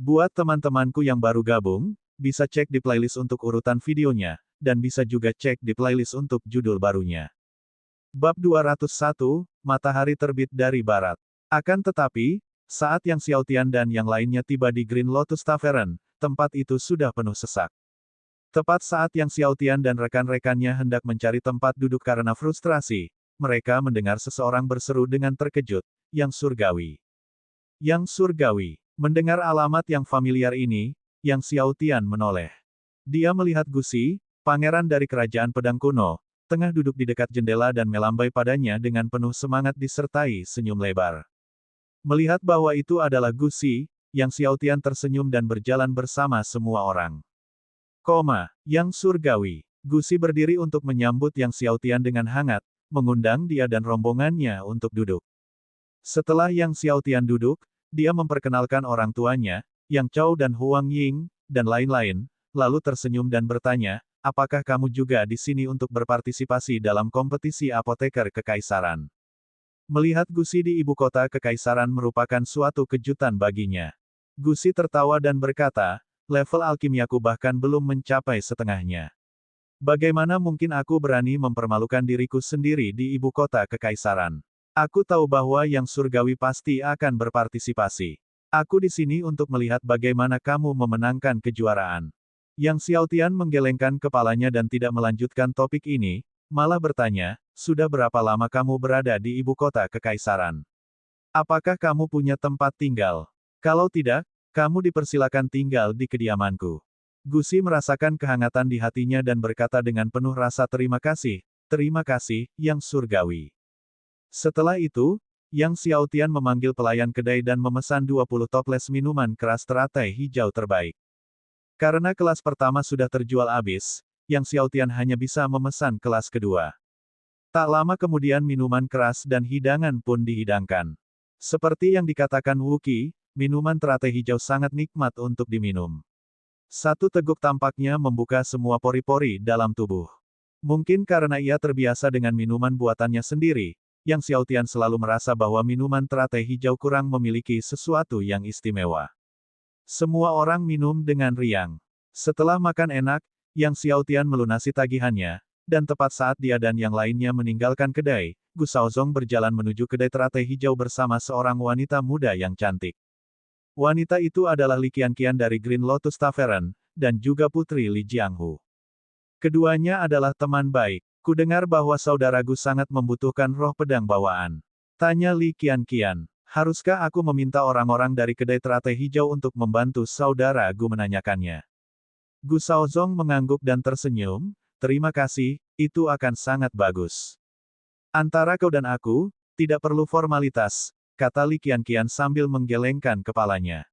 Buat teman-temanku yang baru gabung, bisa cek di playlist untuk urutan videonya, dan bisa juga cek di playlist untuk judul barunya. Bab 201, Matahari Terbit dari Barat. Akan tetapi, saat Yang Xiaotian dan yang lainnya tiba di Green Lotus Tavern, tempat itu sudah penuh sesak. Tepat saat Yang Xiaotian dan rekan-rekannya hendak mencari tempat duduk karena frustrasi, mereka mendengar seseorang berseru dengan terkejut, "Yang Surgawi! Yang Surgawi!" Mendengar alamat yang familiar ini, Yang Xiaotian menoleh. Dia melihat Gusi, pangeran dari kerajaan pedang kuno, tengah duduk di dekat jendela dan melambai padanya dengan penuh semangat disertai senyum lebar. Melihat bahwa itu adalah Gusi, Yang Xiaotian tersenyum dan berjalan bersama semua orang. Yang Surgawi. Gusi berdiri untuk menyambut Yang Xiaotian dengan hangat, mengundang dia dan rombongannya untuk duduk. Setelah Yang Xiaotian duduk, dia memperkenalkan orang tuanya, Yang Chao dan Huang Ying, dan lain-lain, lalu tersenyum dan bertanya, "Apakah kamu juga di sini untuk berpartisipasi dalam kompetisi apoteker kekaisaran?" Melihat Gusi di ibu kota kekaisaran merupakan suatu kejutan baginya. Gusi tertawa dan berkata, "Level alkimiaku bahkan belum mencapai setengahnya. Bagaimana mungkin aku berani mempermalukan diriku sendiri di ibu kota kekaisaran? Aku tahu bahwa Yang Surgawi pasti akan berpartisipasi. Aku di sini untuk melihat bagaimana kamu memenangkan kejuaraan." Yang Xiaotian menggelengkan kepalanya dan tidak melanjutkan topik ini, malah bertanya, "Sudah berapa lama kamu berada di ibu kota kekaisaran? Apakah kamu punya tempat tinggal? Kalau tidak, kamu dipersilakan tinggal di kediamanku." Gusi merasakan kehangatan di hatinya dan berkata dengan penuh rasa terima kasih, "Terima kasih, Yang Surgawi." Setelah itu, Yang Xiaotian memanggil pelayan kedai dan memesan 20 toples minuman keras teratai hijau terbaik. Karena kelas pertama sudah terjual habis, Yang Xiaotian hanya bisa memesan kelas kedua. Tak lama kemudian minuman keras dan hidangan pun dihidangkan. Seperti yang dikatakan Wuki, minuman teratai hijau sangat nikmat untuk diminum. Satu teguk tampaknya membuka semua pori-pori dalam tubuh. Mungkin karena ia terbiasa dengan minuman buatannya sendiri, Yang Xiaotian selalu merasa bahwa minuman teratai hijau kurang memiliki sesuatu yang istimewa. Semua orang minum dengan riang. Setelah makan enak, Yang Xiaotian melunasi tagihannya, dan tepat saat dia dan yang lainnya meninggalkan kedai, Gu Shaozong berjalan menuju kedai teratai hijau bersama seorang wanita muda yang cantik. Wanita itu adalah Li Qianqian dari Green Lotus Tavern, dan juga putri Li Jianghu. Keduanya adalah teman baik. Kudengar bahwa saudara Gu sangat membutuhkan roh pedang bawaan. Tanya Li Qianqian. Haruskah aku meminta orang-orang dari kedai teratai hijau untuk membantu saudara Gu menanyakannya? Gu Shaozong mengangguk dan tersenyum, "Terima kasih, itu akan sangat bagus. Antara kau dan aku, tidak perlu formalitas," kata Li Qianqian sambil menggelengkan kepalanya.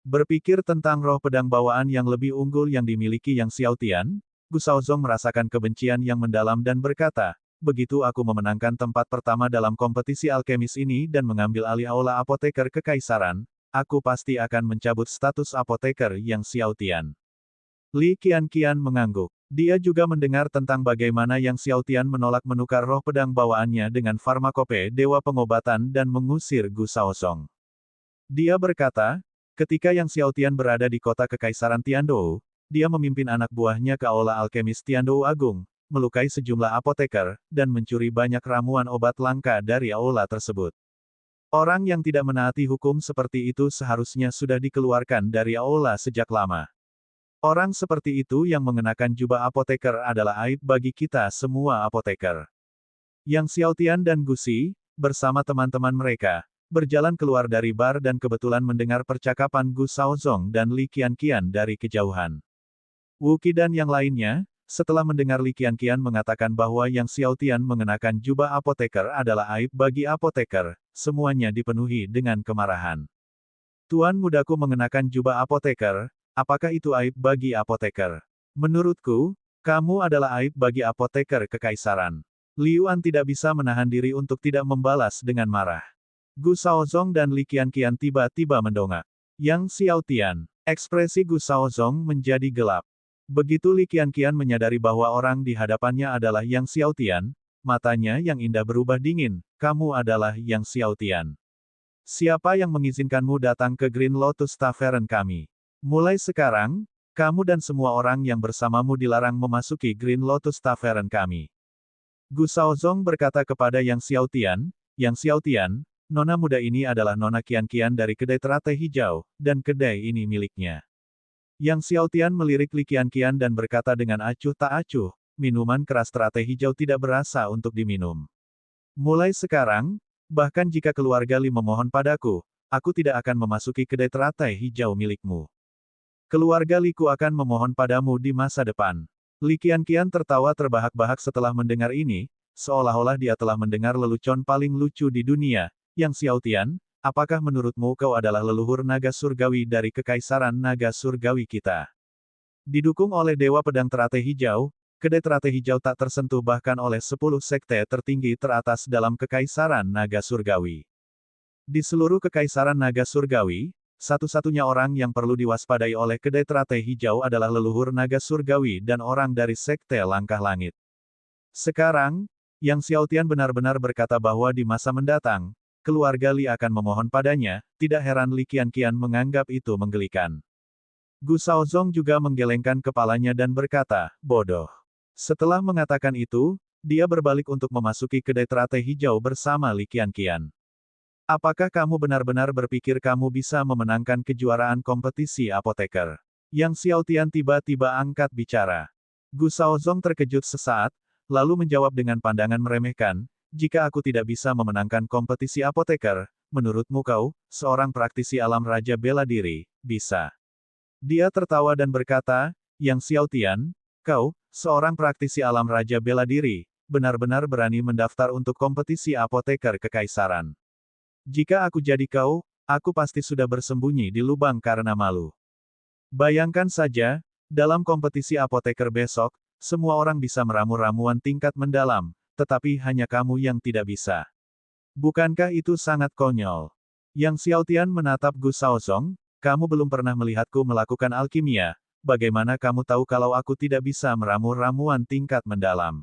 Berpikir tentang roh pedang bawaan yang lebih unggul yang dimiliki Yang Xiaotian, Gu Shaozong merasakan kebencian yang mendalam dan berkata, "Begitu aku memenangkan tempat pertama dalam kompetisi alkemis ini dan mengambil alih aula apoteker kekaisaran, aku pasti akan mencabut status apoteker Yang Xiaotian." Li Qianqian mengangguk. Dia juga mendengar tentang bagaimana Yang Xiaotian menolak menukar roh pedang bawaannya dengan farmakope dewa pengobatan dan mengusir Gu Shaozong. Dia berkata, ketika Yang Xiaotian berada di kota kekaisaran Tiandou, dia memimpin anak buahnya ke aula alkemis Tiandou Agung, melukai sejumlah apoteker, dan mencuri banyak ramuan obat langka dari aula tersebut. Orang yang tidak menaati hukum seperti itu seharusnya sudah dikeluarkan dari aula sejak lama. Orang seperti itu yang mengenakan jubah apoteker adalah aib bagi kita semua apoteker. Yang Xiaotian dan Gusi, bersama teman-teman mereka, berjalan keluar dari bar dan kebetulan mendengar percakapan Gu Shaozong dan Li Qianqian dari kejauhan. Wuki dan yang lainnya, setelah mendengar Li Qianqian mengatakan bahwa Yang Xiaotian mengenakan jubah apoteker adalah aib bagi apoteker, semuanya dipenuhi dengan kemarahan. "Tuan mudaku mengenakan jubah apoteker, apakah itu aib bagi apoteker? Menurutku, kamu adalah aib bagi apoteker kekaisaran." Liuan tidak bisa menahan diri untuk tidak membalas dengan marah. Gu Shaozong dan Li Qianqian tiba-tiba mendongak. Yang Xiaotian, ekspresi Gu Shaozong menjadi gelap. Begitu Li Qianqian menyadari bahwa orang di hadapannya adalah Yang Xiaotian, matanya yang indah berubah dingin, "Kamu adalah Yang Xiaotian." Siapa yang mengizinkanmu datang ke Green Lotus Tavern kami? Mulai sekarang, kamu dan semua orang yang bersamamu dilarang memasuki Green Lotus Tavern kami. Gu Shaozong berkata kepada Yang Xiaotian, nona muda ini adalah Nona Qian dari kedai teratai hijau, dan kedai ini miliknya. Yang Xiaotian melirik Li Qian dan berkata dengan acuh tak acuh, minuman keras teratai hijau tidak berasa untuk diminum. Mulai sekarang, bahkan jika keluarga Li memohon padaku, aku tidak akan memasuki kedai teratai hijau milikmu. Keluarga Liku akan memohon padamu di masa depan. Li Qian tertawa terbahak-bahak setelah mendengar ini, seolah-olah dia telah mendengar lelucon paling lucu di dunia. Yang Xiaotian, apakah menurutmu kau adalah leluhur naga surgawi dari kekaisaran naga surgawi kita? Didukung oleh Dewa Pedang Teratai Hijau, kedai teratai hijau tak tersentuh bahkan oleh 10 sekte tertinggi teratas dalam kekaisaran naga surgawi. Di seluruh kekaisaran naga surgawi, satu-satunya orang yang perlu diwaspadai oleh kedai teratai hijau adalah leluhur naga surgawi dan orang dari sekte langkah langit. Sekarang, Yang Xiaotian benar-benar berkata bahwa di masa mendatang, keluarga Li akan memohon padanya, tidak heran Li Qian menganggap itu menggelikan. Gu Shaozong juga menggelengkan kepalanya dan berkata, bodoh. Setelah mengatakan itu, dia berbalik untuk memasuki kedai teratai hijau bersama Li Qian. Apakah kamu benar-benar berpikir kamu bisa memenangkan kejuaraan kompetisi apoteker? Yang Xiaotian tiba-tiba angkat bicara. Gu Shaozong terkejut sesaat, lalu menjawab dengan pandangan meremehkan, jika aku tidak bisa memenangkan kompetisi apoteker, menurutmu kau, seorang praktisi alam raja bela diri, bisa? Dia tertawa dan berkata, Yang Xiaotian, kau, seorang praktisi alam raja bela diri, benar-benar berani mendaftar untuk kompetisi apoteker kekaisaran. Jika aku jadi kau, aku pasti sudah bersembunyi di lubang karena malu. Bayangkan saja, dalam kompetisi apoteker besok, semua orang bisa meramu ramuan tingkat mendalam, tetapi hanya kamu yang tidak bisa. Bukankah itu sangat konyol? Yang Xiaotian menatap Gu Shaozong, kamu belum pernah melihatku melakukan alkimia, bagaimana kamu tahu kalau aku tidak bisa meramu ramuan tingkat mendalam?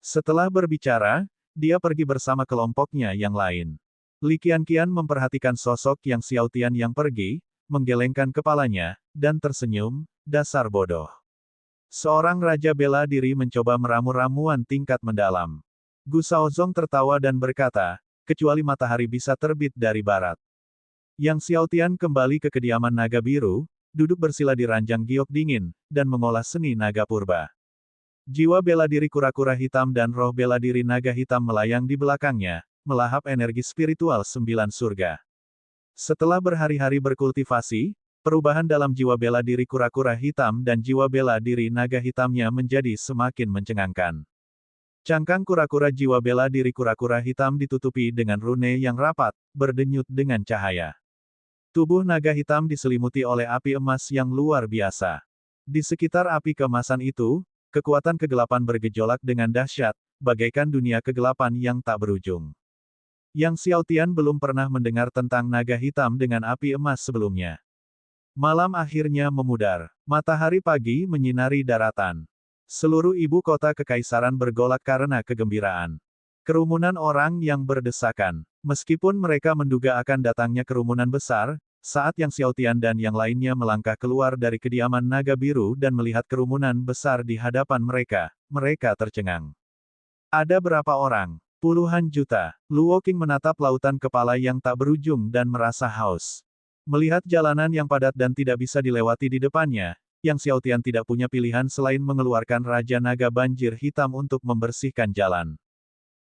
Setelah berbicara, dia pergi bersama kelompoknya yang lain. Li Qian memperhatikan sosok Yang Xiaotian yang pergi, menggelengkan kepalanya, dan tersenyum, dasar bodoh. Seorang raja bela diri mencoba meramu ramuan tingkat mendalam. Gu Shaozong tertawa dan berkata, kecuali matahari bisa terbit dari barat. Yang Xiaotian kembali ke kediaman naga biru, duduk bersila di ranjang giok dingin, dan mengolah seni naga purba. Jiwa bela diri kura-kura hitam dan roh bela diri naga hitam melayang di belakangnya, melahap energi spiritual 9 surga. Setelah berhari-hari berkultivasi, perubahan dalam jiwa bela diri kura-kura hitam dan jiwa bela diri naga hitamnya menjadi semakin mencengangkan. Cangkang kura-kura jiwa bela diri kura-kura hitam ditutupi dengan rune yang rapat, berdenyut dengan cahaya. Tubuh naga hitam diselimuti oleh api emas yang luar biasa. Di sekitar api keemasan itu, kekuatan kegelapan bergejolak dengan dahsyat, bagaikan dunia kegelapan yang tak berujung. Yang Xiaotian belum pernah mendengar tentang naga hitam dengan api emas sebelumnya. Malam akhirnya memudar. Matahari pagi menyinari daratan. Seluruh ibu kota kekaisaran bergolak karena kegembiraan. Kerumunan orang yang berdesakan. Meskipun mereka menduga akan datangnya kerumunan besar, saat Yang Xiaotian dan yang lainnya melangkah keluar dari kediaman naga biru dan melihat kerumunan besar di hadapan mereka, mereka tercengang. Ada berapa orang? Puluhan juta. Luo Qing menatap lautan kepala yang tak berujung dan merasa haus. Melihat jalanan yang padat dan tidak bisa dilewati di depannya, Yang Xiaotian tidak punya pilihan selain mengeluarkan Raja Naga Banjir Hitam untuk membersihkan jalan.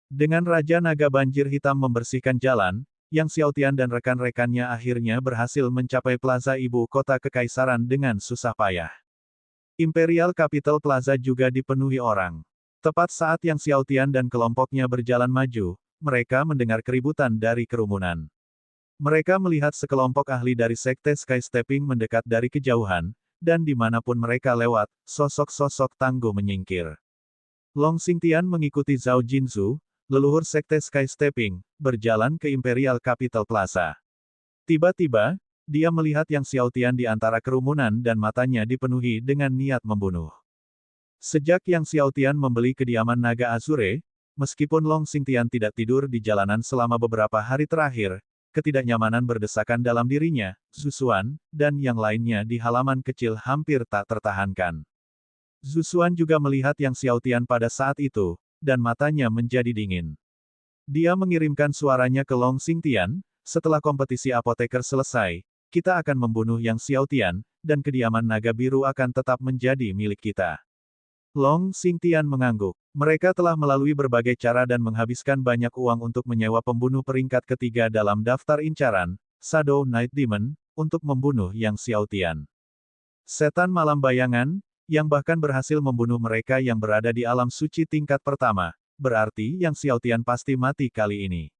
Dengan Raja Naga Banjir Hitam membersihkan jalan, Yang Xiaotian dan rekan-rekannya akhirnya berhasil mencapai plaza ibu kota kekaisaran dengan susah payah. Imperial Capital Plaza juga dipenuhi orang. Tepat saat Yang Xiaotian dan kelompoknya berjalan maju, mereka mendengar keributan dari kerumunan. Mereka melihat sekelompok ahli dari Sekte Sky-Stepping mendekat dari kejauhan, dan dimanapun mereka lewat, sosok-sosok tangguh menyingkir. Long Xingtian mengikuti Zhao Jinzu, leluhur Sekte Sky-Stepping, berjalan ke Imperial Capital Plaza. Tiba-tiba, dia melihat Yang Xiaotian di antara kerumunan dan matanya dipenuhi dengan niat membunuh. Sejak Yang Xiaotian membeli kediaman Naga Azure, meskipun Long Xingtian tidak tidur di jalanan selama beberapa hari terakhir, ketidaknyamanan berdesakan dalam dirinya, Zusuan, dan yang lainnya di halaman kecil hampir tak tertahankan. Zusuan juga melihat Yang Xiaotian pada saat itu, dan matanya menjadi dingin. Dia mengirimkan suaranya ke Long Xingtian, setelah kompetisi apoteker selesai, kita akan membunuh Yang Xiaotian, dan kediaman naga biru akan tetap menjadi milik kita. Long Xingtian mengangguk. Mereka telah melalui berbagai cara dan menghabiskan banyak uang untuk menyewa pembunuh peringkat ketiga dalam daftar incaran, Shadow Knight Demon, untuk membunuh Yang Xiaotian. Setan malam bayangan, yang bahkan berhasil membunuh mereka yang berada di alam suci tingkat pertama, berarti Yang Xiaotian pasti mati kali ini.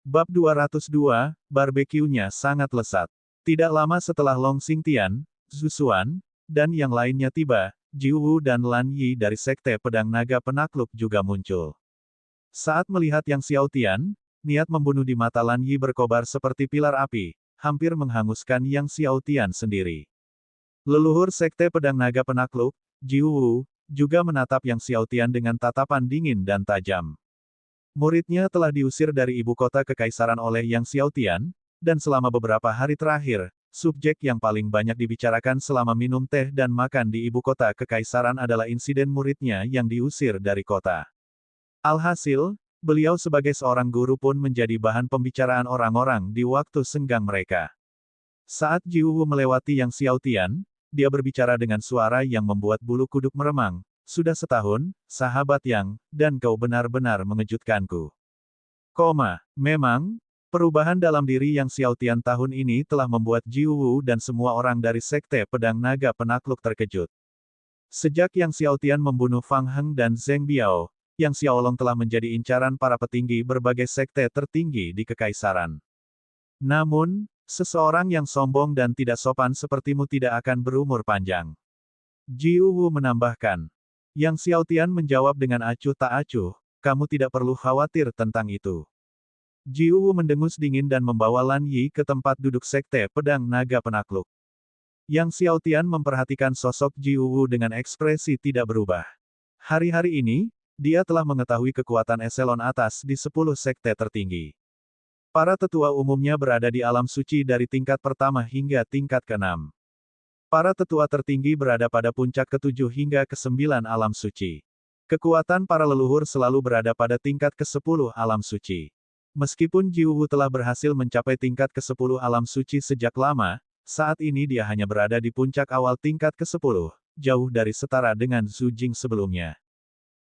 Bab 202, Barbeque-nya sangat lesat. Tidak lama setelah Long Xingtian, Zusuan, dan yang lainnya tiba, Jiwu dan Lan Yi dari Sekte Pedang Naga Penakluk juga muncul. Saat melihat Yang Xiaotian, niat membunuh di mata Lan Yi berkobar seperti pilar api, hampir menghanguskan Yang Xiaotian sendiri. Leluhur Sekte Pedang Naga Penakluk, Jiwu, juga menatap Yang Xiaotian dengan tatapan dingin dan tajam. Muridnya telah diusir dari ibu kota kekaisaran oleh Yang Xiaotian, dan selama beberapa hari terakhir, subjek yang paling banyak dibicarakan selama minum teh dan makan di ibu kota kekaisaran adalah insiden muridnya yang diusir dari kota. Alhasil, beliau sebagai seorang guru pun menjadi bahan pembicaraan orang-orang di waktu senggang mereka. Saat Jiwu melewati Yang Xiaotian, dia berbicara dengan suara yang membuat bulu kuduk meremang. Sudah setahun, sahabat Yang, dan kau benar-benar mengejutkanku. Memang, perubahan dalam diri Yang Xiaotian tahun ini telah membuat Jiwu dan semua orang dari Sekte Pedang Naga Penakluk terkejut. Sejak Yang Xiaotian membunuh Fang Heng dan Zheng Biao, Yang Xiaolong telah menjadi incaran para petinggi berbagai sekte tertinggi di kekaisaran. Namun, seseorang yang sombong dan tidak sopan sepertimu tidak akan berumur panjang. Jiwu menambahkan. Yang Xiaotian menjawab dengan acuh tak acuh, kamu tidak perlu khawatir tentang itu. Jiwu mendengus dingin dan membawa Lan Yi ke tempat duduk Sekte Pedang Naga Penakluk. Yang Xiaotian memperhatikan sosok Jiwu dengan ekspresi tidak berubah. Hari-hari ini, dia telah mengetahui kekuatan eselon atas di 10 sekte tertinggi. Para tetua umumnya berada di alam suci dari tingkat pertama hingga tingkat ke-6. Para tetua tertinggi berada pada puncak ke-7 hingga ke-9 alam suci. Kekuatan para leluhur selalu berada pada tingkat ke-10 alam suci. Meskipun Jiwu telah berhasil mencapai tingkat ke-10 alam suci sejak lama, saat ini dia hanya berada di puncak awal tingkat ke-10, jauh dari setara dengan Zhu Jing sebelumnya.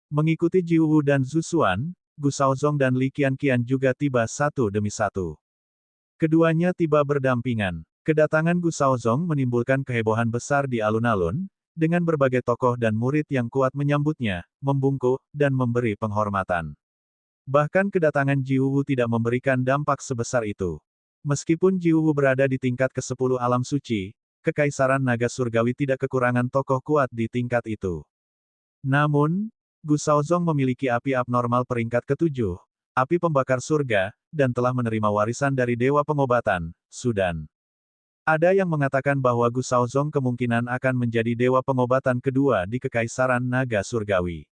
Mengikuti Jiwu dan Zusuan, Gu Shaozong dan Li Qianqian juga tiba satu demi satu. Keduanya tiba berdampingan. Kedatangan Gu Shaozong menimbulkan kehebohan besar di alun-alun, dengan berbagai tokoh dan murid yang kuat menyambutnya, membungkuk, dan memberi penghormatan. Bahkan kedatangan Jiwu tidak memberikan dampak sebesar itu. Meskipun Jiwu berada di tingkat ke-10 alam suci, Kekaisaran Naga Surgawi tidak kekurangan tokoh kuat di tingkat itu. Namun, Gu Shaozong memiliki api abnormal peringkat ke-7, api pembakar surga, dan telah menerima warisan dari Dewa Pengobatan, Sudan. Ada yang mengatakan bahwa Gu Shaozong kemungkinan akan menjadi dewa pengobatan kedua di Kekaisaran Naga Surgawi.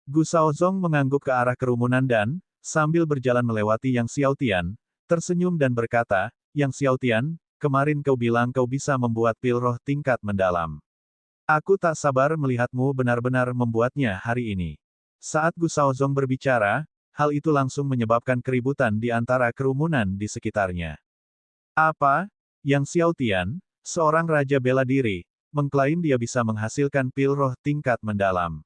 Gu Shaozong mengangguk ke arah kerumunan dan, sambil berjalan melewati Yang Xiaotian, tersenyum dan berkata, Yang Xiaotian, kemarin kau bilang kau bisa membuat pil roh tingkat mendalam. Aku tak sabar melihatmu benar-benar membuatnya hari ini. Saat Gu Shaozong berbicara, hal itu langsung menyebabkan keributan di antara kerumunan di sekitarnya. Apa? Yang Xiaotian, seorang raja bela diri, mengklaim dia bisa menghasilkan pil roh tingkat mendalam.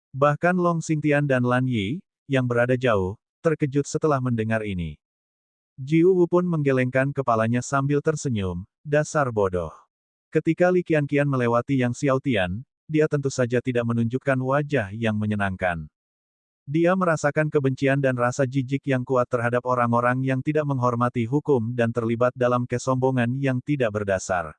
Bahkan Long Xingtian dan Lan Yi, yang berada jauh, terkejut setelah mendengar ini. Jiwu pun menggelengkan kepalanya sambil tersenyum, dasar bodoh. Ketika Li Qianqian melewati Yang Xiaotian, dia tentu saja tidak menunjukkan wajah yang menyenangkan. Dia merasakan kebencian dan rasa jijik yang kuat terhadap orang-orang yang tidak menghormati hukum dan terlibat dalam kesombongan yang tidak berdasar.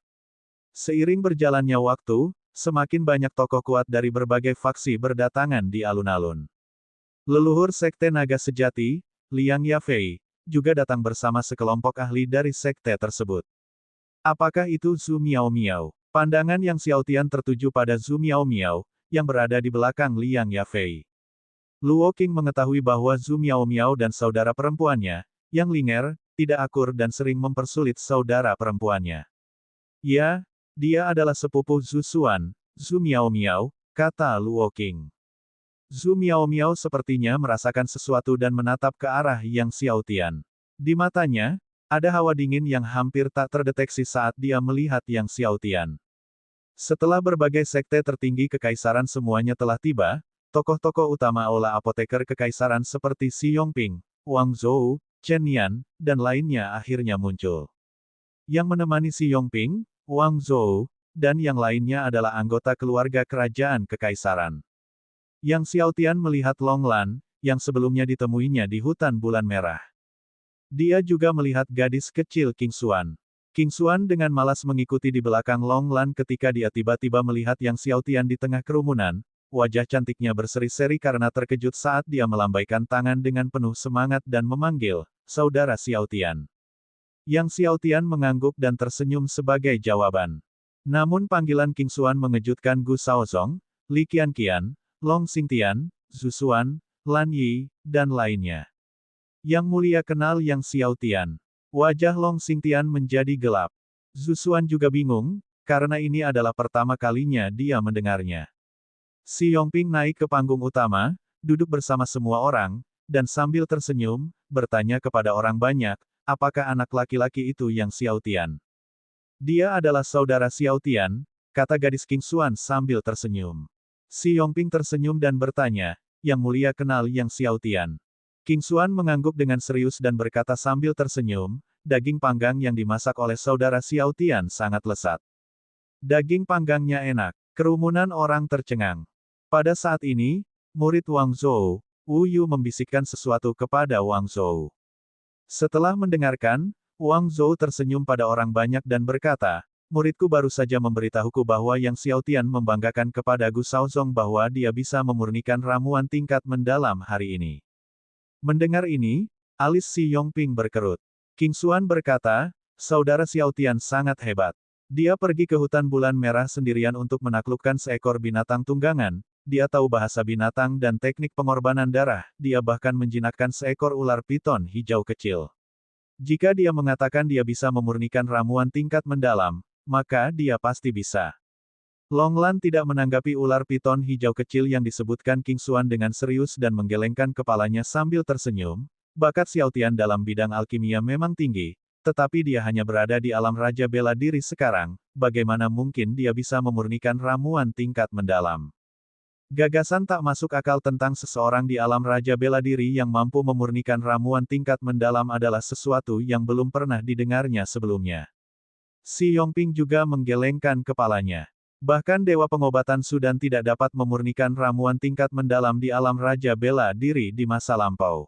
Seiring berjalannya waktu, semakin banyak tokoh kuat dari berbagai faksi berdatangan di alun-alun. Leluhur Sekte Naga Sejati, Liang Yafei, juga datang bersama sekelompok ahli dari sekte tersebut. Apakah itu Zhu Miao Miao? Pandangan Yang Xiaotian tertuju pada Zhu Miao Miao, yang berada di belakang Liang Yafei. Luo Qing mengetahui bahwa Zhu Miao Miao dan saudara perempuannya, Yang Linger, tidak akur dan sering mempersulit saudara perempuannya. Ya, dia adalah sepupu Zhu Xuan, Zhu Miaomiao, kata Luo Qing. Zhu Miaomiao sepertinya merasakan sesuatu dan menatap ke arah Yang Xiaotian. Di matanya, ada hawa dingin yang hampir tak terdeteksi saat dia melihat Yang Xiaotian. Setelah berbagai sekte tertinggi kekaisaran semuanya telah tiba, tokoh-tokoh utama aula apoteker kekaisaran seperti Xi Yongping, Wang Zhou, Chen Yan, dan lainnya akhirnya muncul. Yang menemani Xi Yongping, Wang Zhou, dan yang lainnya adalah anggota keluarga kerajaan kekaisaran. Yang Xiaotian melihat Long Lan, yang sebelumnya ditemuinya di hutan bulan merah. Dia juga melihat gadis kecil King Xuan. King Xuan dengan malas mengikuti di belakang Long Lan ketika dia tiba-tiba melihat Yang Xiaotian di tengah kerumunan. Wajah cantiknya berseri-seri karena terkejut saat dia melambaikan tangan dengan penuh semangat dan memanggil, "Saudara Xiaotian." Yang Xiaotian mengangguk dan tersenyum sebagai jawaban. Namun panggilan King Xuan mengejutkan Gu Shaozong, Li Qianqian, Long Xingtian, Zhu Xuan, Lan Yi, dan lainnya. Yang Mulia kenal Yang Xiaotian. Wajah Long Xingtian menjadi gelap. Zhu Xuan juga bingung, karena ini adalah pertama kalinya dia mendengarnya. Xi Yongping naik ke panggung utama, duduk bersama semua orang, dan sambil tersenyum, bertanya kepada orang banyak, apakah anak laki-laki itu Yang Xiaotian? Dia adalah saudara Xiaotian, kata gadis King Xuan sambil tersenyum. Xi Yongping tersenyum dan bertanya, Yang Mulia kenal Yang Xiaotian. King Xuan mengangguk dengan serius dan berkata sambil tersenyum, daging panggang yang dimasak oleh saudara Xiaotian sangat lezat. Daging panggangnya enak. Kerumunan orang tercengang. Pada saat ini, murid Wang Zhou, Wu Yu membisikkan sesuatu kepada Wang Zhou. Setelah mendengarkan, Wang Zhou tersenyum pada orang banyak dan berkata, muridku baru saja memberitahuku bahwa Yang Xiaotian membanggakan kepada Gu Shaozong bahwa dia bisa memurnikan ramuan tingkat mendalam hari ini. Mendengar ini, alis Xi Yongping berkerut. King Xuan berkata, saudara Xiaotian sangat hebat. Dia pergi ke hutan bulan merah sendirian untuk menaklukkan seekor binatang tunggangan. Dia tahu bahasa binatang dan teknik pengorbanan darah, dia bahkan menjinakkan seekor ular piton hijau kecil. Jika dia mengatakan dia bisa memurnikan ramuan tingkat mendalam, maka dia pasti bisa. Long Lan tidak menanggapi ular piton hijau kecil yang disebutkan King Xuan dengan serius dan menggelengkan kepalanya sambil tersenyum. Bakat Xiaotian dalam bidang alkimia memang tinggi, tetapi dia hanya berada di alam raja bela diri sekarang, bagaimana mungkin dia bisa memurnikan ramuan tingkat mendalam? Gagasan tak masuk akal tentang seseorang di alam raja bela diri yang mampu memurnikan ramuan tingkat mendalam adalah sesuatu yang belum pernah didengarnya sebelumnya. Xi Yongping juga menggelengkan kepalanya. Bahkan Dewa Pengobatan Sudan tidak dapat memurnikan ramuan tingkat mendalam di alam raja bela diri di masa lampau.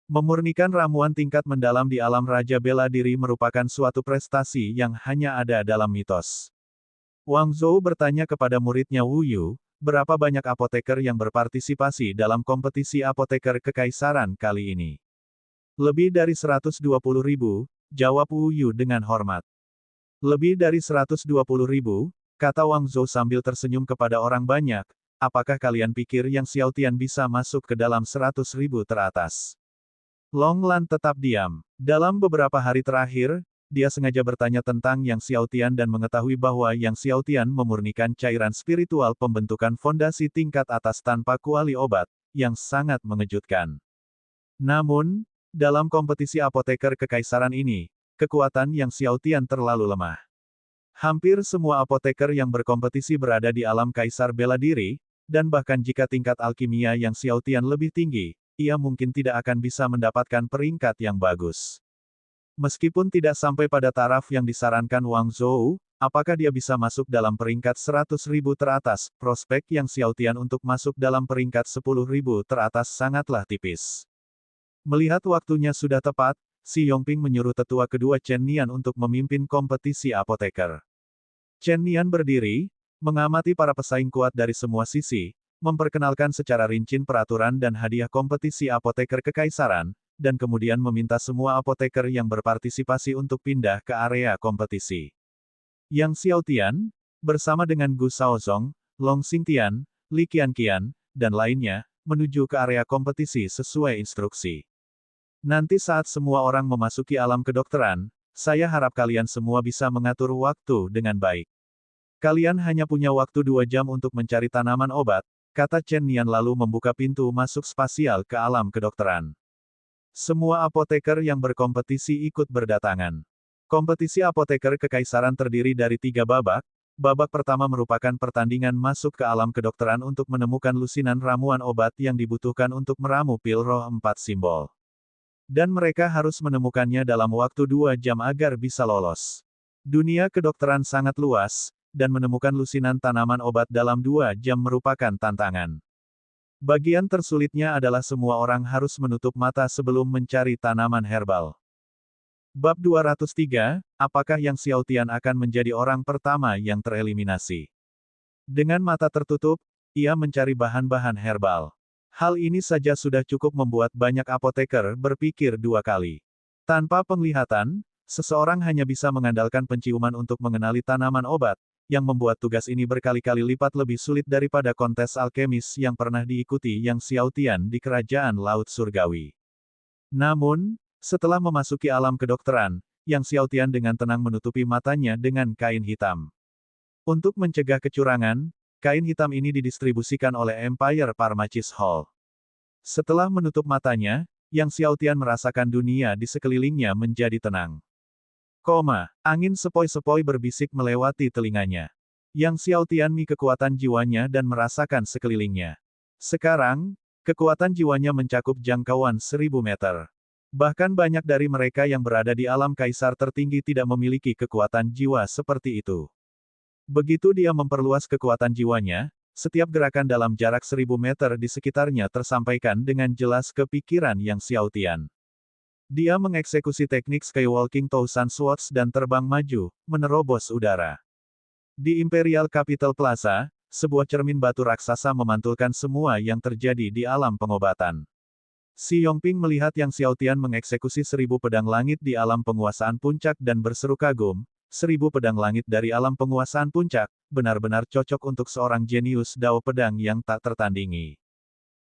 Memurnikan ramuan tingkat mendalam di alam raja bela diri merupakan suatu prestasi yang hanya ada dalam mitos. Wang Zhou bertanya kepada muridnya Wu Yu, berapa banyak apoteker yang berpartisipasi dalam kompetisi apoteker kekaisaran kali ini? Lebih dari 120.000, jawab Wu Yu dengan hormat. Lebih dari 120.000, kata Wang Zhou sambil tersenyum kepada orang banyak, apakah kalian pikir Yang Xiaotian bisa masuk ke dalam 100.000 teratas? Long Lan tetap diam. Dalam beberapa hari terakhir, dia sengaja bertanya tentang Yang Xiaotian dan mengetahui bahwa Yang Xiaotian memurnikan cairan spiritual pembentukan fondasi tingkat atas tanpa kuali obat, yang sangat mengejutkan. Namun, dalam kompetisi apoteker kekaisaran ini, kekuatan Yang Xiaotian terlalu lemah. Hampir semua apoteker yang berkompetisi berada di alam kaisar bela diri, dan bahkan jika tingkat alkimia Yang Xiaotian lebih tinggi, ia mungkin tidak akan bisa mendapatkan peringkat yang bagus. Meskipun tidak sampai pada taraf yang disarankan Wang Zhou, apakah dia bisa masuk dalam peringkat 100.000 teratas, prospek Yang Xiaotian untuk masuk dalam peringkat 10.000 teratas sangatlah tipis. Melihat waktunya sudah tepat, Xi Yongping menyuruh tetua kedua Chen Nian untuk memimpin kompetisi apoteker. Chen Nian berdiri, mengamati para pesaing kuat dari semua sisi, memperkenalkan secara rinci peraturan dan hadiah kompetisi apoteker kekaisaran, dan kemudian meminta semua apoteker yang berpartisipasi untuk pindah ke area kompetisi. Yang Xiaotian, bersama dengan Gu Shaozong, Long Xingtian, Li Qianqian, dan lainnya, menuju ke area kompetisi sesuai instruksi. Nanti saat semua orang memasuki alam kedokteran, saya harap kalian semua bisa mengatur waktu dengan baik. Kalian hanya punya waktu 2 jam untuk mencari tanaman obat, kata Chen Nian lalu membuka pintu masuk spasial ke alam kedokteran. Semua apoteker yang berkompetisi ikut berdatangan. Kompetisi apoteker kekaisaran terdiri dari 3 babak. Babak pertama merupakan pertandingan masuk ke alam kedokteran untuk menemukan lusinan ramuan obat yang dibutuhkan untuk meramu pil roh 4 simbol. Dan mereka harus menemukannya dalam waktu 2 jam agar bisa lolos. Dunia kedokteran sangat luas, dan menemukan lusinan tanaman obat dalam 2 jam merupakan tantangan. Bagian tersulitnya adalah semua orang harus menutup mata sebelum mencari tanaman herbal. Bab 203, apakah Yang Xiaotian akan menjadi orang pertama yang tereliminasi? Dengan mata tertutup, ia mencari bahan-bahan herbal. Hal ini saja sudah cukup membuat banyak apoteker berpikir 2 kali. Tanpa penglihatan, seseorang hanya bisa mengandalkan penciuman untuk mengenali tanaman obat, yang membuat tugas ini berkali-kali lipat lebih sulit daripada kontes alkemis yang pernah diikuti Yang Xiaotian di Kerajaan Laut Surgawi. Namun, setelah memasuki alam kedokteran, Yang Xiaotian dengan tenang menutupi matanya dengan kain hitam. Untuk mencegah kecurangan, kain hitam ini didistribusikan oleh Empire Pharmacist Hall. Setelah menutup matanya, Yang Xiaotian merasakan dunia di sekelilingnya menjadi tenang. Angin sepoi-sepoi berbisik melewati telinganya. Yang Xiaotian kekuatan jiwanya dan merasakan sekelilingnya. Sekarang, kekuatan jiwanya mencakup jangkauan 1000 meter. Bahkan banyak dari mereka yang berada di alam kaisar tertinggi tidak memiliki kekuatan jiwa seperti itu. Begitu dia memperluas kekuatan jiwanya, setiap gerakan dalam jarak 1000 meter di sekitarnya tersampaikan dengan jelas ke pikiran Yang Xiaotian. Dia mengeksekusi teknik Skywalking Thousand Swords dan terbang maju, menerobos udara. Di Imperial Capital Plaza, sebuah cermin batu raksasa memantulkan semua yang terjadi di alam pengobatan. Xi Yongping melihat Yang Xiaotian mengeksekusi 1000 pedang langit di alam penguasaan puncak dan berseru kagum, 1000 pedang langit dari alam penguasaan puncak, benar-benar cocok untuk seorang jenius dao pedang yang tak tertandingi.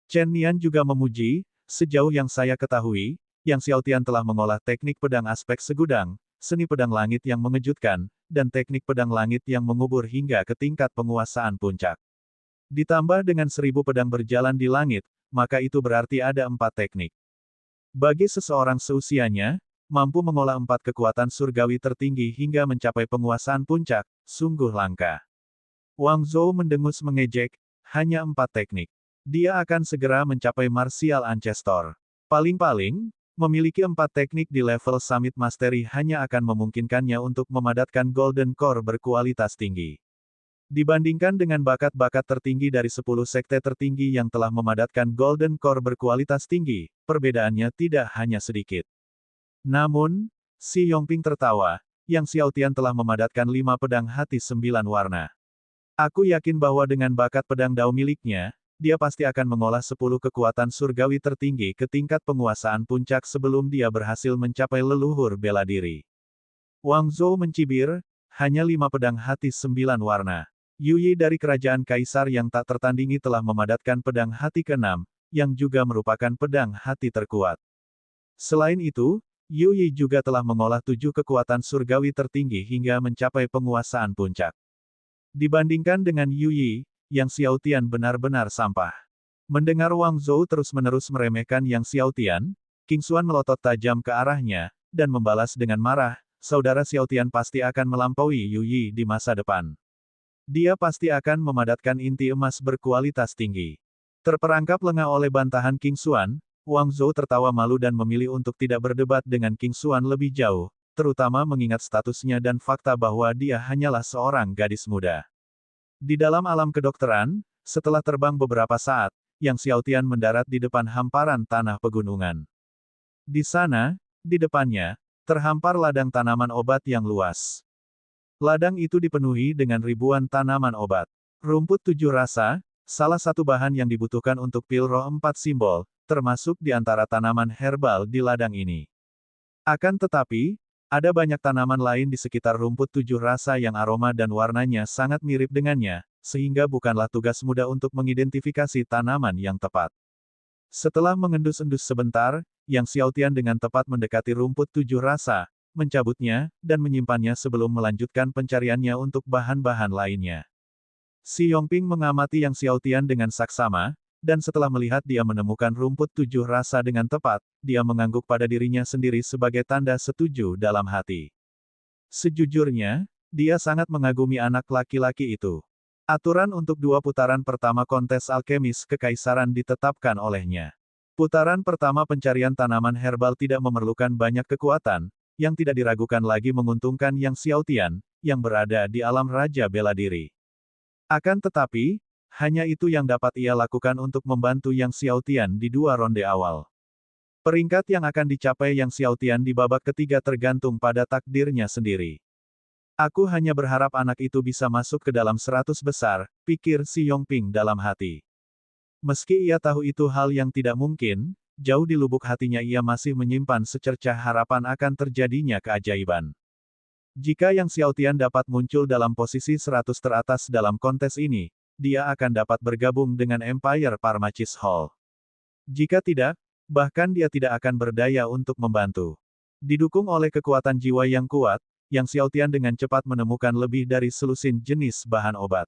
Chen Nian juga memuji, sejauh yang saya ketahui, Yang Xiaotian telah mengolah teknik pedang aspek segudang, seni pedang langit yang mengejutkan, dan teknik pedang langit yang mengubur hingga ke tingkat penguasaan puncak. Ditambah dengan 1000 pedang berjalan di langit, maka itu berarti ada 4 teknik. Bagi seseorang seusianya, mampu mengolah 4 kekuatan surgawi tertinggi hingga mencapai penguasaan puncak, sungguh langka. Wang Zhou mendengus mengejek, hanya 4 teknik. Dia akan segera mencapai Martial Ancestor. Paling-paling, memiliki 4 teknik di level Summit Mastery hanya akan memungkinkannya untuk memadatkan Golden Core berkualitas tinggi. Dibandingkan dengan bakat-bakat tertinggi dari 10 sekte tertinggi yang telah memadatkan Golden Core berkualitas tinggi, perbedaannya tidak hanya sedikit. Namun, Xi Yongping tertawa, Yang Xiaotian telah memadatkan 5 pedang hati 9 warna. Aku yakin bahwa dengan bakat pedang dao miliknya, dia pasti akan mengolah 10 kekuatan surgawi tertinggi ke tingkat penguasaan puncak sebelum dia berhasil mencapai leluhur bela diri. Wang Zhou mencibir, hanya 5 pedang hati 9 warna. Yu Yi dari kerajaan kaisar yang tak tertandingi telah memadatkan pedang hati ke-6, yang juga merupakan pedang hati terkuat. Selain itu, Yu Yi juga telah mengolah 7 kekuatan surgawi tertinggi hingga mencapai penguasaan puncak. Dibandingkan dengan Yu Yi, Yang Xiaotian benar-benar sampah. Mendengar Wang Zhou terus-menerus meremehkan Yang Xiaotian, King Xuan melotot tajam ke arahnya, dan membalas dengan marah, saudara Xiaotian pasti akan melampaui Yu Yi di masa depan. Dia pasti akan memadatkan inti emas berkualitas tinggi. Terperangkap lengah oleh bantahan King Xuan, Wang Zhou tertawa malu dan memilih untuk tidak berdebat dengan King Xuan lebih jauh, terutama mengingat statusnya dan fakta bahwa dia hanyalah seorang gadis muda. Di dalam alam kedokteran, setelah terbang beberapa saat, Yang Xiaotian mendarat di depan hamparan tanah pegunungan. Di sana, di depannya, terhampar ladang tanaman obat yang luas. Ladang itu dipenuhi dengan ribuan tanaman obat. Rumput 7 rasa, salah satu bahan yang dibutuhkan untuk pil roh 4 simbol, termasuk di antara tanaman herbal di ladang ini. Akan tetapi, ada banyak tanaman lain di sekitar rumput 7 rasa yang aroma dan warnanya sangat mirip dengannya, sehingga bukanlah tugas mudah untuk mengidentifikasi tanaman yang tepat. Setelah mengendus-endus sebentar, Yang Xiaotian dengan tepat mendekati rumput 7 rasa, mencabutnya, dan menyimpannya sebelum melanjutkan pencariannya untuk bahan-bahan lainnya. Si Yongping mengamati Yang Xiaotian dengan saksama, dan setelah melihat dia menemukan rumput 7 rasa dengan tepat, dia mengangguk pada dirinya sendiri sebagai tanda setuju dalam hati. Sejujurnya, dia sangat mengagumi anak laki-laki itu. Aturan untuk 2 putaran pertama kontes alkemis kekaisaran ditetapkan olehnya. Putaran pertama pencarian tanaman herbal tidak memerlukan banyak kekuatan, yang tidak diragukan lagi menguntungkan Yang Xiaotian, yang berada di alam raja bela diri. Akan tetapi, hanya itu yang dapat ia lakukan untuk membantu Yang Xiaotian di 2 ronde awal. Peringkat yang akan dicapai Yang Xiaotian di babak ketiga tergantung pada takdirnya sendiri. Aku hanya berharap anak itu bisa masuk ke dalam 100 besar, pikir si Yongping dalam hati. Meski ia tahu itu hal yang tidak mungkin, jauh di lubuk hatinya ia masih menyimpan secercah harapan akan terjadinya keajaiban. Jika Yang Xiaotian dapat muncul dalam posisi 100 teratas dalam kontes ini, dia akan dapat bergabung dengan Empire Pharmacist Hall. Jika tidak, bahkan dia tidak akan berdaya untuk membantu. Didukung oleh kekuatan jiwa yang kuat, Yang Xiaotian dengan cepat menemukan lebih dari selusin jenis bahan obat.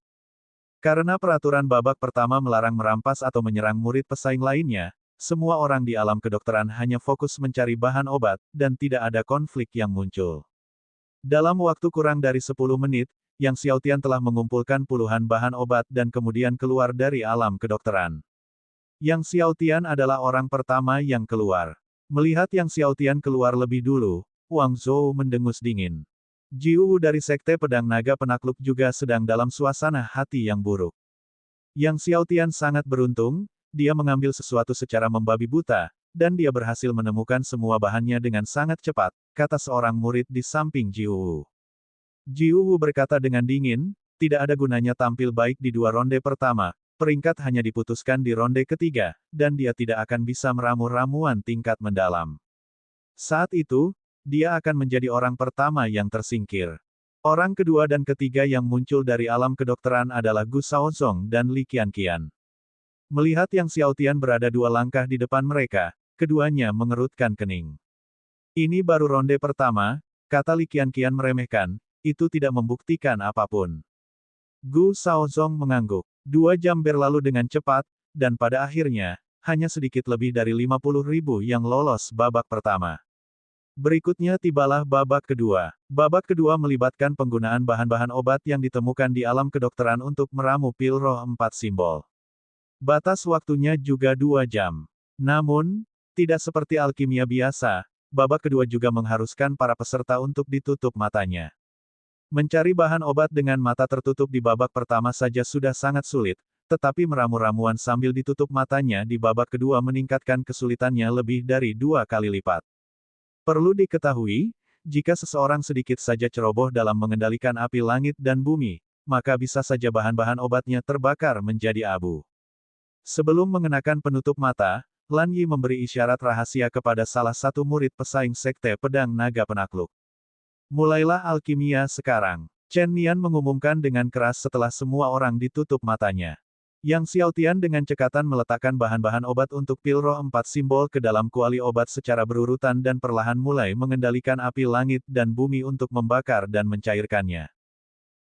Karena peraturan babak pertama melarang merampas atau menyerang murid pesaing lainnya, semua orang di alam kedokteran hanya fokus mencari bahan obat, dan tidak ada konflik yang muncul. Dalam waktu kurang dari 10 menit, Yang Xiaotian telah mengumpulkan puluhan bahan obat dan kemudian keluar dari alam kedokteran. Yang Xiaotian adalah orang pertama yang keluar. Melihat Yang Xiaotian keluar lebih dulu, Wang Zhou mendengus dingin. Jiu dari Sekte Pedang Naga Penakluk juga sedang dalam suasana hati yang buruk. Yang Xiaotian sangat beruntung, dia mengambil sesuatu secara membabi buta, dan dia berhasil menemukan semua bahannya dengan sangat cepat, kata seorang murid di samping Jiu. Jiu berkata dengan dingin, tidak ada gunanya tampil baik di 2 ronde pertama, peringkat hanya diputuskan di ronde ketiga, dan dia tidak akan bisa meramu ramuan tingkat mendalam. Saat itu, dia akan menjadi orang pertama yang tersingkir. Orang kedua dan ketiga yang muncul dari alam kedokteran adalah Gu Shaozong dan Li Qianqian. Melihat Yang Xiaotian berada 2 langkah di depan mereka, keduanya mengerutkan kening. Ini baru ronde pertama, kata Li Qianqian meremehkan, itu tidak membuktikan apapun. Gu Shaozong mengangguk. 2 jam berlalu dengan cepat, dan pada akhirnya, hanya sedikit lebih dari 50.000 yang lolos babak pertama. Berikutnya tibalah babak kedua. Babak kedua melibatkan penggunaan bahan-bahan obat yang ditemukan di alam kedokteran untuk meramu pil roh 4 simbol. Batas waktunya juga 2 jam. Namun, tidak seperti alkimia biasa, babak kedua juga mengharuskan para peserta untuk ditutup matanya. Mencari bahan obat dengan mata tertutup di babak pertama saja sudah sangat sulit, tetapi meramu ramuan sambil ditutup matanya di babak kedua meningkatkan kesulitannya lebih dari 2 kali lipat. Perlu diketahui, jika seseorang sedikit saja ceroboh dalam mengendalikan api langit dan bumi, maka bisa saja bahan-bahan obatnya terbakar menjadi abu. Sebelum mengenakan penutup mata, Lan Yi memberi isyarat rahasia kepada salah satu murid pesaing Sekte Pedang Naga Penakluk. Mulailah alkimia sekarang. Chen Nian mengumumkan dengan keras setelah semua orang ditutup matanya. Yang Xiaotian dengan cekatan meletakkan bahan-bahan obat untuk pil roh 4 simbol ke dalam kuali obat secara berurutan dan perlahan mulai mengendalikan api langit dan bumi untuk membakar dan mencairkannya.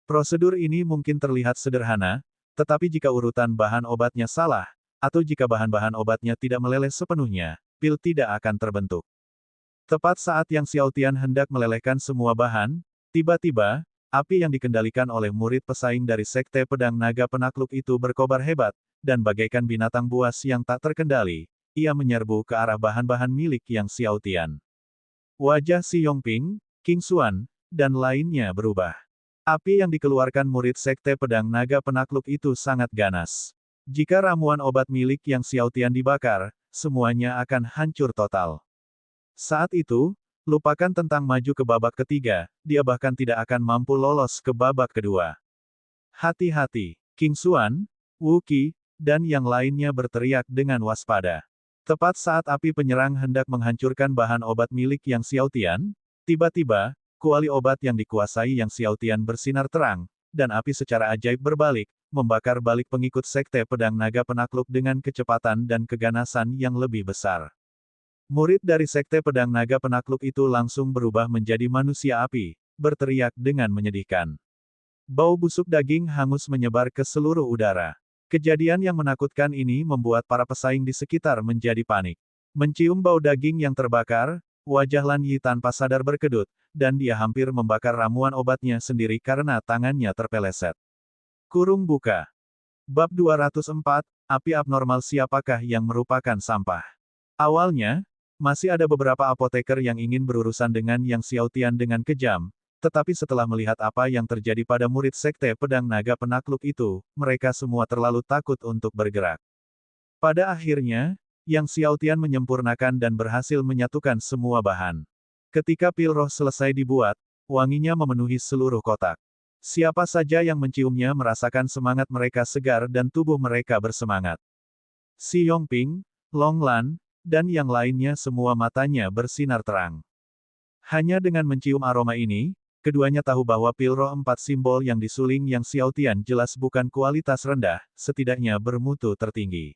Prosedur ini mungkin terlihat sederhana, tetapi jika urutan bahan obatnya salah, atau jika bahan-bahan obatnya tidak meleleh sepenuhnya, pil tidak akan terbentuk. Tepat saat Yang Xiaotian hendak melelehkan semua bahan, tiba-tiba, api yang dikendalikan oleh murid pesaing dari Sekte Pedang Naga Penakluk itu berkobar hebat, dan bagaikan binatang buas yang tak terkendali, ia menyerbu ke arah bahan-bahan milik Yang Xiaotian. Wajah si Yongping, King Xuan, dan lainnya berubah. Api yang dikeluarkan murid Sekte Pedang Naga Penakluk itu sangat ganas. Jika ramuan obat milik Yang Xiaotian dibakar, semuanya akan hancur total. Saat itu, lupakan tentang maju ke babak ketiga, dia bahkan tidak akan mampu lolos ke babak kedua. Hati-hati, King Xuan, Wu Qi, dan yang lainnya berteriak dengan waspada. Tepat saat api penyerang hendak menghancurkan bahan obat milik Yang Xiaotian, tiba-tiba, kuali obat yang dikuasai Yang Xiaotian bersinar terang, dan api secara ajaib berbalik, membakar balik pengikut Sekte Pedang Naga Penakluk dengan kecepatan dan keganasan yang lebih besar. Murid dari Sekte Pedang Naga Penakluk itu langsung berubah menjadi manusia api, berteriak dengan menyedihkan. Bau busuk daging hangus menyebar ke seluruh udara. Kejadian yang menakutkan ini membuat para pesaing di sekitar menjadi panik. Mencium bau daging yang terbakar, wajah Lan Yi tanpa sadar berkedut, dan dia hampir membakar ramuan obatnya sendiri karena tangannya terpeleset. Kurung buka. Bab 204, Api Abnormal. Siapakah yang merupakan sampah? Awalnya, masih ada beberapa apoteker yang ingin berurusan dengan Yang Xiaotian dengan kejam, tetapi setelah melihat apa yang terjadi pada murid Sekte Pedang Naga Penakluk itu, mereka semua terlalu takut untuk bergerak. Pada akhirnya, Yang Xiaotian menyempurnakan dan berhasil menyatukan semua bahan. Ketika pil roh selesai dibuat, wanginya memenuhi seluruh kotak. Siapa saja yang menciumnya merasakan semangat mereka segar dan tubuh mereka bersemangat. Si Yongping, Long Lan, dan yang lainnya semua matanya bersinar terang. Hanya dengan mencium aroma ini, keduanya tahu bahwa pil roh 4 simbol yang disuling Yang Xiaotian jelas bukan kualitas rendah, setidaknya bermutu tertinggi.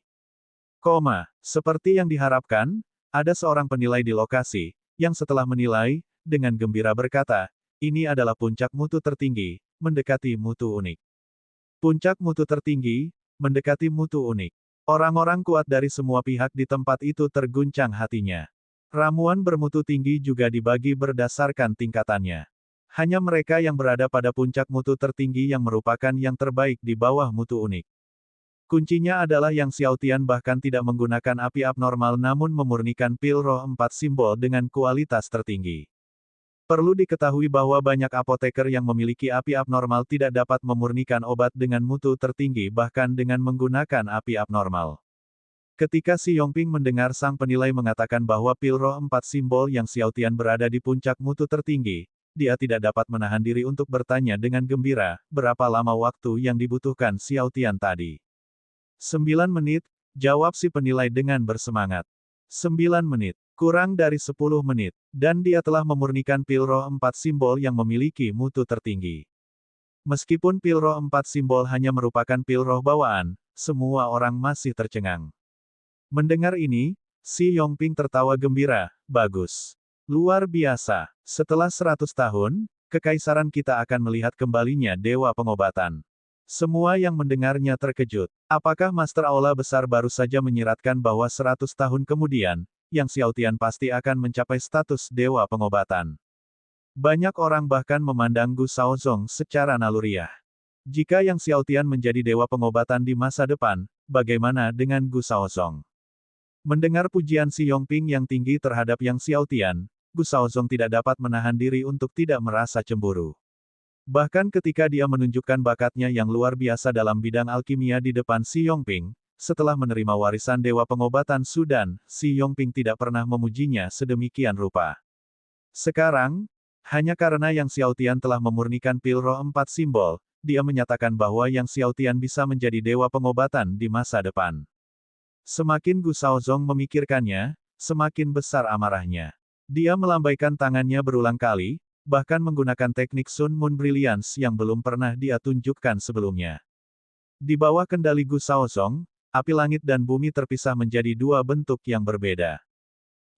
Seperti yang diharapkan, ada seorang penilai di lokasi, yang setelah menilai, dengan gembira berkata, ini adalah puncak mutu tertinggi, mendekati mutu unik. Puncak mutu tertinggi, mendekati mutu unik. Orang-orang kuat dari semua pihak di tempat itu terguncang hatinya. Ramuan bermutu tinggi juga dibagi berdasarkan tingkatannya. Hanya mereka yang berada pada puncak mutu tertinggi yang merupakan yang terbaik di bawah mutu unik. Kuncinya adalah Yang Xiaotian bahkan tidak menggunakan api abnormal namun memurnikan pil roh 4 simbol dengan kualitas tertinggi. Perlu diketahui bahwa banyak apoteker yang memiliki api abnormal tidak dapat memurnikan obat dengan mutu tertinggi bahkan dengan menggunakan api abnormal. Ketika Si Yongping mendengar sang penilai mengatakan bahwa pil roh 4 simbol Yang Xiaotian berada di puncak mutu tertinggi, dia tidak dapat menahan diri untuk bertanya dengan gembira, berapa lama waktu yang dibutuhkan Xiaotian tadi. 9 menit, jawab si penilai dengan bersemangat. 9 menit. Kurang dari 10 menit, dan dia telah memurnikan pil roh 4 simbol yang memiliki mutu tertinggi. Meskipun pil roh 4 simbol hanya merupakan pil roh bawaan, semua orang masih tercengang. Mendengar ini, Si Yongping tertawa gembira, bagus. Luar biasa. Setelah 100 tahun, kekaisaran kita akan melihat kembalinya Dewa Pengobatan. Semua yang mendengarnya terkejut. Apakah Master Aula Besar baru saja menyiratkan bahwa 100 tahun kemudian, Yang Xiaotian pasti akan mencapai status Dewa Pengobatan. Banyak orang bahkan memandang Gu Shaozong secara naluriah. Jika Yang Xiaotian menjadi Dewa Pengobatan di masa depan, bagaimana dengan Gu Shaozong? Mendengar pujian Si Yongping yang tinggi terhadap Yang Xiaotian, Gu Shaozong tidak dapat menahan diri untuk tidak merasa cemburu. Bahkan ketika dia menunjukkan bakatnya yang luar biasa dalam bidang alkimia di depan Si Yongping, setelah menerima warisan Dewa Pengobatan Sudan, Si Yongping tidak pernah memujinya sedemikian rupa. Sekarang, hanya karena Yang Xiaotian telah memurnikan pil roh 4 simbol, dia menyatakan bahwa Yang Xiaotian bisa menjadi Dewa Pengobatan di masa depan. Semakin Gu Shaozong memikirkannya, semakin besar amarahnya. Dia melambaikan tangannya berulang kali, bahkan menggunakan teknik Sun Moon Brilliance yang belum pernah dia tunjukkan sebelumnya. Di bawah kendali Gu Shaozong, api langit dan bumi terpisah menjadi dua bentuk yang berbeda.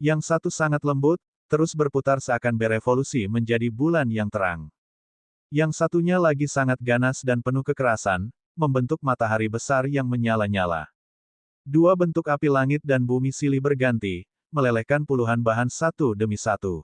Yang satu sangat lembut, terus berputar seakan berevolusi menjadi bulan yang terang. Yang satunya lagi sangat ganas dan penuh kekerasan, membentuk matahari besar yang menyala-nyala. Dua bentuk api langit dan bumi silih berganti, melelehkan puluhan bahan satu demi satu.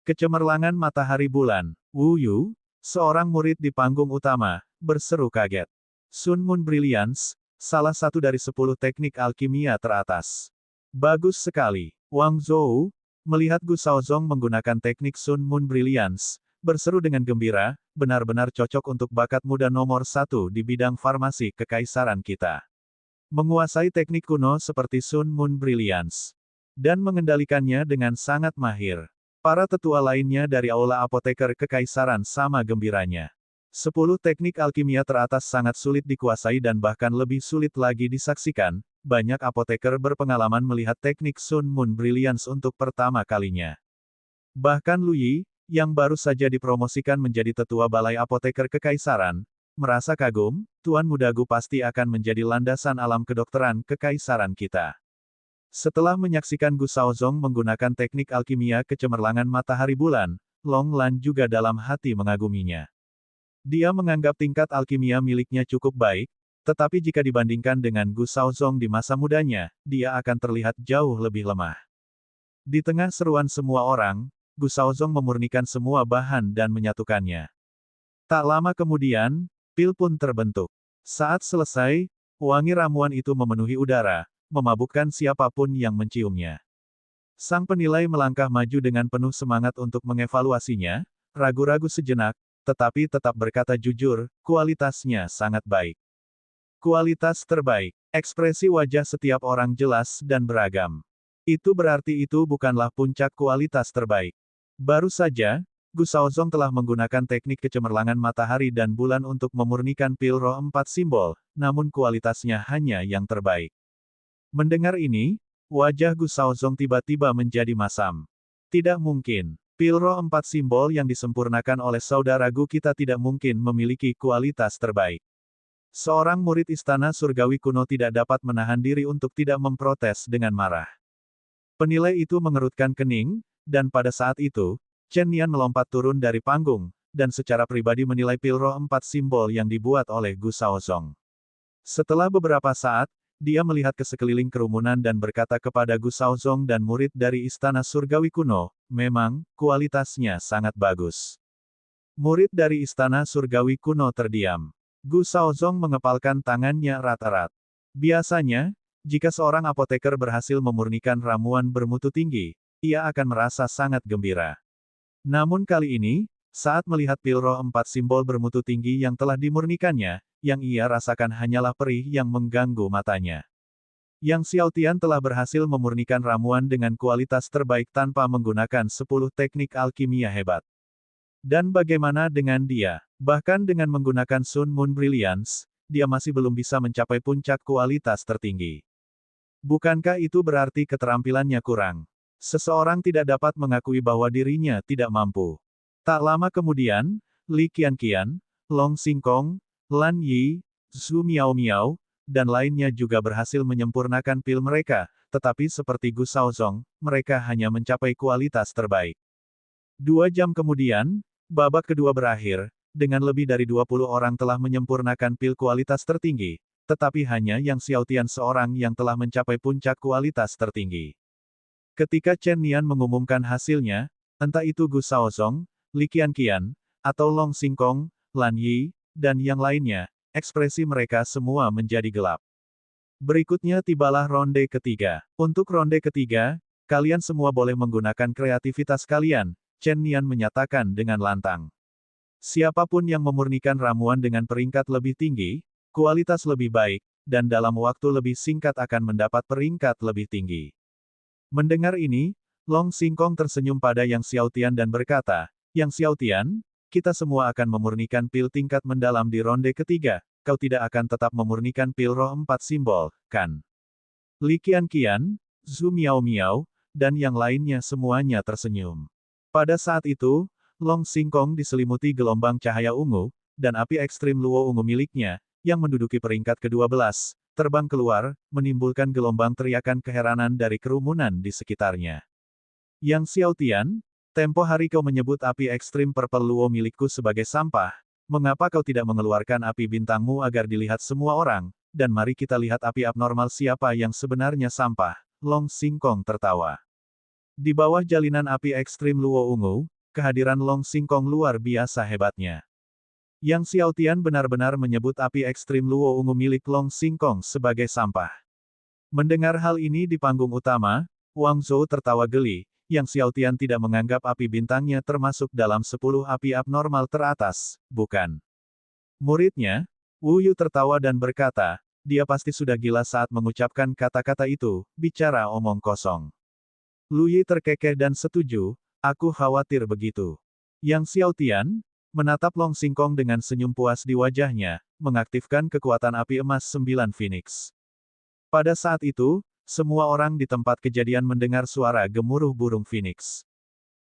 Kecemerlangan matahari bulan, Wu Yu, seorang murid di panggung utama, berseru kaget. Sun Moon Brilliance, salah satu dari 10 teknik alkimia teratas. Bagus sekali. Wang Zhou, melihat Gu Shaozong menggunakan teknik Sun Moon Brilliance, berseru dengan gembira, benar-benar cocok untuk bakat muda nomor 1 di bidang farmasi kekaisaran kita. Menguasai teknik kuno seperti Sun Moon Brilliance. Dan mengendalikannya dengan sangat mahir. Para tetua lainnya dari aula apoteker kekaisaran sama gembiranya. 10 teknik alkimia teratas sangat sulit dikuasai dan bahkan lebih sulit lagi disaksikan, banyak apoteker berpengalaman melihat teknik Sun Moon Brilliance untuk pertama kalinya. Bahkan Lu Yi, yang baru saja dipromosikan menjadi tetua balai apoteker kekaisaran, merasa kagum, Tuan Muda Gu pasti akan menjadi landasan alam kedokteran kekaisaran kita. Setelah menyaksikan Gu Shaozong menggunakan teknik alkimia kecemerlangan matahari bulan, Long Lan juga dalam hati mengaguminya. Dia menganggap tingkat alkimia miliknya cukup baik, tetapi jika dibandingkan dengan Gu Shaozong di masa mudanya, dia akan terlihat jauh lebih lemah. Di tengah seruan semua orang, Gu Shaozong memurnikan semua bahan dan menyatukannya. Tak lama kemudian, pil pun terbentuk. Saat selesai, wangi ramuan itu memenuhi udara, memabukkan siapapun yang menciumnya. Sang penilai melangkah maju dengan penuh semangat untuk mengevaluasinya, ragu-ragu sejenak, tetapi tetap berkata jujur, kualitasnya sangat baik. Kualitas terbaik. Ekspresi wajah setiap orang jelas dan beragam. Itu berarti itu bukanlah puncak kualitas terbaik. Baru saja, Gu Shaozong telah menggunakan teknik kecemerlangan matahari dan bulan untuk memurnikan pil roh 4 simbol, namun kualitasnya hanya yang terbaik. Mendengar ini, wajah Gu Shaozong tiba-tiba menjadi masam. Tidak mungkin. Pil roh 4 simbol yang disempurnakan oleh saudara Gu kita tidak mungkin memiliki kualitas terbaik. Seorang murid istana surgawi kuno tidak dapat menahan diri untuk tidak memprotes dengan marah. Penilai itu mengerutkan kening, dan pada saat itu, Chen Nian melompat turun dari panggung, dan secara pribadi menilai pil roh 4 simbol yang dibuat oleh Gu Shaozong. Setelah beberapa saat, dia melihat ke sekeliling kerumunan dan berkata kepada Gu Shaozong dan murid dari Istana Surgawi Kuno, memang, kualitasnya sangat bagus. Murid dari Istana Surgawi Kuno terdiam. Gu Shaozong mengepalkan tangannya erat-erat. Biasanya, jika seorang apoteker berhasil memurnikan ramuan bermutu tinggi, ia akan merasa sangat gembira. Namun kali ini, saat melihat pil roh 4 simbol bermutu tinggi yang telah dimurnikannya, yang ia rasakan hanyalah perih yang mengganggu matanya. Yang Xiaotian telah berhasil memurnikan ramuan dengan kualitas terbaik tanpa menggunakan 10 teknik alkimia hebat. Dan bagaimana dengan dia? Bahkan dengan menggunakan Sun Moon Brilliance, dia masih belum bisa mencapai puncak kualitas tertinggi. Bukankah itu berarti keterampilannya kurang? Seseorang tidak dapat mengakui bahwa dirinya tidak mampu. Tak lama kemudian, Li Qianqian, Long Xingkong, Lan Yi, Zhu Miao, dan lainnya juga berhasil menyempurnakan pil mereka, tetapi seperti Gu Shaozong, mereka hanya mencapai kualitas terbaik. 2 jam kemudian, babak kedua berakhir, dengan lebih dari 20 orang telah menyempurnakan pil kualitas tertinggi, tetapi hanya Yang Xiaotian seorang yang telah mencapai puncak kualitas tertinggi. Ketika Chen Nian mengumumkan hasilnya, entah itu Gu Shaozong, Li Qianqian, atau Long Xingkong, Lan Yi, dan yang lainnya, ekspresi mereka semua menjadi gelap. Berikutnya tibalah ronde ketiga. Untuk ronde ketiga, kalian semua boleh menggunakan kreativitas kalian, Chen Nian menyatakan dengan lantang. Siapapun yang memurnikan ramuan dengan peringkat lebih tinggi, kualitas lebih baik, dan dalam waktu lebih singkat akan mendapat peringkat lebih tinggi. Mendengar ini, Long Xingkong tersenyum pada Yang Xiaotian dan berkata, Yang Xiaotian, kita semua akan memurnikan pil tingkat mendalam di ronde ketiga, kau tidak akan tetap memurnikan pil roh 4 simbol, kan? Li Qianqian, Zhu Miao, dan yang lainnya semuanya tersenyum. Pada saat itu, Long Xingkong diselimuti gelombang cahaya ungu, dan api ekstrim luo ungu miliknya, yang menduduki peringkat ke-12, terbang keluar, menimbulkan gelombang teriakan keheranan dari kerumunan di sekitarnya. Yang Xiaotian, tempo hari kau menyebut api ekstrim purple luo milikku sebagai sampah, mengapa kau tidak mengeluarkan api bintangmu agar dilihat semua orang, dan mari kita lihat api abnormal siapa yang sebenarnya sampah, Long Xingkong tertawa. Di bawah jalinan api ekstrim luo ungu, kehadiran Long Xingkong luar biasa hebatnya. Yang Xiaotian benar-benar menyebut api ekstrim luo ungu milik Long Xingkong sebagai sampah. Mendengar hal ini di panggung utama, Wang Zhou tertawa geli, Yang Xiaotian tidak menganggap api bintangnya termasuk dalam 10 api abnormal teratas, bukan? Muridnya, Wu Yu tertawa dan berkata, dia pasti sudah gila saat mengucapkan kata-kata itu, bicara omong kosong. Lu Yi terkekeh dan setuju, aku khawatir begitu. Yang Xiaotian, menatap Long Xingkong dengan senyum puas di wajahnya, mengaktifkan kekuatan api emas 9 Phoenix. Pada saat itu, semua orang di tempat kejadian mendengar suara gemuruh burung Phoenix.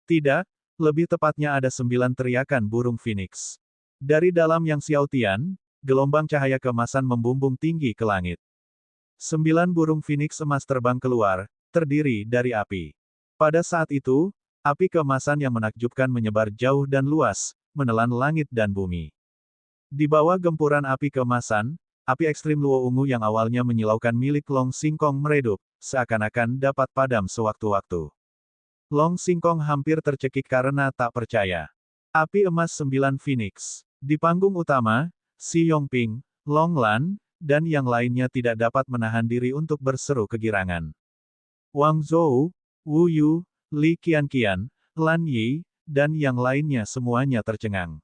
Tidak, lebih tepatnya ada 9 teriakan burung Phoenix. Dari dalam Yang Xiaotian, gelombang cahaya keemasan membumbung tinggi ke langit. 9 burung phoenix emas terbang keluar, terdiri dari api. Pada saat itu, api keemasan yang menakjubkan menyebar jauh dan luas, menelan langit dan bumi. Di bawah gempuran api keemasan, api ekstrim Luo Ungu yang awalnya menyilaukan milik Long Xingkong meredup, seakan-akan dapat padam sewaktu-waktu. Long Xingkong hampir tercekik karena tak percaya. Api emas 9 phoenix. Di panggung utama, Xi Yongping, Long Lan, dan yang lainnya tidak dapat menahan diri untuk berseru kegirangan. Wang Zhou, Wu Yu, Li Qianqian, Lan Yi, dan yang lainnya semuanya tercengang.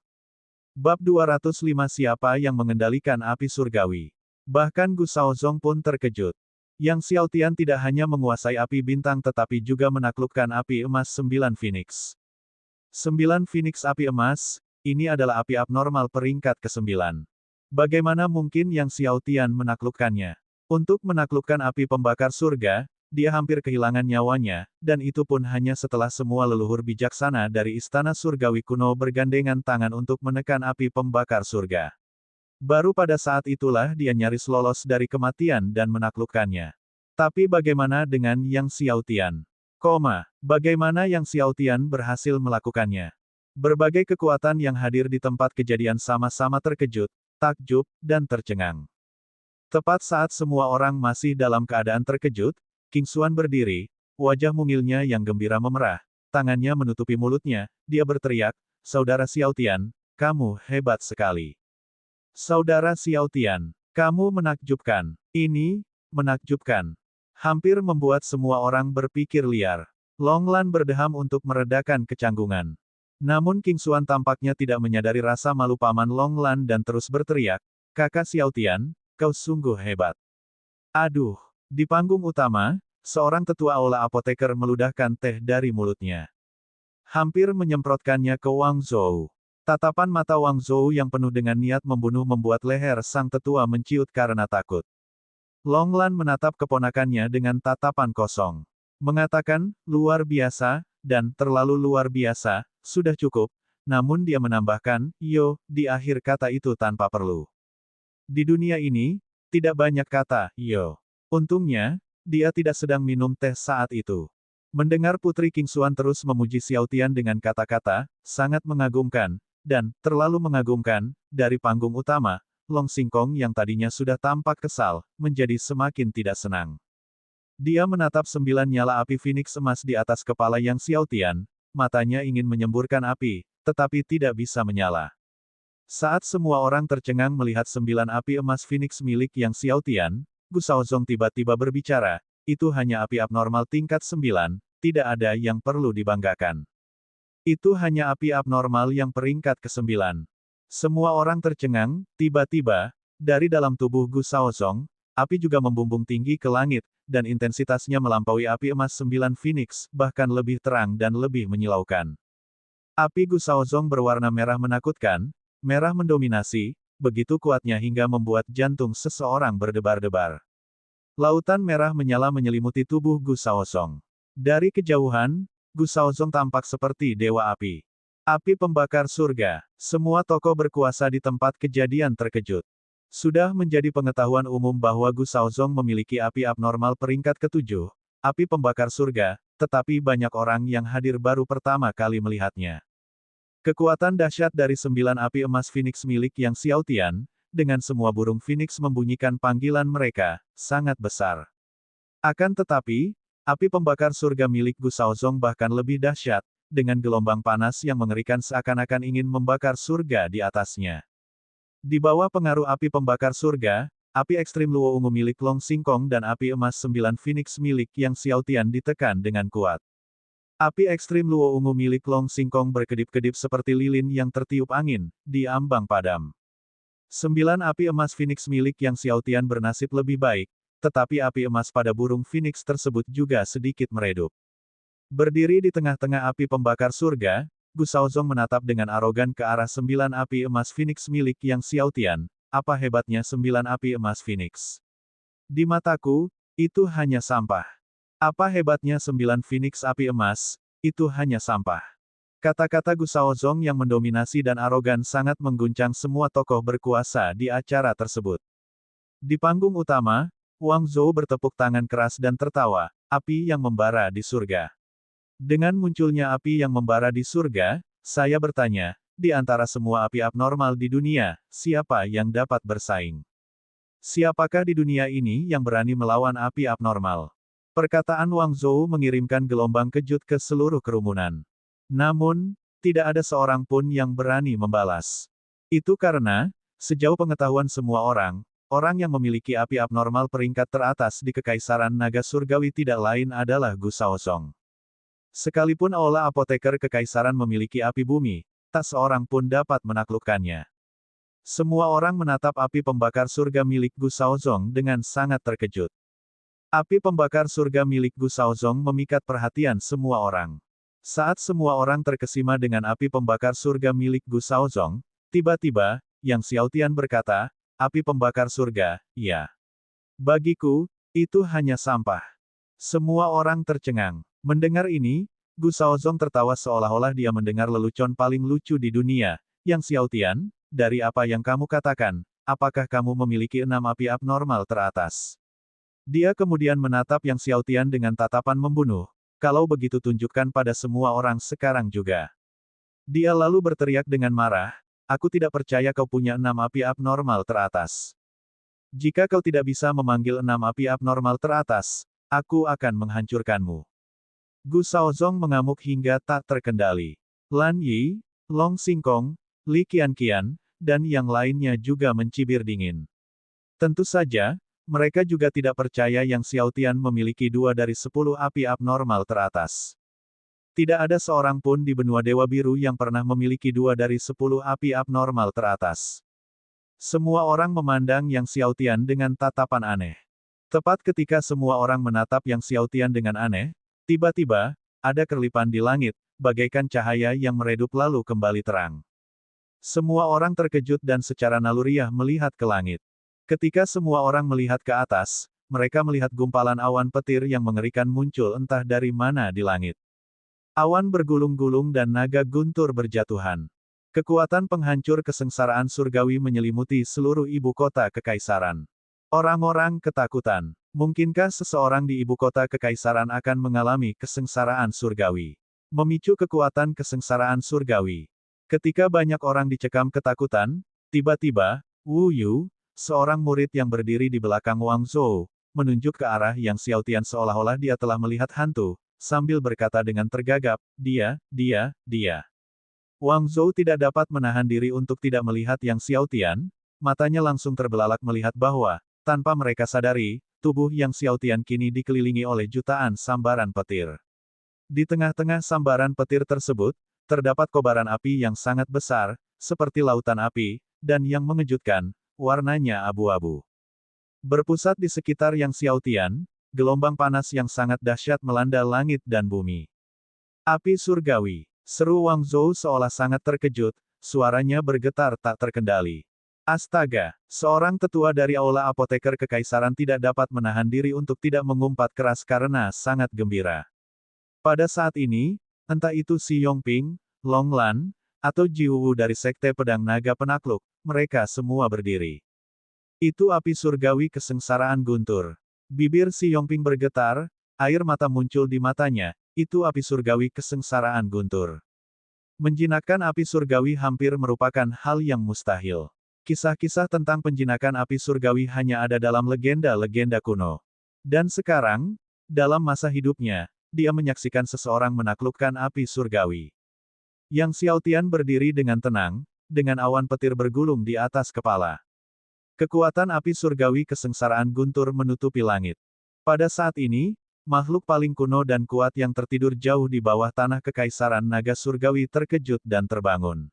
Bab 205 Siapa yang mengendalikan api surgawi? Bahkan Gu Shaozong pun terkejut. Yang Xiao Tian tidak hanya menguasai api bintang tetapi juga menaklukkan api emas 9 phoenix. 9 phoenix api emas, ini adalah api abnormal peringkat ke-9. Bagaimana mungkin Yang Xiao Tian menaklukkannya? Untuk menaklukkan api pembakar surga, dia hampir kehilangan nyawanya, dan itu pun hanya setelah semua leluhur bijaksana dari istana surgawi kuno bergandengan tangan untuk menekan api pembakar surga. Baru pada saat itulah dia nyaris lolos dari kematian dan menaklukkannya. Tapi bagaimana dengan Yang Xiao Tian? Bagaimana Yang Xiao Tian berhasil melakukannya? Berbagai kekuatan yang hadir di tempat kejadian sama-sama terkejut, takjub, dan tercengang. Tepat saat semua orang masih dalam keadaan terkejut, King Xuan berdiri, wajah mungilnya yang gembira memerah, tangannya menutupi mulutnya, dia berteriak, "Saudara Xiao Tian, kamu hebat sekali. Saudara Xiao Tian, kamu menakjubkan. Ini, menakjubkan." Hampir membuat semua orang berpikir liar. Long Lan berdeham untuk meredakan kecanggungan. Namun King Xuan tampaknya tidak menyadari rasa malu paman Long Lan dan terus berteriak, "Kakak Xiao Tian, kau sungguh hebat." Aduh! Di panggung utama, seorang tetua aula apoteker meludahkan teh dari mulutnya. Hampir menyemprotkannya ke Wang Zhou. Tatapan mata Wang Zhou yang penuh dengan niat membunuh membuat leher sang tetua menciut karena takut. Long Lan menatap keponakannya dengan tatapan kosong. Mengatakan, "Luar biasa, dan terlalu luar biasa, sudah cukup." Namun dia menambahkan, "Yo," di akhir kata itu tanpa perlu. Di dunia ini, tidak banyak kata, "yo." Untungnya, dia tidak sedang minum teh saat itu. Mendengar Putri King Xuan terus memuji Xiao Tian dengan kata-kata, sangat mengagumkan, dan terlalu mengagumkan, dari panggung utama, Long Xingkong yang tadinya sudah tampak kesal, menjadi semakin tidak senang. Dia menatap 9 nyala api phoenix emas di atas kepala Yang Xiao Tian, matanya ingin menyemburkan api, tetapi tidak bisa menyala. Saat semua orang tercengang melihat 9 api emas phoenix milik Yang Xiao Tian, Gu Shaozong tiba-tiba berbicara, "Itu hanya api abnormal tingkat 9, tidak ada yang perlu dibanggakan. Itu hanya api abnormal yang peringkat ke-9. Semua orang tercengang, tiba-tiba, dari dalam tubuh Gu Shaozong, api juga membumbung tinggi ke langit, dan intensitasnya melampaui api emas 9 phoenix, bahkan lebih terang dan lebih menyilaukan. Api Gu Shaozong berwarna merah menakutkan, merah mendominasi, begitu kuatnya hingga membuat jantung seseorang berdebar-debar. Lautan merah menyala menyelimuti tubuh Gu Shaozong. Dari kejauhan, Gu Shaozong tampak seperti dewa api. Api pembakar surga. Semua tokoh berkuasa di tempat kejadian terkejut. Sudah menjadi pengetahuan umum bahwa Gu Shaozong memiliki api abnormal peringkat ke-7, api pembakar surga, tetapi banyak orang yang hadir baru pertama kali melihatnya. Kekuatan dahsyat dari 9 api emas phoenix milik Yang Xiao Tian, dengan semua burung phoenix membunyikan panggilan mereka, sangat besar. Akan tetapi, api pembakar surga milik Gu Shaozong bahkan lebih dahsyat, dengan gelombang panas yang mengerikan seakan-akan ingin membakar surga di atasnya. Di bawah pengaruh api pembakar surga, api ekstrim Luo Ungu milik Long Xingkong dan api emas 9 phoenix milik Yang Xiao Tian ditekan dengan kuat. Api ekstrim Luo Ungu milik Long Xingkong berkedip-kedip seperti lilin yang tertiup angin, di ambang padam. 9 api emas phoenix milik Yang Xiao Tian bernasib lebih baik, tetapi api emas pada burung phoenix tersebut juga sedikit meredup. Berdiri di tengah-tengah api pembakar surga, Gu Shaozong menatap dengan arogan ke arah 9 api emas phoenix milik Yang Xiao Tian. Apa hebatnya 9 api emas phoenix? Di mataku, itu hanya sampah. Apa hebatnya 9 phoenix api emas? Itu hanya sampah. Kata-kata Gu Shaozong yang mendominasi dan arogan sangat mengguncang semua tokoh berkuasa di acara tersebut. Di panggung utama, Wang Zhou bertepuk tangan keras dan tertawa, api yang membara di surga. Dengan munculnya api yang membara di surga, saya bertanya, di antara semua api abnormal di dunia, siapa yang dapat bersaing? Siapakah di dunia ini yang berani melawan api abnormal? Perkataan Wang Zhou mengirimkan gelombang kejut ke seluruh kerumunan. Namun, tidak ada seorang pun yang berani membalas. Itu karena, sejauh pengetahuan semua orang, orang yang memiliki api abnormal peringkat teratas di Kekaisaran Naga Surgawi tidak lain adalah Gu Shaozong. Sekalipun Aula Apoteker Kekaisaran memiliki api bumi, tak seorang pun dapat menaklukkannya. Semua orang menatap api pembakar surga milik Gu Shaozong dengan sangat terkejut. Api pembakar surga milik Gu Shaozong memikat perhatian semua orang. Saat semua orang terkesima dengan api pembakar surga milik Gu Shaozong, tiba-tiba, Yang Xiaotian berkata, api pembakar surga, ya. Bagiku, itu hanya sampah. Semua orang tercengang. Mendengar ini, Gu Shaozong tertawa seolah-olah dia mendengar lelucon paling lucu di dunia. Yang Xiaotian, dari apa yang kamu katakan, apakah kamu memiliki 6 api abnormal teratas? Dia kemudian menatap Yang Xiaotian dengan tatapan membunuh. Kalau begitu tunjukkan pada semua orang sekarang juga. Dia lalu berteriak dengan marah, aku tidak percaya kau punya 6 api abnormal teratas. Jika kau tidak bisa memanggil 6 api abnormal teratas, aku akan menghancurkanmu. Gu Shaozong mengamuk hingga tak terkendali. Lan Yi, Long Xingkong, Li Qianqian, dan yang lainnya juga mencibir dingin. Tentu saja, mereka juga tidak percaya Yang Xiaotian memiliki 2 dari 10 api abnormal teratas. Tidak ada seorang pun di benua Dewa Biru yang pernah memiliki 2 dari 10 api abnormal teratas. Semua orang memandang Yang Xiaotian dengan tatapan aneh. Tepat ketika semua orang menatap Yang Xiaotian dengan aneh, tiba-tiba, ada kerlipan di langit, bagaikan cahaya yang meredup lalu kembali terang. Semua orang terkejut dan secara naluriah melihat ke langit. Ketika semua orang melihat ke atas, mereka melihat gumpalan awan petir yang mengerikan muncul entah dari mana di langit. Awan bergulung-gulung dan naga guntur berjatuhan. Kekuatan penghancur kesengsaraan surgawi menyelimuti seluruh ibu kota kekaisaran. Orang-orang ketakutan. Mungkinkah seseorang di ibu kota kekaisaran akan mengalami kesengsaraan surgawi? Memicu kekuatan kesengsaraan surgawi. Ketika banyak orang dicekam ketakutan, tiba-tiba, Wu Yu, seorang murid yang berdiri di belakang Wang Zhou, menunjuk ke arah Yang Xiaotian seolah-olah dia telah melihat hantu, sambil berkata dengan tergagap, dia. Wang Zhou tidak dapat menahan diri untuk tidak melihat Yang Xiaotian, matanya langsung terbelalak melihat bahwa, tanpa mereka sadari, tubuh Yang Xiaotian kini dikelilingi oleh jutaan sambaran petir. Di tengah-tengah sambaran petir tersebut, terdapat kobaran api yang sangat besar, seperti lautan api, dan yang mengejutkan, warnanya abu-abu. Berpusat di sekitar Yang Xiaotian, gelombang panas yang sangat dahsyat melanda langit dan bumi. Api surgawi, seru Wang Zhou seolah sangat terkejut, suaranya bergetar tak terkendali. Astaga, seorang tetua dari Aula Apoteker Kekaisaran tidak dapat menahan diri untuk tidak mengumpat keras karena sangat gembira. Pada saat ini, entah itu Xi Yongping, Long Lan, atau Ji Wu dari Sekte Pedang Naga Penakluk, mereka semua berdiri. Itu api surgawi kesengsaraan guntur. Bibir Xi Yongping bergetar, air mata muncul di matanya, itu api surgawi kesengsaraan guntur. Menjinakkan api surgawi hampir merupakan hal yang mustahil. Kisah-kisah tentang penjinakan api surgawi hanya ada dalam legenda-legenda kuno. Dan sekarang, dalam masa hidupnya, dia menyaksikan seseorang menaklukkan api surgawi. Yang Xiaotian berdiri dengan tenang, dengan awan petir bergulung di atas kepala. Kekuatan api surgawi kesengsaraan guntur menutupi langit. Pada saat ini, makhluk paling kuno dan kuat yang tertidur jauh di bawah tanah kekaisaran naga surgawi terkejut dan terbangun.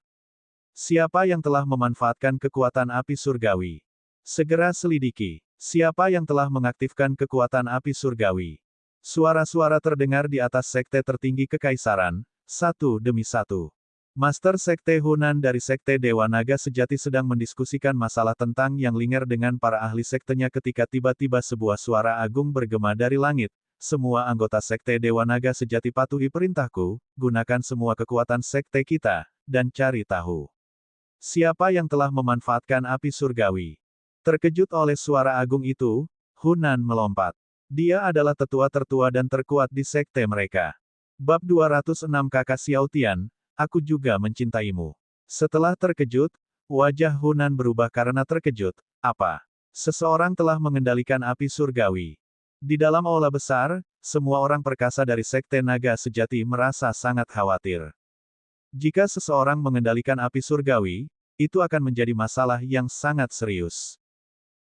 Siapa yang telah memanfaatkan kekuatan api surgawi? Segera selidiki. Siapa yang telah mengaktifkan kekuatan api surgawi? Suara-suara terdengar di atas sekte tertinggi kekaisaran, satu demi satu. Master Sekte Hunan dari Sekte Dewa Naga Sejati sedang mendiskusikan masalah tentang Yang Ling'er dengan para ahli sektenya ketika tiba-tiba sebuah suara agung bergema dari langit. Semua anggota Sekte Dewa Naga Sejati patuhi perintahku, gunakan semua kekuatan sekte kita, dan cari tahu. Siapa yang telah memanfaatkan api surgawi? Terkejut oleh suara agung itu, Hunan melompat. Dia adalah tetua tertua dan terkuat di sekte mereka. Bab 206 Kakak Xiao Tian, aku juga mencintaimu. Setelah terkejut, wajah Hunan berubah karena terkejut. Apa? Seseorang telah mengendalikan api surgawi. Di dalam aula besar, semua orang perkasa dari sekte naga sejati merasa sangat khawatir. Jika seseorang mengendalikan api surgawi, itu akan menjadi masalah yang sangat serius.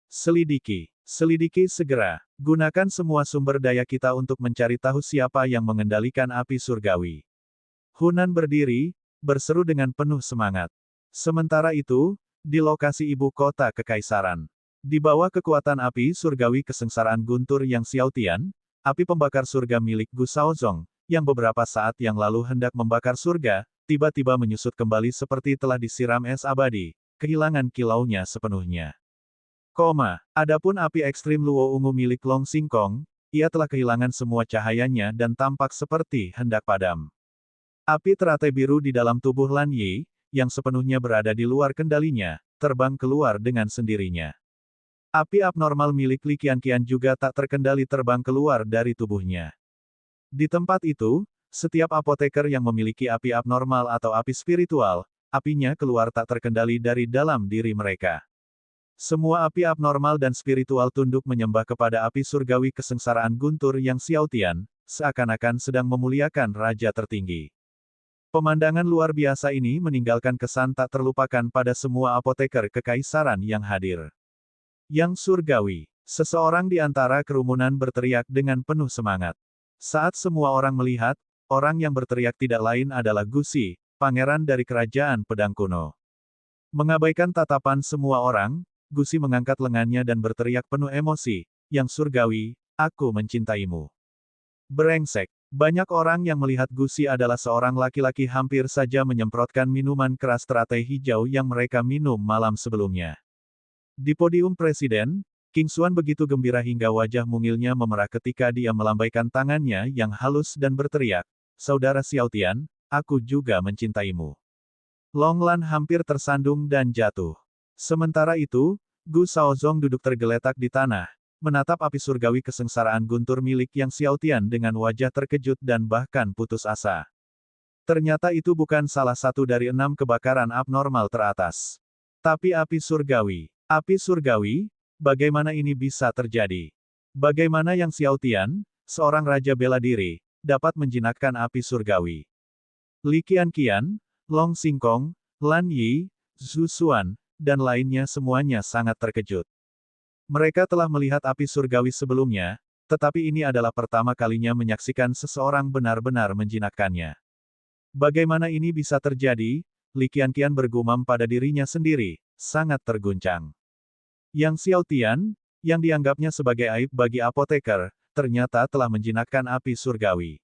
Selidiki. Selidiki segera. Gunakan semua sumber daya kita untuk mencari tahu siapa yang mengendalikan api surgawi. Hunan berdiri, berseru dengan penuh semangat. Sementara itu, di lokasi ibu kota kekaisaran. Di bawah kekuatan api surgawi kesengsaraan guntur yang Xiao Tian, api pembakar surga milik Gu Shaozong, yang beberapa saat yang lalu hendak membakar surga, tiba-tiba menyusut kembali seperti telah disiram es abadi, kehilangan kilaunya sepenuhnya. Adapun api ekstrim Luo Ungu milik Long Xingkong, ia telah kehilangan semua cahayanya dan tampak seperti hendak padam. Api teratai biru di dalam tubuh Lan Yi, yang sepenuhnya berada di luar kendalinya, terbang keluar dengan sendirinya. Api abnormal milik Li Qianqian juga tak terkendali terbang keluar dari tubuhnya. Di tempat itu, setiap apoteker yang memiliki api abnormal atau api spiritual, apinya keluar tak terkendali dari dalam diri mereka. Semua api abnormal dan spiritual tunduk menyembah kepada api surgawi kesengsaraan guntur yang Xiao Tian, seakan-akan sedang memuliakan raja tertinggi. Pemandangan luar biasa ini meninggalkan kesan tak terlupakan pada semua apoteker kekaisaran yang hadir. Yang surgawi, seseorang di antara kerumunan berteriak dengan penuh semangat. Saat semua orang melihat, orang yang berteriak tidak lain adalah Gu Xi, pangeran dari kerajaan pedang kuno. Mengabaikan tatapan semua orang, Gu Xi mengangkat lengannya dan berteriak penuh emosi, "Yang surgawi, aku mencintaimu." Brengsek. Banyak orang yang melihat Gu Xi adalah seorang laki-laki hampir saja menyemprotkan minuman keras teratai hijau yang mereka minum malam sebelumnya. Di podium presiden, King Xuan begitu gembira hingga wajah mungilnya memerah ketika dia melambaikan tangannya yang halus dan berteriak, "Saudara Xiao Tian, aku juga mencintaimu." Long Lan hampir tersandung dan jatuh. Sementara itu, Gu Shaozong duduk tergeletak di tanah, menatap api surgawi kesengsaraan guntur milik yang Xiao Tian dengan wajah terkejut dan bahkan putus asa. Ternyata itu bukan salah satu dari 6 kebakaran abnormal teratas. Tapi api surgawi, bagaimana ini bisa terjadi? Bagaimana yang Xiao Tian, seorang raja bela diri, dapat menjinakkan api surgawi? Li Qianqian, Long Xingkong, Lan Yi, Zhu Xuan, dan lainnya semuanya sangat terkejut. Mereka telah melihat api surgawi sebelumnya, tetapi ini adalah pertama kalinya menyaksikan seseorang benar-benar menjinakkannya. Bagaimana ini bisa terjadi? Li Qianqian bergumam pada dirinya sendiri, sangat terguncang. Yang Xiao Tian, yang dianggapnya sebagai aib bagi apoteker, ternyata telah menjinakkan api surgawi.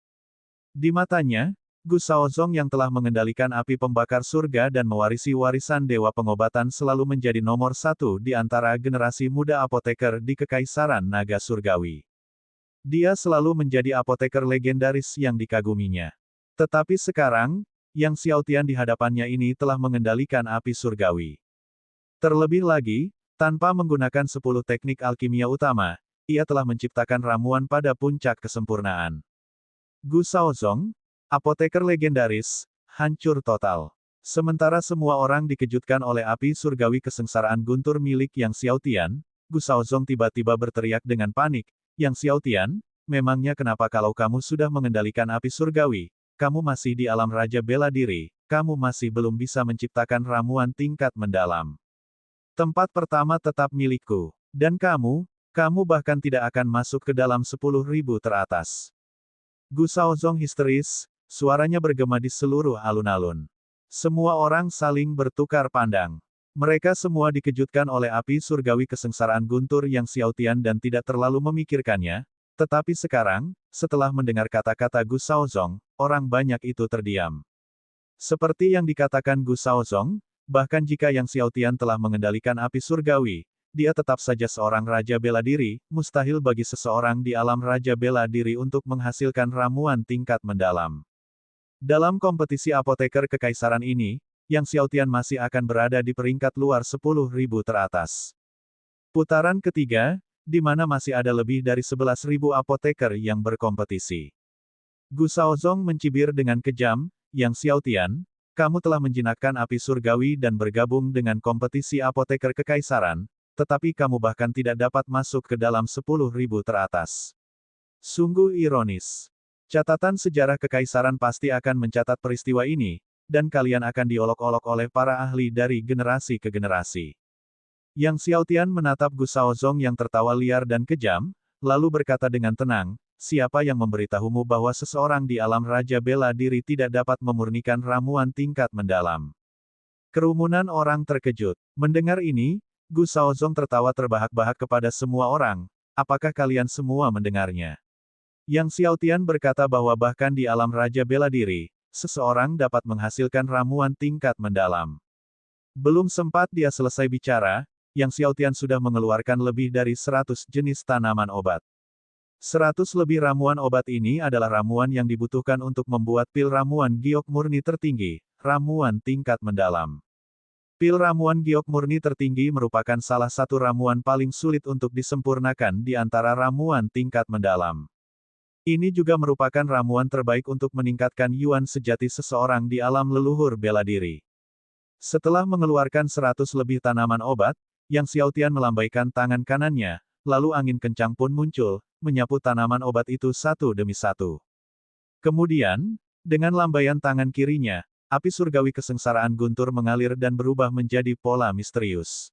Di matanya, Gu Shaozong yang telah mengendalikan api pembakar surga dan mewarisi warisan Dewa Pengobatan selalu menjadi nomor 1 di antara generasi muda apoteker di Kekaisaran Naga Surgawi. Dia selalu menjadi apoteker legendaris yang dikaguminya. Tetapi sekarang, yang Xiao Tian di hadapannya ini telah mengendalikan api surgawi. Terlebih lagi, tanpa menggunakan 10 teknik alkimia utama, ia telah menciptakan ramuan pada puncak kesempurnaan. Gu Shaozong, apoteker legendaris, hancur total. Sementara semua orang dikejutkan oleh api surgawi kesengsaraan guntur milik Yang Xiao Tian, Gu Shaozong tiba-tiba berteriak dengan panik, "Yang Xiao Tian, memangnya kenapa kalau kamu sudah mengendalikan api surgawi, kamu masih di alam raja bela diri, kamu masih belum bisa menciptakan ramuan tingkat mendalam? Tempat pertama tetap milikku. Dan kamu bahkan tidak akan masuk ke dalam 10.000 teratas." Gu Shaozong histeris, suaranya bergema di seluruh alun-alun. Semua orang saling bertukar pandang. Mereka semua dikejutkan oleh api surgawi kesengsaraan guntur yang Xiao Tian dan tidak terlalu memikirkannya, tetapi sekarang, setelah mendengar kata-kata Gu Shaozong, orang banyak itu terdiam. Seperti yang dikatakan Gu Shaozong, bahkan jika Yang Xiao Tian telah mengendalikan api surgawi, dia tetap saja seorang raja bela diri, mustahil bagi seseorang di alam raja bela diri untuk menghasilkan ramuan tingkat mendalam. Dalam kompetisi apoteker kekaisaran ini, Yang Xiao Tian masih akan berada di peringkat luar 10.000 teratas. Putaran ketiga, di mana masih ada lebih dari 11.000 apoteker yang berkompetisi. Gu Shaozong mencibir dengan kejam, Yang Xiaotian, kamu telah menjinakkan api surgawi dan bergabung dengan kompetisi apoteker kekaisaran, tetapi kamu bahkan tidak dapat masuk ke dalam 10.000 teratas. Sungguh ironis. Catatan sejarah kekaisaran pasti akan mencatat peristiwa ini, dan kalian akan diolok-olok oleh para ahli dari generasi ke generasi. Yang Xiaotian menatap Gu Shaozong yang tertawa liar dan kejam, lalu berkata dengan tenang, siapa yang memberitahumu bahwa seseorang di alam Raja Bela Diri tidak dapat memurnikan ramuan tingkat mendalam? Kerumunan orang terkejut. Mendengar ini, Gu Shaozong tertawa terbahak-bahak kepada semua orang, apakah kalian semua mendengarnya? Yang Xiaotian berkata bahwa bahkan di alam Raja Bela Diri, seseorang dapat menghasilkan ramuan tingkat mendalam. Belum sempat dia selesai bicara, Yang Xiaotian sudah mengeluarkan lebih dari 100 jenis tanaman obat. 100 lebih ramuan obat ini adalah ramuan yang dibutuhkan untuk membuat pil ramuan giok murni tertinggi, ramuan tingkat mendalam. Pil ramuan giok murni tertinggi merupakan salah satu ramuan paling sulit untuk disempurnakan di antara ramuan tingkat mendalam. Ini juga merupakan ramuan terbaik untuk meningkatkan yuan sejati seseorang di alam leluhur bela diri. Setelah mengeluarkan 100 lebih tanaman obat, Yang Xiaotian melambaikan tangan kanannya, lalu angin kencang pun muncul, menyapu tanaman obat itu satu demi satu. Kemudian, dengan lambaian tangan kirinya, api surgawi kesengsaraan guntur mengalir dan berubah menjadi pola misterius.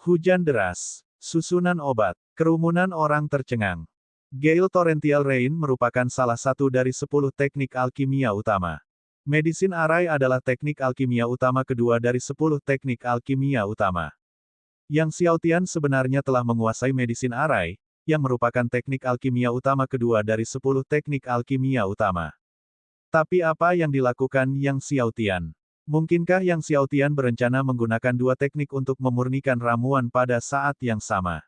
Hujan deras, susunan obat, kerumunan orang tercengang. Gale Torrential Rain merupakan salah satu dari 10 teknik alkimia utama. Medicine Arai adalah teknik alkimia utama kedua dari 10 teknik alkimia utama. Yang Xiaotian sebenarnya telah menguasai Medicine Arai, yang merupakan teknik alkimia utama kedua dari 10 teknik alkimia utama. Tapi apa yang dilakukan Yang Xiaotian? Mungkinkah Yang Xiaotian berencana menggunakan dua teknik untuk memurnikan ramuan pada saat yang sama?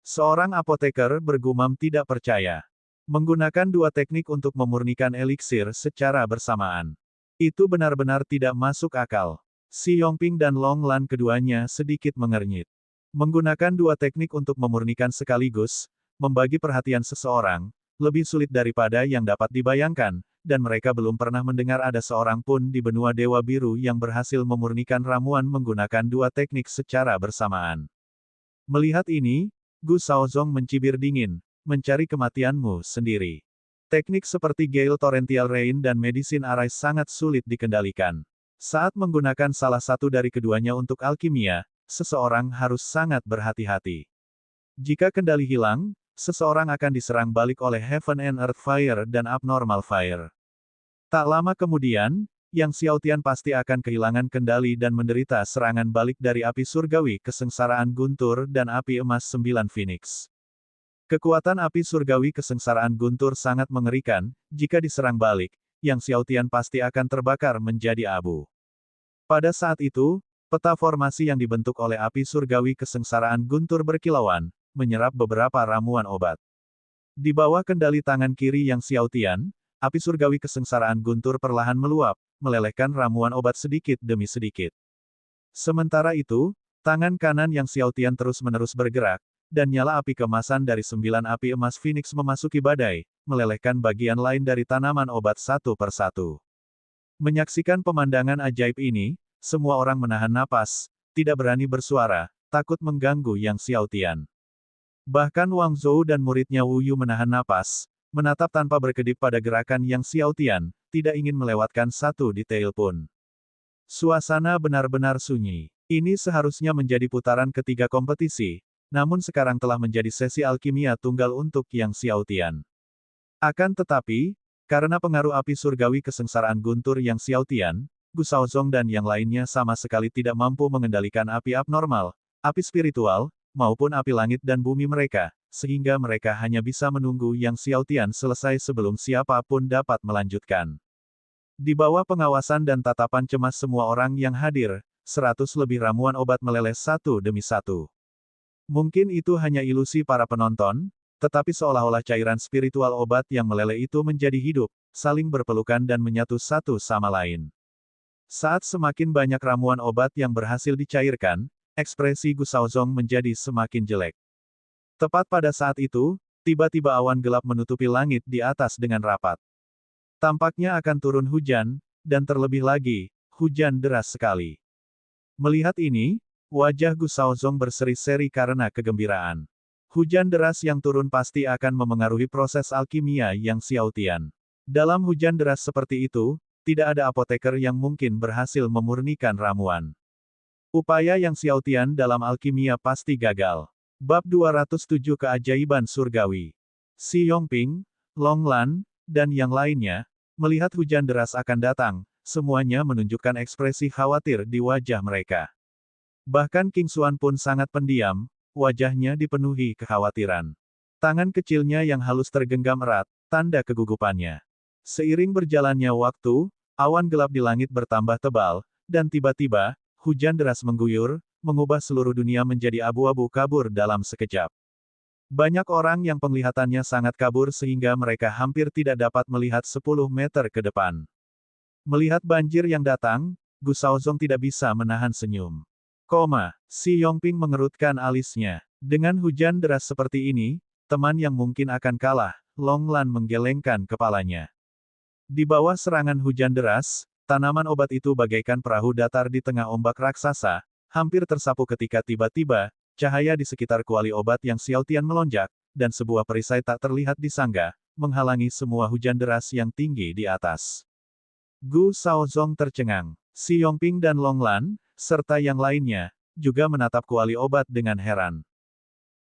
Seorang apoteker bergumam tidak percaya. Menggunakan dua teknik untuk memurnikan eliksir secara bersamaan. Itu benar-benar tidak masuk akal. Xi Yongping dan Long Lan keduanya sedikit mengernyit. Menggunakan dua teknik untuk memurnikan sekaligus, membagi perhatian seseorang, lebih sulit daripada yang dapat dibayangkan, dan mereka belum pernah mendengar ada seorang pun di benua Dewa Biru yang berhasil memurnikan ramuan menggunakan dua teknik secara bersamaan. Melihat ini, Gu Shaozong mencibir dingin, mencari kematianmu sendiri. Teknik seperti Gale Torrential Rain dan Medicine Arai sangat sulit dikendalikan. Saat menggunakan salah satu dari keduanya untuk alkimia, seseorang harus sangat berhati-hati. Jika kendali hilang, seseorang akan diserang balik oleh Heaven and Earth Fire dan Abnormal Fire. Tak lama kemudian, Yang Xiaotian pasti akan kehilangan kendali dan menderita serangan balik dari api surgawi kesengsaraan guntur dan api emas 9 Phoenix. Kekuatan api surgawi kesengsaraan guntur sangat mengerikan, jika diserang balik, Yang Xiaotian pasti akan terbakar menjadi abu. Pada saat itu, peta formasi yang dibentuk oleh api surgawi kesengsaraan guntur berkilauan, menyerap beberapa ramuan obat. Di bawah kendali tangan kiri Yang Xiaotian, api surgawi kesengsaraan guntur perlahan meluap, melelehkan ramuan obat sedikit demi sedikit. Sementara itu, tangan kanan Yang Xiaotian terus-menerus bergerak, dan nyala api kemasan dari 9 api emas Phoenix memasuki badai, melelehkan bagian lain dari tanaman obat satu persatu. Menyaksikan pemandangan ajaib ini, semua orang menahan napas, tidak berani bersuara, takut mengganggu Yang Xiaotian. Bahkan Wang Zhou dan muridnya Wu Yu menahan napas, menatap tanpa berkedip pada gerakan Yang Xiaotian, tidak ingin melewatkan satu detail pun. Suasana benar-benar sunyi. Ini seharusnya menjadi putaran ketiga kompetisi, namun sekarang telah menjadi sesi alkimia tunggal untuk Yang Xiaotian. Akan tetapi, karena pengaruh api surgawi kesengsaraan guntur Yang Xiaotian, Gu Shaozong dan yang lainnya sama sekali tidak mampu mengendalikan api abnormal, api spiritual, maupun api langit dan bumi mereka, sehingga mereka hanya bisa menunggu Yang Xiaotian selesai sebelum siapapun dapat melanjutkan. Di bawah pengawasan dan tatapan cemas semua orang yang hadir, 100 lebih ramuan obat meleleh satu demi satu. Mungkin itu hanya ilusi para penonton, tetapi seolah-olah cairan spiritual obat yang meleleh itu menjadi hidup, saling berpelukan dan menyatu satu sama lain. Saat semakin banyak ramuan obat yang berhasil dicairkan, ekspresi Gu Shaozong menjadi semakin jelek. Tepat pada saat itu, tiba-tiba awan gelap menutupi langit di atas dengan rapat. Tampaknya akan turun hujan, dan terlebih lagi, hujan deras sekali. Melihat ini, wajah Gu Shaozong berseri-seri karena kegembiraan. Hujan deras yang turun pasti akan memengaruhi proses alkimia Yang Xiaotian. Dalam hujan deras seperti itu, tidak ada apoteker yang mungkin berhasil memurnikan ramuan. Upaya Yang Xiaotian dalam alkimia pasti gagal. Bab 207 Keajaiban Surgawi. Si Yongping, Long Lan, dan yang lainnya, melihat hujan deras akan datang, semuanya menunjukkan ekspresi khawatir di wajah mereka. Bahkan King Xuan pun sangat pendiam, wajahnya dipenuhi kekhawatiran. Tangan kecilnya yang halus tergenggam erat, tanda kegugupannya. Seiring berjalannya waktu, awan gelap di langit bertambah tebal, dan tiba-tiba, hujan deras mengguyur, mengubah seluruh dunia menjadi abu-abu kabur dalam sekejap. Banyak orang yang penglihatannya sangat kabur sehingga mereka hampir tidak dapat melihat 10 meter ke depan. Melihat banjir yang datang, Gu Shaozong tidak bisa menahan senyum. Si Yongping mengerutkan alisnya. Dengan hujan deras seperti ini, teman yang mungkin akan kalah, Long Lan menggelengkan kepalanya. Di bawah serangan hujan deras, tanaman obat itu bagaikan perahu datar di tengah ombak raksasa, hampir tersapu ketika tiba-tiba, cahaya di sekitar kuali obat Yang Xiaotian melonjak, dan sebuah perisai tak terlihat di sangga, menghalangi semua hujan deras yang tinggi di atas. Gu Shaozong tercengang. Si Yongping dan Long Lan, serta yang lainnya, juga menatap kuali obat dengan heran.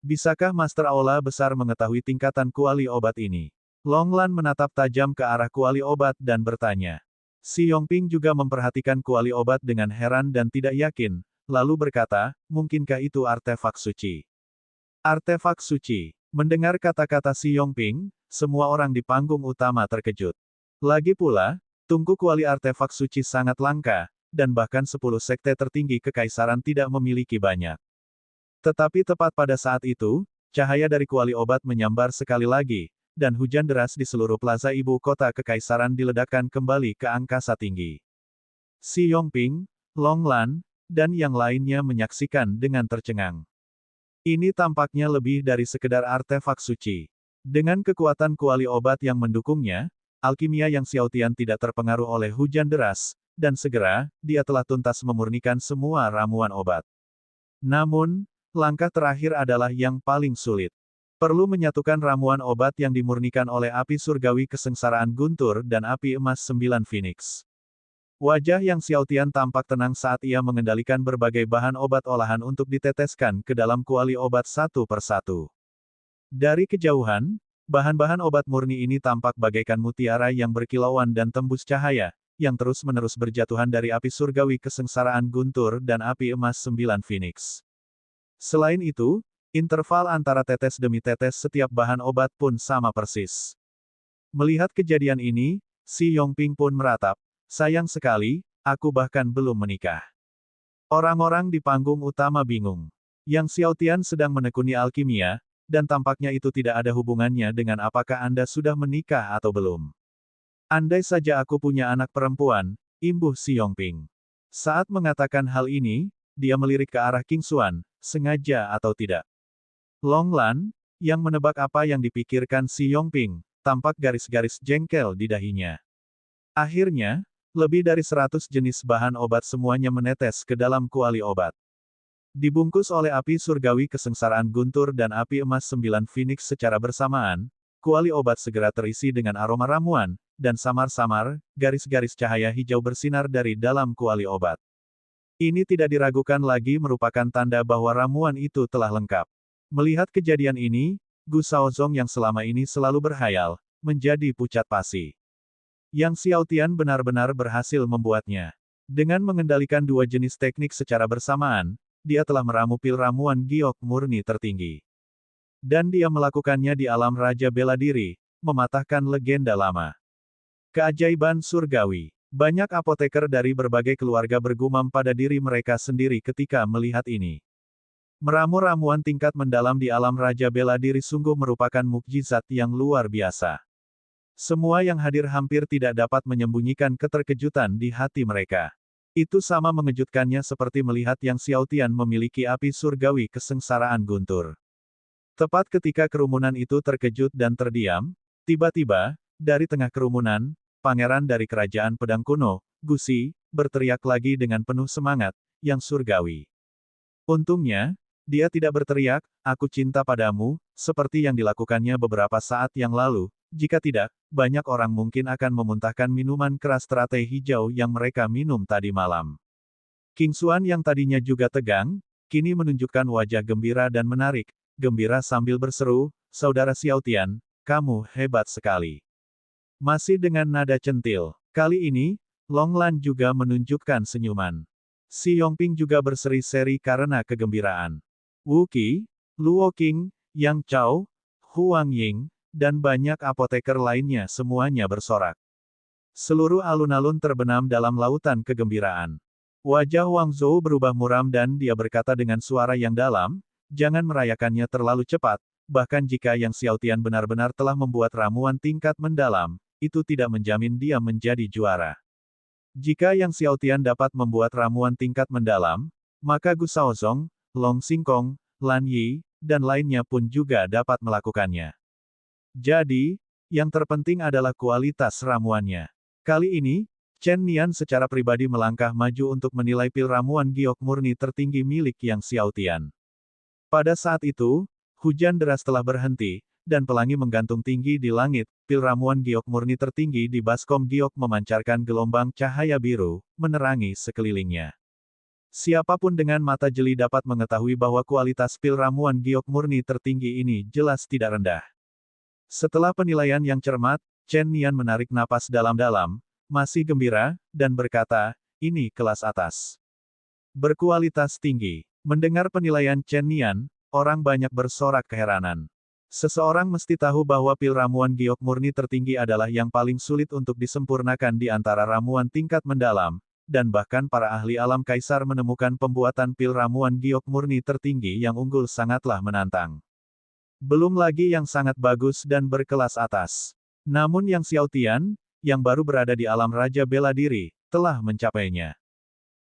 Bisakah Master Aula Besar mengetahui tingkatan kuali obat ini? Long Lan menatap tajam ke arah kuali obat dan bertanya. Si Yongping juga memperhatikan kuali obat dengan heran dan tidak yakin, lalu berkata, mungkinkah itu artefak suci? Artefak suci. Mendengar kata-kata Si Yongping, semua orang di panggung utama terkejut. Lagi pula, tungku kuali artefak suci sangat langka, dan bahkan 10 sekte tertinggi kekaisaran tidak memiliki banyak. Tetapi tepat pada saat itu, cahaya dari kuali obat menyambar sekali lagi, dan hujan deras di seluruh plaza ibu kota kekaisaran diledakkan kembali ke angkasa tinggi. Si Yongping, Long Lan, dan yang lainnya menyaksikan dengan tercengang. Ini tampaknya lebih dari sekedar artefak suci. Dengan kekuatan kuali obat yang mendukungnya, alkimia Yang Xiaotian tidak terpengaruh oleh hujan deras, dan segera, dia telah tuntas memurnikan semua ramuan obat. Namun, langkah terakhir adalah yang paling sulit. Perlu menyatukan ramuan obat yang dimurnikan oleh api surgawi kesengsaraan guntur dan api emas 9 Phoenix. Wajah Yang Xiaotian tampak tenang saat ia mengendalikan berbagai bahan obat olahan untuk diteteskan ke dalam kuali obat satu persatu. Dari kejauhan, bahan-bahan obat murni ini tampak bagaikan mutiara yang berkilauan dan tembus cahaya, yang terus-menerus berjatuhan dari api surgawi kesengsaraan guntur dan api emas 9 Phoenix. Selain itu, interval antara tetes demi tetes setiap bahan obat pun sama persis. Melihat kejadian ini, Si Yongping pun meratap, sayang sekali, aku bahkan belum menikah. Orang-orang di panggung utama bingung. Yang Xiaotian sedang menekuni alkimia, dan tampaknya itu tidak ada hubungannya dengan apakah Anda sudah menikah atau belum. Andai saja aku punya anak perempuan, imbuh Si Yongping. Saat mengatakan hal ini, dia melirik ke arah King Xuan, sengaja atau tidak. Long Lan, yang menebak apa yang dipikirkan Si Yongping, tampak garis-garis jengkel di dahinya. Akhirnya, lebih dari 100 jenis bahan obat semuanya menetes ke dalam kuali obat. Dibungkus oleh api surgawi kesengsaraan guntur dan api emas 9 Phoenix secara bersamaan, kuali obat segera terisi dengan aroma ramuan, dan samar-samar, garis-garis cahaya hijau bersinar dari dalam kuali obat. Ini tidak diragukan lagi merupakan tanda bahwa ramuan itu telah lengkap. Melihat kejadian ini, Gu Shaozong yang selama ini selalu berhayal, menjadi pucat pasi. Yang Xiaotian benar-benar berhasil membuatnya. Dengan mengendalikan dua jenis teknik secara bersamaan, dia telah meramu pil ramuan giok murni tertinggi. Dan dia melakukannya di alam Raja Bela Diri, mematahkan legenda lama. Keajaiban surgawi. Banyak apoteker dari berbagai keluarga bergumam pada diri mereka sendiri ketika melihat ini. Meramu ramuan tingkat mendalam di alam Raja Bela Diri sungguh merupakan mukjizat yang luar biasa. Semua yang hadir hampir tidak dapat menyembunyikan keterkejutan di hati mereka. Itu sama mengejutkannya seperti melihat Yang Xiaotian memiliki api surgawi kesengsaraan guntur. Tepat ketika kerumunan itu terkejut dan terdiam, tiba-tiba, dari tengah kerumunan, pangeran dari kerajaan pedang kuno, Gusi, berteriak lagi dengan penuh semangat, yang surgawi. Untungnya, dia tidak berteriak, "Aku cinta padamu," seperti yang dilakukannya beberapa saat yang lalu. Jika tidak, banyak orang mungkin akan memuntahkan minuman keras teratai hijau yang mereka minum tadi malam. King Xuan yang tadinya juga tegang, kini menunjukkan wajah gembira dan menarik, gembira sambil berseru, "Saudara Xiao Tian, kamu hebat sekali." Masih dengan nada centil. Kali ini, Long Lan juga menunjukkan senyuman. Si Yongping juga berseri-seri karena kegembiraan. Wu Qi, Luo Qing, Yang Chao, Huang Ying, dan banyak apoteker lainnya semuanya bersorak. Seluruh alun-alun terbenam dalam lautan kegembiraan. Wajah Wang Zhou berubah muram dan dia berkata dengan suara yang dalam, "Jangan merayakannya terlalu cepat, bahkan jika Yang Xiaotian benar-benar telah membuat ramuan tingkat mendalam, itu tidak menjamin dia menjadi juara. Jika Yang Xiaotian dapat membuat ramuan tingkat mendalam, maka Gu Shaozong, Long Xingkong, Lan Yi, dan lainnya pun juga dapat melakukannya. Jadi, yang terpenting adalah kualitas ramuannya." Kali ini, Chen Nian secara pribadi melangkah maju untuk menilai pil ramuan giok murni tertinggi milik Yang Xiaotian. Pada saat itu, hujan deras telah berhenti, dan pelangi menggantung tinggi di langit. Pil ramuan giok murni tertinggi di baskom giok memancarkan gelombang cahaya biru, menerangi sekelilingnya. Siapapun dengan mata jeli dapat mengetahui bahwa kualitas pil ramuan giok murni tertinggi ini jelas tidak rendah. Setelah penilaian yang cermat, Chen Nian menarik napas dalam-dalam, masih gembira, dan berkata, "Ini kelas atas. Berkualitas tinggi." Mendengar penilaian Chen Nian, orang banyak bersorak keheranan. Seseorang mesti tahu bahwa pil ramuan giok murni tertinggi adalah yang paling sulit untuk disempurnakan di antara ramuan tingkat mendalam, dan bahkan para ahli alam kaisar menemukan pembuatan pil ramuan giok murni tertinggi yang unggul sangatlah menantang. Belum lagi yang sangat bagus dan berkelas atas. Namun Yang Xiaotian, yang baru berada di alam Raja Bela Diri, telah mencapainya.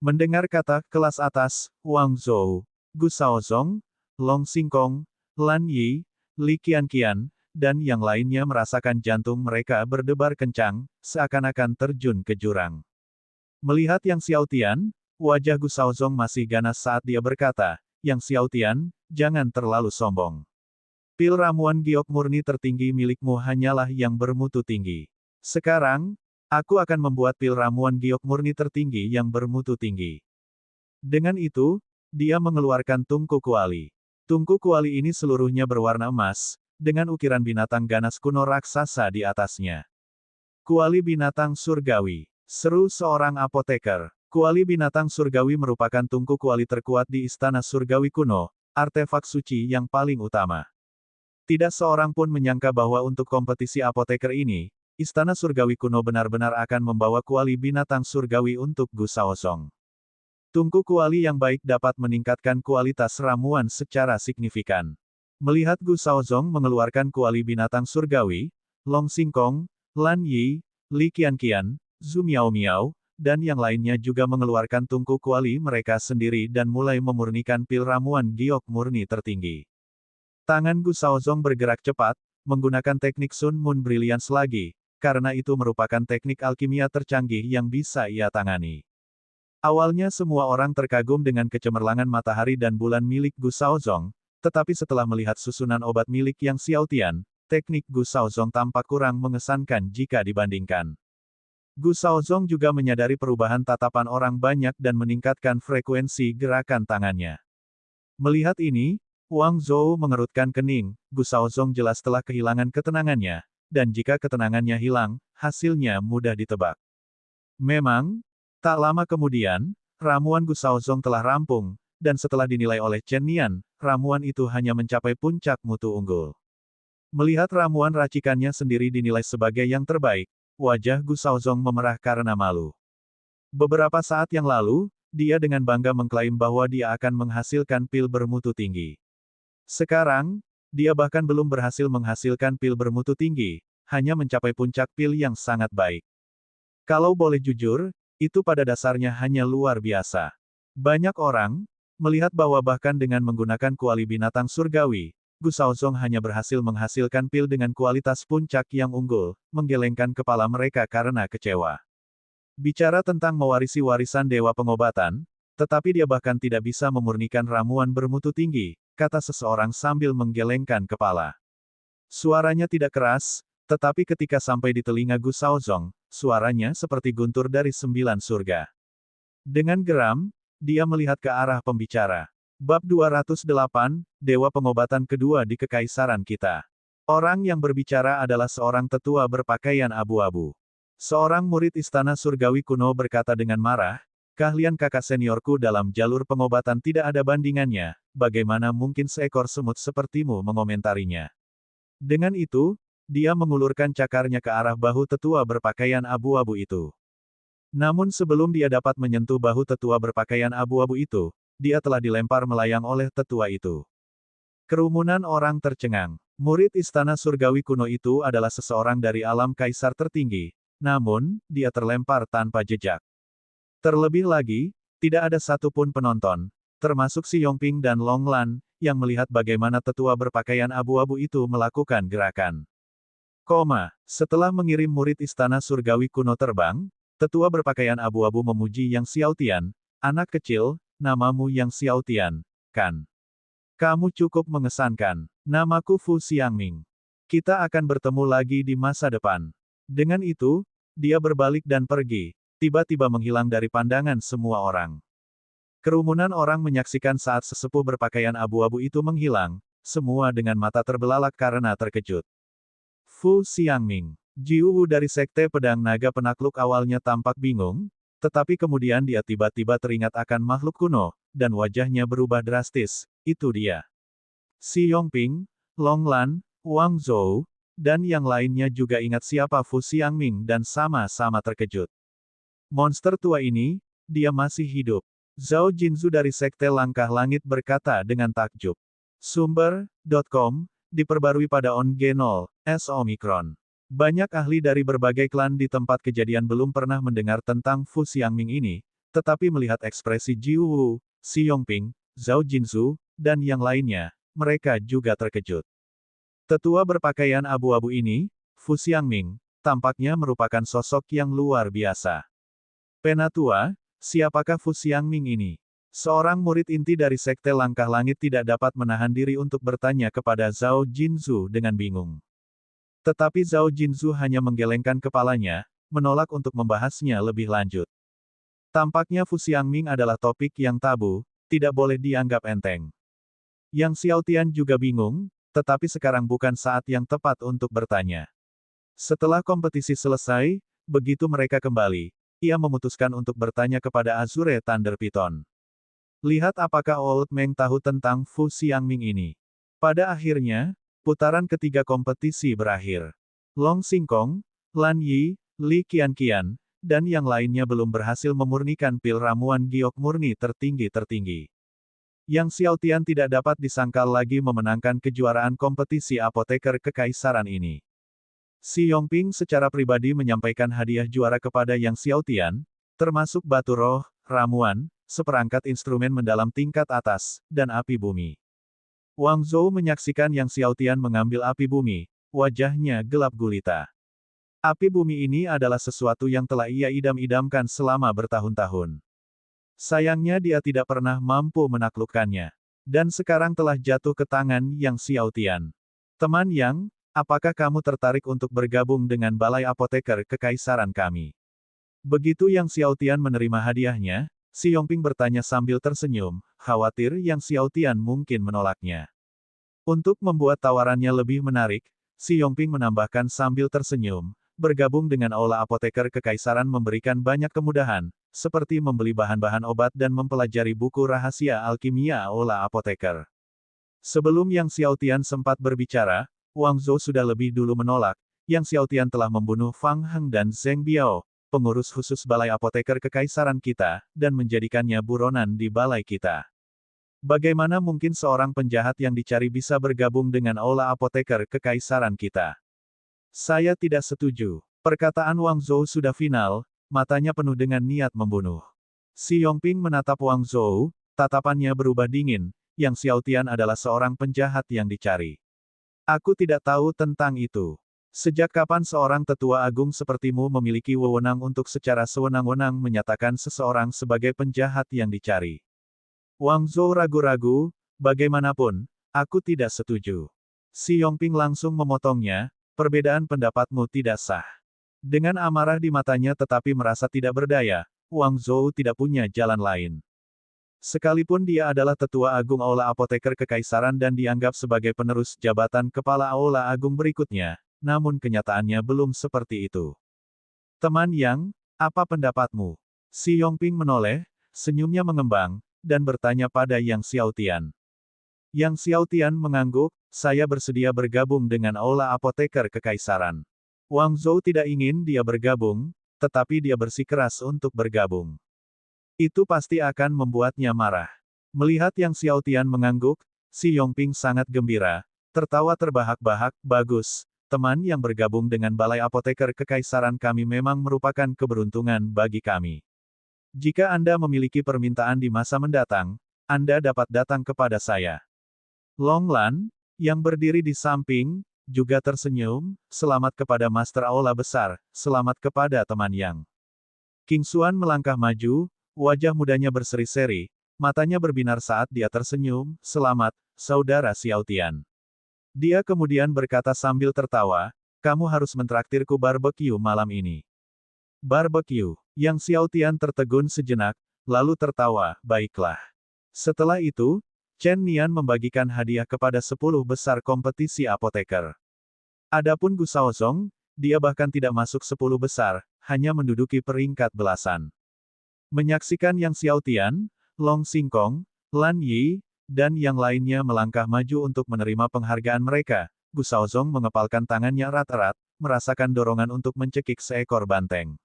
Mendengar kata kelas atas, Wang Zhou, Gu Shaozong, Long Xingkong, Lan Yi, Li Qianqian, dan yang lainnya merasakan jantung mereka berdebar kencang, seakan-akan terjun ke jurang. Melihat Yang Xiaotian, wajah Gu Shaozong masih ganas saat dia berkata, "Yang Xiaotian, jangan terlalu sombong. Pil ramuan giok murni tertinggi milikmu hanyalah yang bermutu tinggi. Sekarang, aku akan membuat pil ramuan giok murni tertinggi yang bermutu tinggi." Dengan itu, dia mengeluarkan tungku kuali. Tungku kuali ini seluruhnya berwarna emas, dengan ukiran binatang ganas kuno raksasa di atasnya. "Kuali binatang surgawi," seru seorang apoteker. Kuali binatang surgawi merupakan tungku kuali terkuat di istana surgawi kuno, artefak suci yang paling utama. Tidak seorang pun menyangka bahwa untuk kompetisi apoteker ini, Istana Surgawi kuno benar-benar akan membawa kuali binatang surgawi untuk Gu Shaozong. Tungku kuali yang baik dapat meningkatkan kualitas ramuan secara signifikan. Melihat Gu Shaozong mengeluarkan kuali binatang surgawi, Long Xingkong, Lan Yi, Li Qianqian, Zhu Miao, dan yang lainnya juga mengeluarkan tungku kuali mereka sendiri dan mulai memurnikan pil ramuan giok murni tertinggi. Tangan Gu Shaozong bergerak cepat, menggunakan teknik Sun Moon Brilliance lagi, karena itu merupakan teknik alkimia tercanggih yang bisa ia tangani. Awalnya semua orang terkagum dengan kecemerlangan matahari dan bulan milik Gu Shaozong, tetapi setelah melihat susunan obat milik Yang Xiaotian, teknik Gu Shaozong tampak kurang mengesankan jika dibandingkan. Gu Shaozong juga menyadari perubahan tatapan orang banyak dan meningkatkan frekuensi gerakan tangannya. Melihat ini, Wang Zhou mengerutkan kening. Gu Shaozong jelas telah kehilangan ketenangannya, dan jika ketenangannya hilang, hasilnya mudah ditebak. Memang, tak lama kemudian, ramuan Gu Shaozong telah rampung, dan setelah dinilai oleh Chen Nian, ramuan itu hanya mencapai puncak mutu unggul. Melihat ramuan racikannya sendiri dinilai sebagai yang terbaik, wajah Gu Shaozong memerah karena malu. Beberapa saat yang lalu, dia dengan bangga mengklaim bahwa dia akan menghasilkan pil bermutu tinggi. Sekarang, dia bahkan belum berhasil menghasilkan pil bermutu tinggi, hanya mencapai puncak pil yang sangat baik. Kalau boleh jujur, itu pada dasarnya hanya luar biasa. Banyak orang melihat bahwa bahkan dengan menggunakan kuali binatang surgawi, Gu Shaozong hanya berhasil menghasilkan pil dengan kualitas puncak yang unggul, menggelengkan kepala mereka karena kecewa. Bicara tentang mewarisi warisan dewa pengobatan, tetapi dia bahkan tidak bisa memurnikan ramuan bermutu tinggi, kata seseorang sambil menggelengkan kepala. Suaranya tidak keras, tetapi ketika sampai di telinga Gu Shaozong, suaranya seperti guntur dari 9 surga. Dengan geram, dia melihat ke arah pembicara. Bab 208, Dewa Pengobatan Kedua di Kekaisaran Kita. Orang yang berbicara adalah seorang tetua berpakaian abu-abu. Seorang murid istana surgawi kuno berkata dengan marah, keahlian kakak seniorku dalam jalur pengobatan tidak ada bandingannya, bagaimana mungkin seekor semut sepertimu mengomentarinya. Dengan itu, dia mengulurkan cakarnya ke arah bahu tetua berpakaian abu-abu itu. Namun sebelum dia dapat menyentuh bahu tetua berpakaian abu-abu itu, dia telah dilempar melayang oleh tetua itu. Kerumunan orang tercengang. Murid istana surgawi kuno itu adalah seseorang dari alam kaisar tertinggi, namun, dia terlempar tanpa jejak. Terlebih lagi, tidak ada satupun penonton, termasuk Xi Yongping dan Long Lan, yang melihat bagaimana tetua berpakaian abu-abu itu melakukan gerakan. Setelah mengirim murid istana surgawi kuno terbang, tetua berpakaian abu-abu memuji Yang Xiaotian, anak kecil, namamu Yang Xiaotian, kan? Kamu cukup mengesankan. Namaku Fu Xiangming. Kita akan bertemu lagi di masa depan. Dengan itu, dia berbalik dan pergi, tiba-tiba menghilang dari pandangan semua orang. Kerumunan orang menyaksikan saat sesepuh berpakaian abu-abu itu menghilang, semua dengan mata terbelalak karena terkejut. Fu Xiangming. Jiu Wu dari Sekte Pedang Naga Penakluk awalnya tampak bingung, tetapi kemudian dia tiba-tiba teringat akan makhluk kuno, dan wajahnya berubah drastis. Itu dia. Xi Yongping, Long Lan, Wang Zhou, dan yang lainnya juga ingat siapa Fu Xiangming dan sama-sama terkejut. Monster tua ini, dia masih hidup. Zhao Jinzu dari Sekte Langkah Langit berkata dengan takjub. Sumber.com, diperbarui pada On G0, Omicron. Banyak ahli dari berbagai klan di tempat kejadian belum pernah mendengar tentang Fu Xiangming ini, tetapi melihat ekspresi Jiu Wu, Xi Yongping, Zhao Jinzu, dan yang lainnya, mereka juga terkejut. Tetua berpakaian abu-abu ini, Fu Xiangming, tampaknya merupakan sosok yang luar biasa. Penatua, siapakah Fu Xiangming ini? Seorang murid inti dari Sekte Langkah Langit tidak dapat menahan diri untuk bertanya kepada Zhao Jinzu dengan bingung. Tetapi Zhao Jinzu hanya menggelengkan kepalanya, menolak untuk membahasnya lebih lanjut. Tampaknya Fu Xiangming adalah topik yang tabu, tidak boleh dianggap enteng. Yang Xiaotian juga bingung, tetapi sekarang bukan saat yang tepat untuk bertanya. Setelah kompetisi selesai, begitu mereka kembali, ia memutuskan untuk bertanya kepada Azure Thunder Python. Lihat apakah Old Meng tahu tentang Fu Xiangming ini. Pada akhirnya, putaran ketiga kompetisi berakhir. Long Xingkong, Lan Yi, Li Qianqian, dan yang lainnya belum berhasil memurnikan pil ramuan giok murni tertinggi-tertinggi. Yang Xiaotian tidak dapat disangkal lagi memenangkan kejuaraan kompetisi apoteker kekaisaran ini. Xi Yongping secara pribadi menyampaikan hadiah juara kepada Yang Xiaotian, termasuk batu roh, ramuan, seperangkat instrumen mendalam tingkat atas, dan api bumi. Wang Zhou menyaksikan Yang Xiaotian mengambil api bumi, wajahnya gelap gulita. Api bumi ini adalah sesuatu yang telah ia idam-idamkan selama bertahun-tahun. Sayangnya dia tidak pernah mampu menaklukkannya. Dan sekarang telah jatuh ke tangan Yang Xiaotian. Teman Yang, apakah kamu tertarik untuk bergabung dengan Balai Apoteker Kekaisaran kami? Begitu Yang Xiaotian menerima hadiahnya, Xi Yongping bertanya sambil tersenyum, khawatir Yang Xiaotian mungkin menolaknya. Untuk membuat tawarannya lebih menarik, Xi Yongping menambahkan sambil tersenyum, bergabung dengan Aula Apoteker Kekaisaran memberikan banyak kemudahan, seperti membeli bahan-bahan obat dan mempelajari buku rahasia alkimia Aula Apoteker. Sebelum Yang Xiaotian sempat berbicara, Wang Zhou sudah lebih dulu menolak. Yang Xiaotian telah membunuh Fang Heng dan Zheng Biao, pengurus khusus Balai Apoteker Kekaisaran kita, dan menjadikannya buronan di balai kita. Bagaimana mungkin seorang penjahat yang dicari bisa bergabung dengan Aula Apoteker Kekaisaran kita? Saya tidak setuju. Perkataan Wang Zhou sudah final, matanya penuh dengan niat membunuh. Xi Yongping menatap Wang Zhou, tatapannya berubah dingin, Yang Xiaotian adalah seorang penjahat yang dicari. Aku tidak tahu tentang itu. Sejak kapan seorang tetua agung sepertimu memiliki wewenang untuk secara sewenang-wenang menyatakan seseorang sebagai penjahat yang dicari? Wang Zhou ragu-ragu, bagaimanapun, aku tidak setuju. Si Yongping langsung memotongnya, perbedaan pendapatmu tidak sah. Dengan amarah di matanya tetapi merasa tidak berdaya, Wang Zhou tidak punya jalan lain. Sekalipun dia adalah tetua agung Aula Apoteker Kekaisaran dan dianggap sebagai penerus jabatan kepala Aula Agung berikutnya, namun kenyataannya belum seperti itu. Teman Yang, apa pendapatmu? Si Yongping menoleh, senyumnya mengembang, dan bertanya pada Yang Xiaotian. Yang Xiaotian mengangguk, saya bersedia bergabung dengan Aula Apoteker Kekaisaran. Wang Zhou tidak ingin dia bergabung, tetapi dia bersikeras untuk bergabung. Itu pasti akan membuatnya marah. Melihat Yang Xiaotian mengangguk, si Yongping sangat gembira, tertawa terbahak-bahak, bagus, teman yang bergabung dengan Balai Apoteker Kekaisaran kami memang merupakan keberuntungan bagi kami. Jika Anda memiliki permintaan di masa mendatang, Anda dapat datang kepada saya. Long Lan, yang berdiri di samping, juga tersenyum, selamat kepada Master Aula Besar, selamat kepada teman Yang. King Xuan melangkah maju, wajah mudanya berseri-seri, matanya berbinar saat dia tersenyum, selamat, saudara Xiaotian. Dia kemudian berkata sambil tertawa, kamu harus mentraktirku barbecue malam ini. Barbecue. Yang Xiaotian tertegun sejenak, lalu tertawa, baiklah. Setelah itu, Chen Nian membagikan hadiah kepada 10 besar kompetisi apoteker. Adapun Gu Shaozong, dia bahkan tidak masuk 10 besar, hanya menduduki peringkat belasan. Menyaksikan Yang Xiaotian, Long Xingkong, Lan Yi, dan yang lainnya melangkah maju untuk menerima penghargaan mereka, Gu Shaozong mengepalkan tangannya erat-erat, merasakan dorongan untuk mencekik seekor banteng.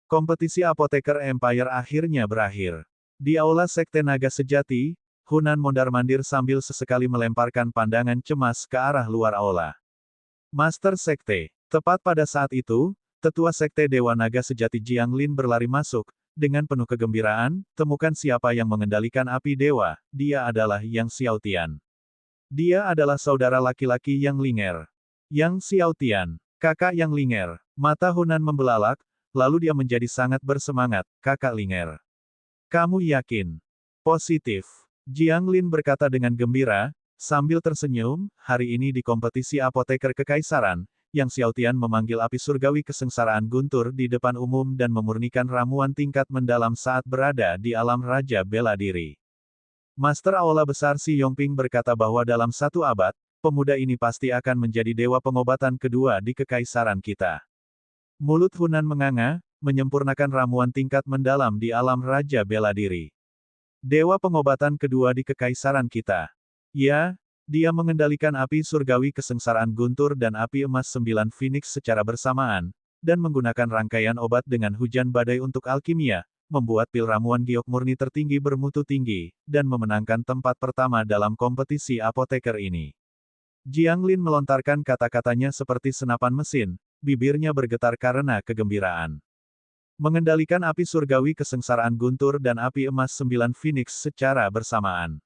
Kompetisi Apoteker Empire akhirnya berakhir. Di Aula Sekte Naga Sejati, Hunan mondar-mandir sambil sesekali melemparkan pandangan cemas ke arah luar aula. Master Sekte. Tepat pada saat itu, Tetua Sekte Dewa Naga Sejati Jiang Lin berlari masuk, dengan penuh kegembiraan, temukan siapa yang mengendalikan api dewa, dia adalah Yang Xiaotian. Dia adalah saudara laki-laki Yang Linger. Yang Xiaotian, kakak Yang Linger. Mata Hunan membelalak, lalu dia menjadi sangat bersemangat, kakak Linger. Kamu yakin? Positif. Jiang Lin berkata dengan gembira, sambil tersenyum, hari ini di kompetisi Apoteker Kekaisaran, Yang Xiaotian memanggil api surgawi kesengsaraan guntur di depan umum dan memurnikan ramuan tingkat mendalam saat berada di alam Raja Bela Diri. Master Aula Besar Si Yongping berkata bahwa dalam 1 abad, pemuda ini pasti akan menjadi dewa pengobatan kedua di kekaisaran kita. Mulut Hunan menganga, menyempurnakan ramuan tingkat mendalam di alam Raja Bela Diri. Dewa pengobatan kedua di kekaisaran kita. Ya, dia mengendalikan api surgawi kesengsaraan guntur dan api emas 9 Phoenix secara bersamaan, dan menggunakan rangkaian obat dengan hujan badai untuk alkimia, membuat pil ramuan giok murni tertinggi bermutu tinggi, dan memenangkan tempat pertama dalam kompetisi apoteker ini. Jiang Lin melontarkan kata-katanya seperti senapan mesin, bibirnya bergetar karena kegembiraan. Mengendalikan api surgawi kesengsaraan guntur dan api emas 9 Phoenix secara bersamaan.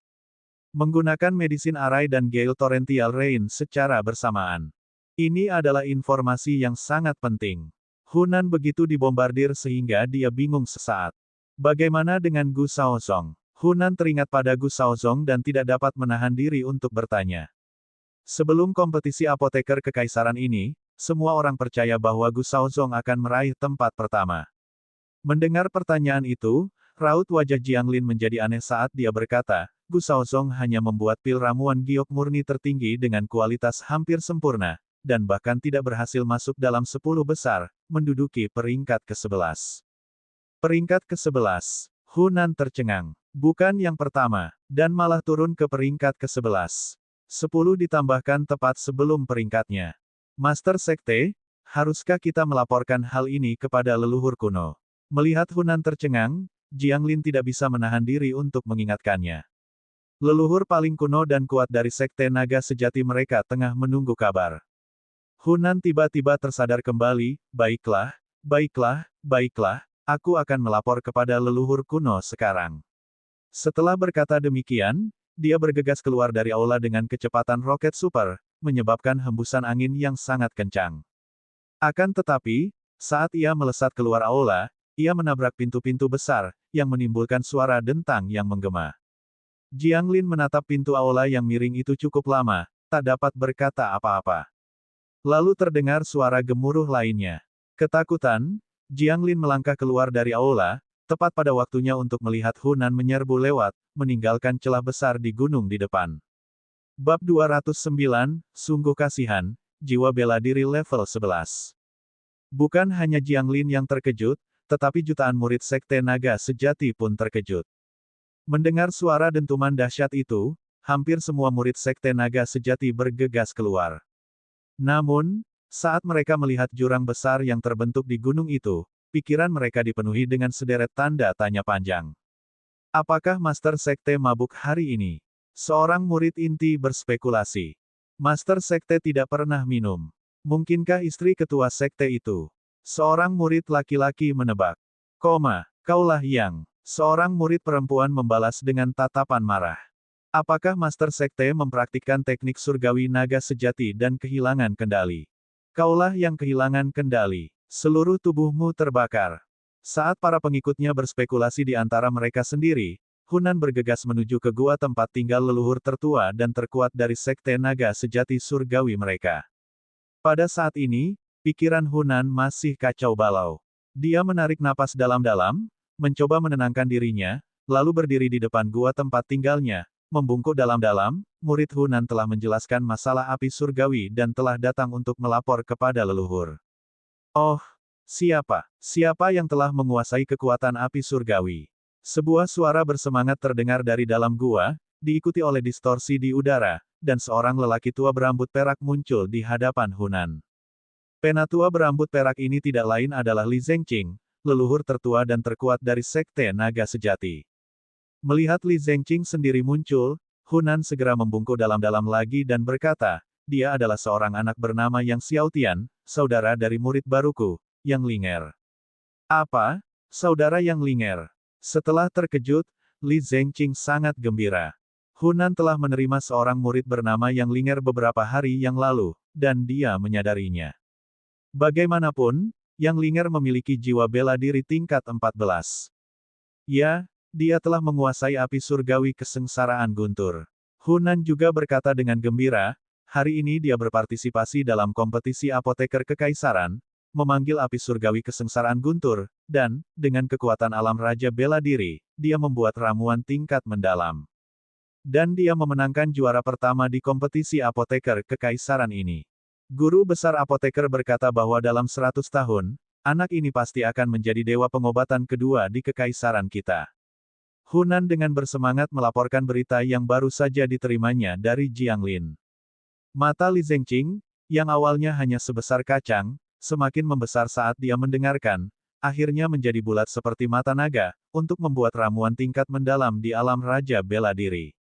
Menggunakan medisin arai dan Gale Torrential Rain secara bersamaan. Ini adalah informasi yang sangat penting. Hunan begitu dibombardir sehingga dia bingung sesaat. Bagaimana dengan Gu Shaozong? Hunan teringat pada Gu Shaozong dan tidak dapat menahan diri untuk bertanya. Sebelum kompetisi apoteker kekaisaran ini, semua orang percaya bahwa Gu Shaozong akan meraih tempat pertama. Mendengar pertanyaan itu, raut wajah Jiang Lin menjadi aneh saat dia berkata, Gu Shaozong hanya membuat pil ramuan giok murni tertinggi dengan kualitas hampir sempurna, dan bahkan tidak berhasil masuk dalam 10 besar, menduduki peringkat ke-11. Peringkat ke-11. Hunan tercengang. Bukan yang pertama, dan malah turun ke peringkat ke-11. 10 ditambahkan tepat sebelum peringkatnya. Master Sekte, haruskah kita melaporkan hal ini kepada leluhur kuno? Melihat Hunan tercengang, Jiang Lin tidak bisa menahan diri untuk mengingatkannya. Leluhur paling kuno dan kuat dari Sekte Naga Sejati mereka tengah menunggu kabar. Hunan tiba-tiba tersadar kembali, baiklah, baiklah, baiklah, aku akan melapor kepada leluhur kuno sekarang. Setelah berkata demikian, dia bergegas keluar dari aula dengan kecepatan roket super, menyebabkan hembusan angin yang sangat kencang. Akan tetapi, saat ia melesat keluar aula, ia menabrak pintu-pintu besar, yang menimbulkan suara dentang yang menggema. Jiang Lin menatap pintu aula yang miring itu cukup lama, tak dapat berkata apa-apa. Lalu terdengar suara gemuruh lainnya. Ketakutan, Jiang Lin melangkah keluar dari aula, tepat pada waktunya untuk melihat Hunan menyerbu lewat, meninggalkan celah besar di gunung di depan. Bab 209, Sungguh Kasihan, Jiwa Bela Diri level 11. Bukan hanya Jiang Lin yang terkejut, tetapi jutaan murid Sekte Naga Sejati pun terkejut. Mendengar suara dentuman dahsyat itu, hampir semua murid Sekte Naga Sejati bergegas keluar. Namun, saat mereka melihat jurang besar yang terbentuk di gunung itu, pikiran mereka dipenuhi dengan sederet tanda tanya panjang. Apakah Master Sekte mabuk hari ini? Seorang murid inti berspekulasi. Master Sekte tidak pernah minum. Mungkinkah istri ketua sekte itu? Seorang murid laki-laki menebak. Kaulah yang. Seorang murid perempuan membalas dengan tatapan marah. Apakah Master Sekte mempraktikkan teknik surgawi naga sejati dan kehilangan kendali? Kaulah yang kehilangan kendali. Seluruh tubuhmu terbakar. Saat para pengikutnya berspekulasi di antara mereka sendiri, Hunan bergegas menuju ke gua tempat tinggal leluhur tertua dan terkuat dari Sekte Naga Sejati Surgawi mereka. Pada saat ini, pikiran Hunan masih kacau balau. Dia menarik napas dalam-dalam, mencoba menenangkan dirinya, lalu berdiri di depan gua tempat tinggalnya, membungkuk dalam-dalam. Murid Hunan telah menjelaskan masalah api surgawi dan telah datang untuk melapor kepada leluhur. Oh, siapa? Siapa yang telah menguasai kekuatan api surgawi? Sebuah suara bersemangat terdengar dari dalam gua, diikuti oleh distorsi di udara, dan seorang lelaki tua berambut perak muncul di hadapan Hunan. Penatua berambut perak ini tidak lain adalah Li Zengqing, leluhur tertua dan terkuat dari Sekte Naga Sejati. Melihat Li Zengqing sendiri muncul, Hunan segera membungkuk dalam-dalam lagi dan berkata, dia adalah seorang anak bernama Yang Xiaotian, saudara dari murid baruku, Yang Linger. Apa? Saudara Yang Linger? Setelah terkejut, Li Zengqing sangat gembira. Hunan telah menerima seorang murid bernama Yang Linger beberapa hari yang lalu, dan dia menyadarinya. Bagaimanapun, Yang Linger memiliki jiwa bela diri tingkat 14. Ya, dia telah menguasai api surgawi kesengsaraan guntur. Hunan juga berkata dengan gembira, hari ini dia berpartisipasi dalam kompetisi apoteker kekaisaran, memanggil api surgawi kesengsaraan guntur, dan, dengan kekuatan alam Raja Bela Diri, dia membuat ramuan tingkat mendalam. Dan dia memenangkan juara pertama di kompetisi apoteker kekaisaran ini. Guru besar apoteker berkata bahwa dalam 100 tahun, anak ini pasti akan menjadi dewa pengobatan kedua di kekaisaran kita. Hunan dengan bersemangat melaporkan berita yang baru saja diterimanya dari Jiang Lin. Mata Li Zengqing, yang awalnya hanya sebesar kacang, semakin membesar saat dia mendengarkan, akhirnya menjadi bulat seperti mata naga, untuk membuat ramuan tingkat mendalam di alam Raja Bela Diri.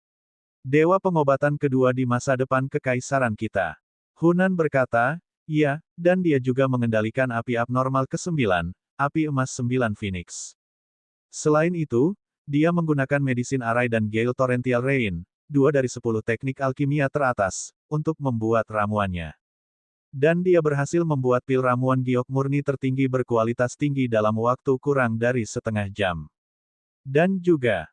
Dewa pengobatan kedua di masa depan kekaisaran kita. Hunan berkata, iya, dan dia juga mengendalikan api abnormal ke-9, api emas 9 Phoenix. Selain itu, dia menggunakan medisin arai dan Gale Torrential Rain, 2 dari 10 teknik alkimia teratas, untuk membuat ramuannya. Dan dia berhasil membuat pil ramuan giok murni tertinggi berkualitas tinggi dalam waktu kurang dari setengah jam. Dan juga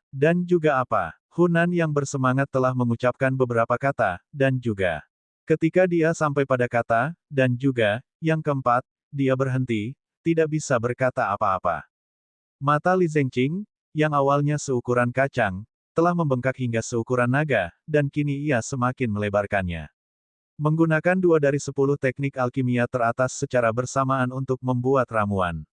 apa? Hunan yang bersemangat telah mengucapkan beberapa kata, dan juga. Ketika dia sampai pada kata, dan juga, yang keempat, dia berhenti, tidak bisa berkata apa-apa. Mata Li Zengqing, yang awalnya seukuran kacang, telah membengkak hingga seukuran naga, dan kini ia semakin melebarkannya. Menggunakan 2 dari 10 teknik alkimia teratas secara bersamaan untuk membuat ramuan.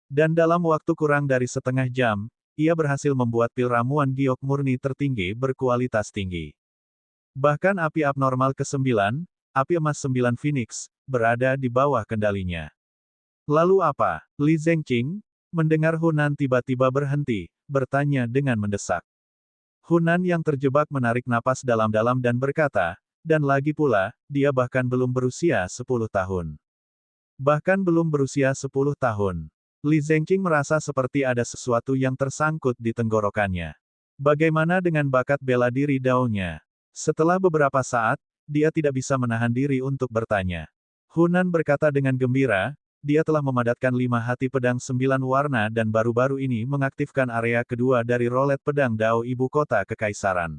Dan dalam waktu kurang dari setengah jam, ia berhasil membuat pil ramuan giok murni tertinggi berkualitas tinggi. Bahkan api abnormal ke-9, api emas 9 Phoenix, berada di bawah kendalinya. Lalu apa? Li Zengqing, mendengar Hunan tiba-tiba berhenti, bertanya dengan mendesak. Hunan yang terjebak menarik napas dalam-dalam dan berkata, dan lagi pula, dia bahkan belum berusia 10 tahun. Bahkan belum berusia 10 tahun. Li Zengqing merasa seperti ada sesuatu yang tersangkut di tenggorokannya. Bagaimana dengan bakat bela diri Dao-nya? Setelah beberapa saat, dia tidak bisa menahan diri untuk bertanya. Hunan berkata dengan gembira, dia telah memadatkan 5 hati pedang 9 warna dan baru-baru ini mengaktifkan area kedua dari rolet pedang Dao ibu kota kekaisaran.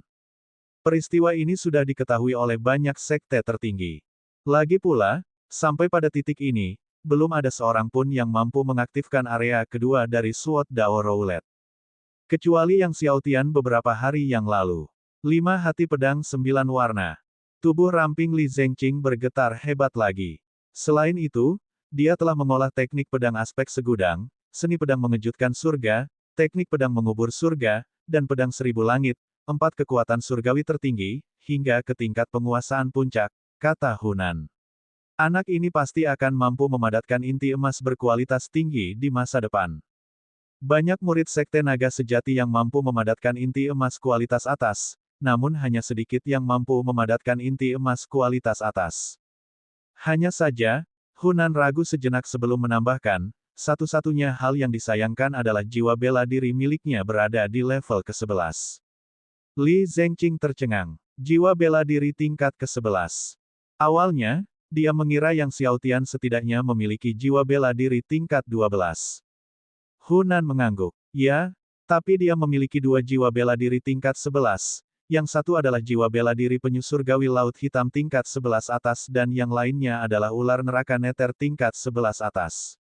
Peristiwa ini sudah diketahui oleh banyak sekte tertinggi. Lagi pula, sampai pada titik ini, belum ada seorang pun yang mampu mengaktifkan area kedua dari Sword Dao Roulette. Kecuali Yang Xiaotian beberapa hari yang lalu. 5 hati pedang 9 warna. Tubuh ramping Li Zengqing bergetar hebat lagi. Selain itu, dia telah mengolah teknik pedang aspek segudang, seni pedang mengejutkan surga, teknik pedang mengubur surga, dan pedang seribu langit, 4 kekuatan surgawi tertinggi, hingga ke tingkat penguasaan puncak, kata Hunan. Anak ini pasti akan mampu memadatkan inti emas berkualitas tinggi di masa depan. Banyak murid Sekte Naga Sejati yang mampu memadatkan inti emas kualitas atas, namun hanya sedikit yang mampu memadatkan inti emas kualitas atas. Hanya saja, Hunan ragu sejenak sebelum menambahkan, satu-satunya hal yang disayangkan adalah jiwa bela diri miliknya berada di level ke-11. Li Zengqing tercengang. Jiwa bela diri tingkat ke-11. Awalnya, dia mengira Yang Xiaotian setidaknya memiliki jiwa bela diri tingkat 12. Hunan mengangguk. Ya, tapi dia memiliki 2 jiwa bela diri tingkat 11. Yang satu adalah jiwa bela diri penyu surgawi laut hitam tingkat 11 atas dan yang lainnya adalah ular neraka neter tingkat 11 atas.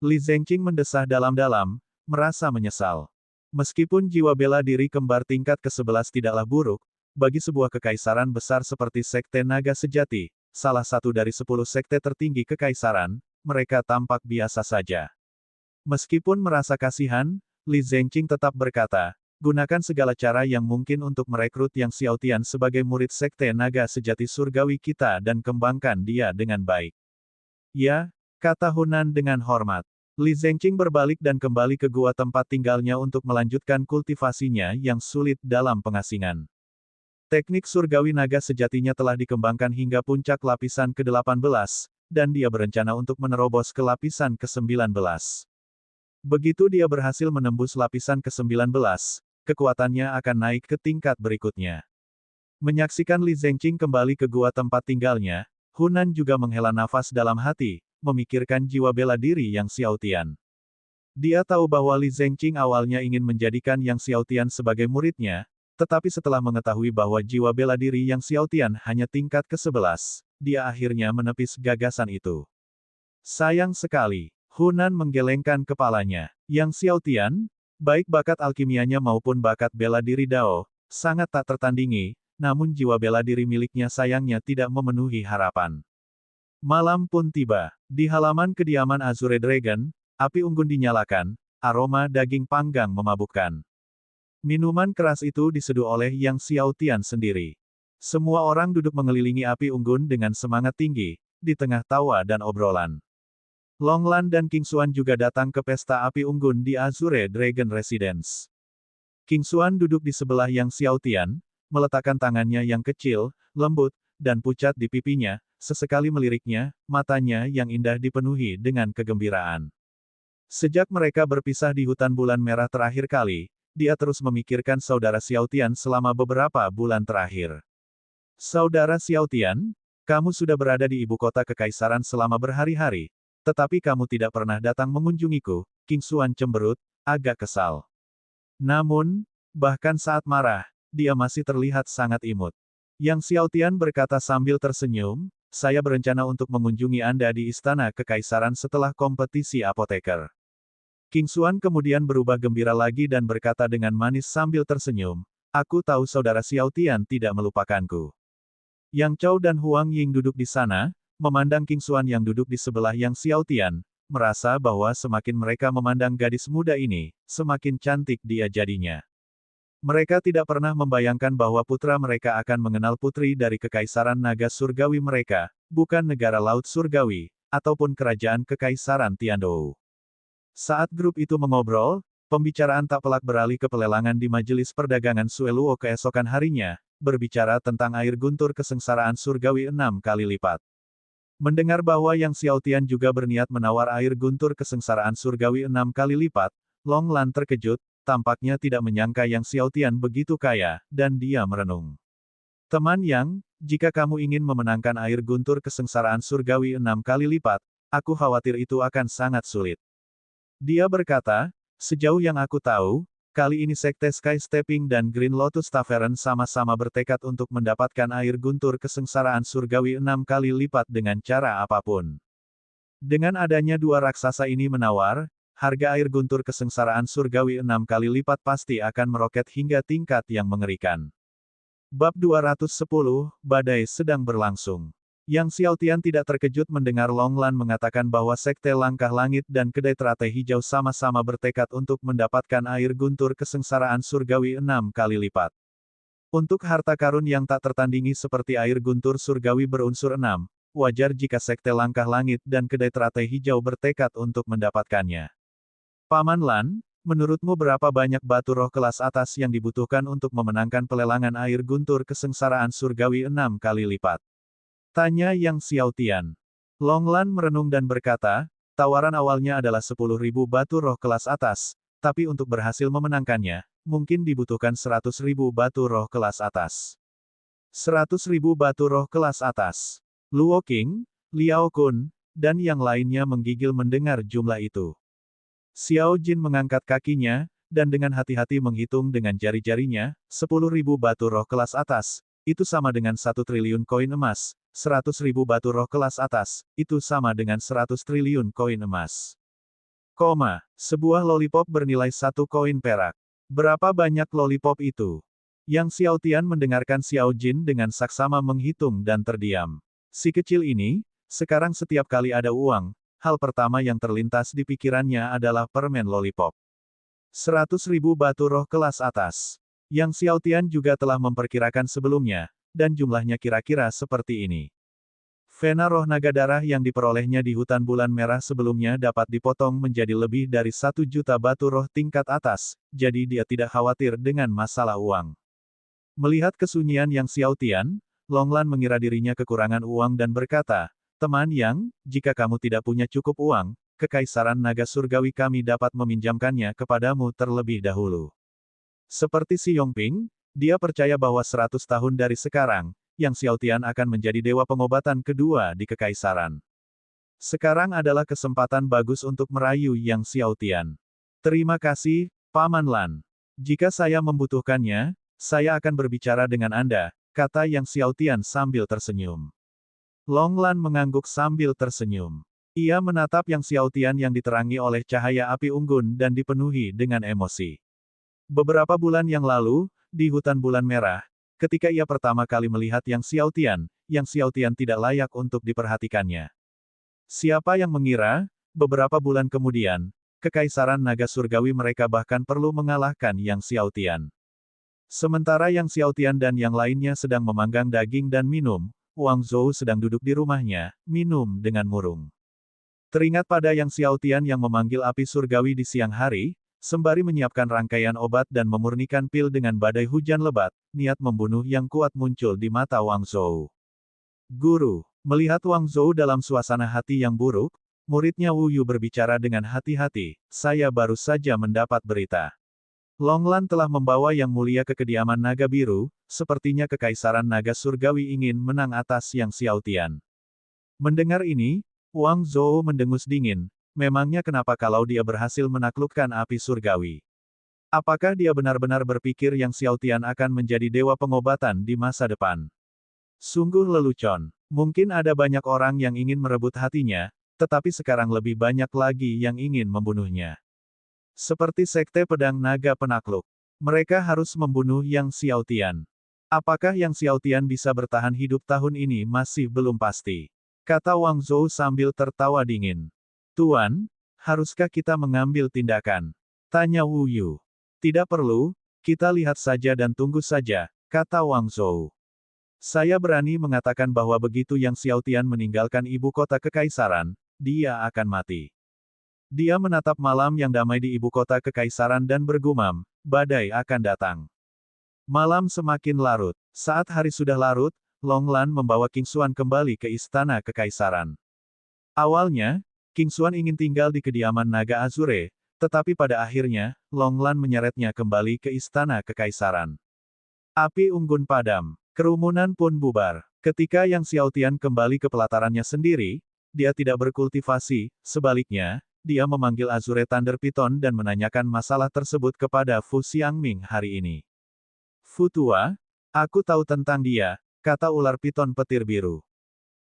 Li Zengqing mendesah dalam-dalam, merasa menyesal. Meskipun jiwa bela diri kembar tingkat ke-11 tidaklah buruk, bagi sebuah kekaisaran besar seperti Sekte Naga Sejati, salah satu dari 10 sekte tertinggi kekaisaran, mereka tampak biasa saja. Meskipun merasa kasihan, Li Zengqing tetap berkata, gunakan segala cara yang mungkin untuk merekrut Yang Xiaotian sebagai murid Sekte Naga Sejati Surgawi kita dan kembangkan dia dengan baik. Ya, kata Hunan dengan hormat. Li Zengqing berbalik dan kembali ke gua tempat tinggalnya untuk melanjutkan kultivasinya yang sulit dalam pengasingan. Teknik surgawi naga sejatinya telah dikembangkan hingga puncak lapisan ke-18, dan dia berencana untuk menerobos ke lapisan ke-19. Begitu dia berhasil menembus lapisan ke-19, kekuatannya akan naik ke tingkat berikutnya. Menyaksikan Li Zengqing kembali ke gua tempat tinggalnya, Hunan juga menghela nafas dalam hati, memikirkan jiwa bela diri Yang Xiaotian. Dia tahu bahwa Li Zengqing awalnya ingin menjadikan Yang Xiaotian sebagai muridnya, tetapi setelah mengetahui bahwa jiwa bela diri Yang Xiaotian hanya tingkat ke-11, dia akhirnya menepis gagasan itu. Sayang sekali. Hunan menggelengkan kepalanya. Yang Xiaotian, baik bakat alkimianya maupun bakat bela diri Dao, sangat tak tertandingi, namun jiwa bela diri miliknya sayangnya tidak memenuhi harapan. Malam pun tiba. Di halaman kediaman Azure Dragon, api unggun dinyalakan, aroma daging panggang memabukkan. Minuman keras itu diseduh oleh Yang Xiaotian sendiri. Semua orang duduk mengelilingi api unggun dengan semangat tinggi, di tengah tawa dan obrolan. Longlan dan King Xuan juga datang ke pesta api unggun di Azure Dragon Residence. King Xuan duduk di sebelah Yang Xiaotian, meletakkan tangannya yang kecil, lembut, dan pucat di pipinya, sesekali meliriknya, matanya yang indah dipenuhi dengan kegembiraan. Sejak mereka berpisah di hutan bulan merah terakhir kali, dia terus memikirkan saudara Xiaotian selama beberapa bulan terakhir. Saudara Xiaotian, kamu sudah berada di ibu kota kekaisaran selama berhari-hari, tetapi kamu tidak pernah datang mengunjungiku, King Xuan cemberut, agak kesal. Namun, bahkan saat marah, dia masih terlihat sangat imut. Yang Xiaotian berkata sambil tersenyum, saya berencana untuk mengunjungi Anda di istana kekaisaran setelah kompetisi apoteker. King Xuan kemudian berubah gembira lagi dan berkata dengan manis sambil tersenyum, aku tahu saudara Xiaotian tidak melupakanku. Yang Chou dan Huang Ying duduk di sana, memandang King Xuan yang duduk di sebelah Yang Xiaotian, merasa bahwa semakin mereka memandang gadis muda ini, semakin cantik dia jadinya. Mereka tidak pernah membayangkan bahwa putra mereka akan mengenal putri dari kekaisaran naga surgawi mereka, bukan negara laut surgawi, ataupun kerajaan kekaisaran Tiandou. Saat grup itu mengobrol, pembicaraan tak pelak beralih ke pelelangan di majelis perdagangan Sueluo keesokan harinya, berbicara tentang air guntur kesengsaraan surgawi 6 kali lipat. Mendengar bahwa Yang Xiaotian juga berniat menawar air guntur kesengsaraan surgawi 6 kali lipat, Longlan terkejut, tampaknya tidak menyangka Yang Xiaotian begitu kaya, dan dia merenung. Teman Yang, jika kamu ingin memenangkan air guntur kesengsaraan surgawi 6 kali lipat, aku khawatir itu akan sangat sulit. Dia berkata, sejauh yang aku tahu, kali ini Sekte Sky Stepping dan Green Lotus Tavern sama-sama bertekad untuk mendapatkan air guntur kesengsaraan surgawi 6 kali lipat dengan cara apapun. Dengan adanya dua raksasa ini menawar, harga air guntur kesengsaraan surgawi 6 kali lipat pasti akan meroket hingga tingkat yang mengerikan. Bab 210, Badai sedang berlangsung. Yang Xiaotian tidak terkejut mendengar Longlan mengatakan bahwa Sekte Langkah Langit dan Kedai Teratai Hijau sama-sama bertekad untuk mendapatkan air guntur kesengsaraan surgawi 6 kali lipat. Untuk harta karun yang tak tertandingi seperti air guntur surgawi berunsur 6, wajar jika Sekte Langkah Langit dan Kedai Teratai Hijau bertekad untuk mendapatkannya. Paman Lan, menurutmu berapa banyak batu roh kelas atas yang dibutuhkan untuk memenangkan pelelangan air guntur kesengsaraan surgawi 6 kali lipat? Tanya Yang Xiaotian. Longlan merenung dan berkata, tawaran awalnya adalah 10.000 batu roh kelas atas, tapi untuk berhasil memenangkannya, mungkin dibutuhkan 100.000 batu roh kelas atas. 100.000 batu roh kelas atas. Luo Qing, Liao Kun, dan yang lainnya menggigil mendengar jumlah itu. Xiao Jin mengangkat kakinya, dan dengan hati-hati menghitung dengan jari-jarinya, 10.000 batu roh kelas atas, itu sama dengan 1 triliun koin emas. 100.000 batu roh kelas atas, itu sama dengan 100 triliun koin emas. Sebuah lollipop bernilai 1 koin perak. Berapa banyak lollipop itu? Yang Xiaotian mendengarkan Xiao Jin dengan saksama menghitung dan terdiam. Si kecil ini, sekarang setiap kali ada uang, hal pertama yang terlintas di pikirannya adalah permen lollipop. 100.000 batu roh kelas atas. Yang Xiaotian juga telah memperkirakan sebelumnya, dan jumlahnya kira-kira seperti ini. Vena roh naga darah yang diperolehnya di hutan bulan merah sebelumnya dapat dipotong menjadi lebih dari 1 juta batu roh tingkat atas, jadi dia tidak khawatir dengan masalah uang. Melihat kesunyian Yang Xiaotian, Longlan mengira dirinya kekurangan uang dan berkata, teman Yang, jika kamu tidak punya cukup uang, Kekaisaran Naga Surgawi kami dapat meminjamkannya kepadamu terlebih dahulu. Seperti si Yongping, dia percaya bahwa 100 tahun dari sekarang, Yang Xiaotian akan menjadi dewa pengobatan kedua di Kekaisaran. Sekarang adalah kesempatan bagus untuk merayu Yang Xiaotian. Terima kasih, Paman Lan. Jika saya membutuhkannya, saya akan berbicara dengan Anda, kata Yang Xiaotian sambil tersenyum. Longlan mengangguk sambil tersenyum. Ia menatap Yang Xiaotian yang diterangi oleh cahaya api unggun dan dipenuhi dengan emosi. Beberapa bulan yang lalu, di hutan bulan merah, ketika ia pertama kali melihat Yang Xiaotian tidak layak untuk diperhatikannya. Siapa yang mengira, beberapa bulan kemudian, Kekaisaran Naga Surgawi mereka bahkan perlu mengalahkan Yang Xiaotian. Sementara Yang Xiaotian dan yang lainnya sedang memanggang daging dan minum, Wang Zhou sedang duduk di rumahnya, minum dengan murung. Teringat pada Yang Xiaotian yang memanggil api surgawi di siang hari, sembari menyiapkan rangkaian obat dan memurnikan pil dengan badai hujan lebat, niat membunuh yang kuat muncul di mata Wang Zhou. Guru, melihat Wang Zhou dalam suasana hati yang buruk, muridnya Wu Yu berbicara dengan hati-hati, saya baru saja mendapat berita. Longlan telah membawa Yang Mulia ke kediaman naga biru, sepertinya Kekaisaran Naga Surgawi ingin menang atas Yang Xiaotian. Mendengar ini, Wang Zhou mendengus dingin. Memangnya kenapa kalau dia berhasil menaklukkan api surgawi? Apakah dia benar-benar berpikir Yang Xiaotian akan menjadi dewa pengobatan di masa depan? Sungguh lelucon. Mungkin ada banyak orang yang ingin merebut hatinya, tetapi sekarang lebih banyak lagi yang ingin membunuhnya. Seperti Sekte Pedang Naga Penakluk. Mereka harus membunuh Yang Xiaotian. Apakah Yang Xiaotian bisa bertahan hidup tahun ini masih belum pasti. Kata Wang Zhou sambil tertawa dingin. Tuan, haruskah kita mengambil tindakan? Tanya Wu Yu. Tidak perlu, kita lihat saja dan tunggu saja, kata Wang Zhou. Saya berani mengatakan bahwa begitu Yang Xiaotian meninggalkan ibu kota kekaisaran, dia akan mati. Dia menatap malam yang damai di ibu kota kekaisaran dan bergumam, badai akan datang. Malam semakin larut. Saat hari sudah larut, Longlan membawa King Xuan kembali ke istana kekaisaran. Awalnya, King Xuan ingin tinggal di kediaman Naga Azure, Tetapi pada akhirnya, Longlan menyeretnya kembali ke istana kekaisaran. Api unggun padam. Kerumunan pun bubar. Ketika Yang Xiaotian kembali ke pelatarannya sendiri, dia tidak berkultivasi, sebaliknya, dia memanggil Azure Thunder Python dan menanyakan masalah tersebut kepada Fu Xiangming hari ini. Fu Tua, aku tahu tentang dia, kata ular piton petir biru.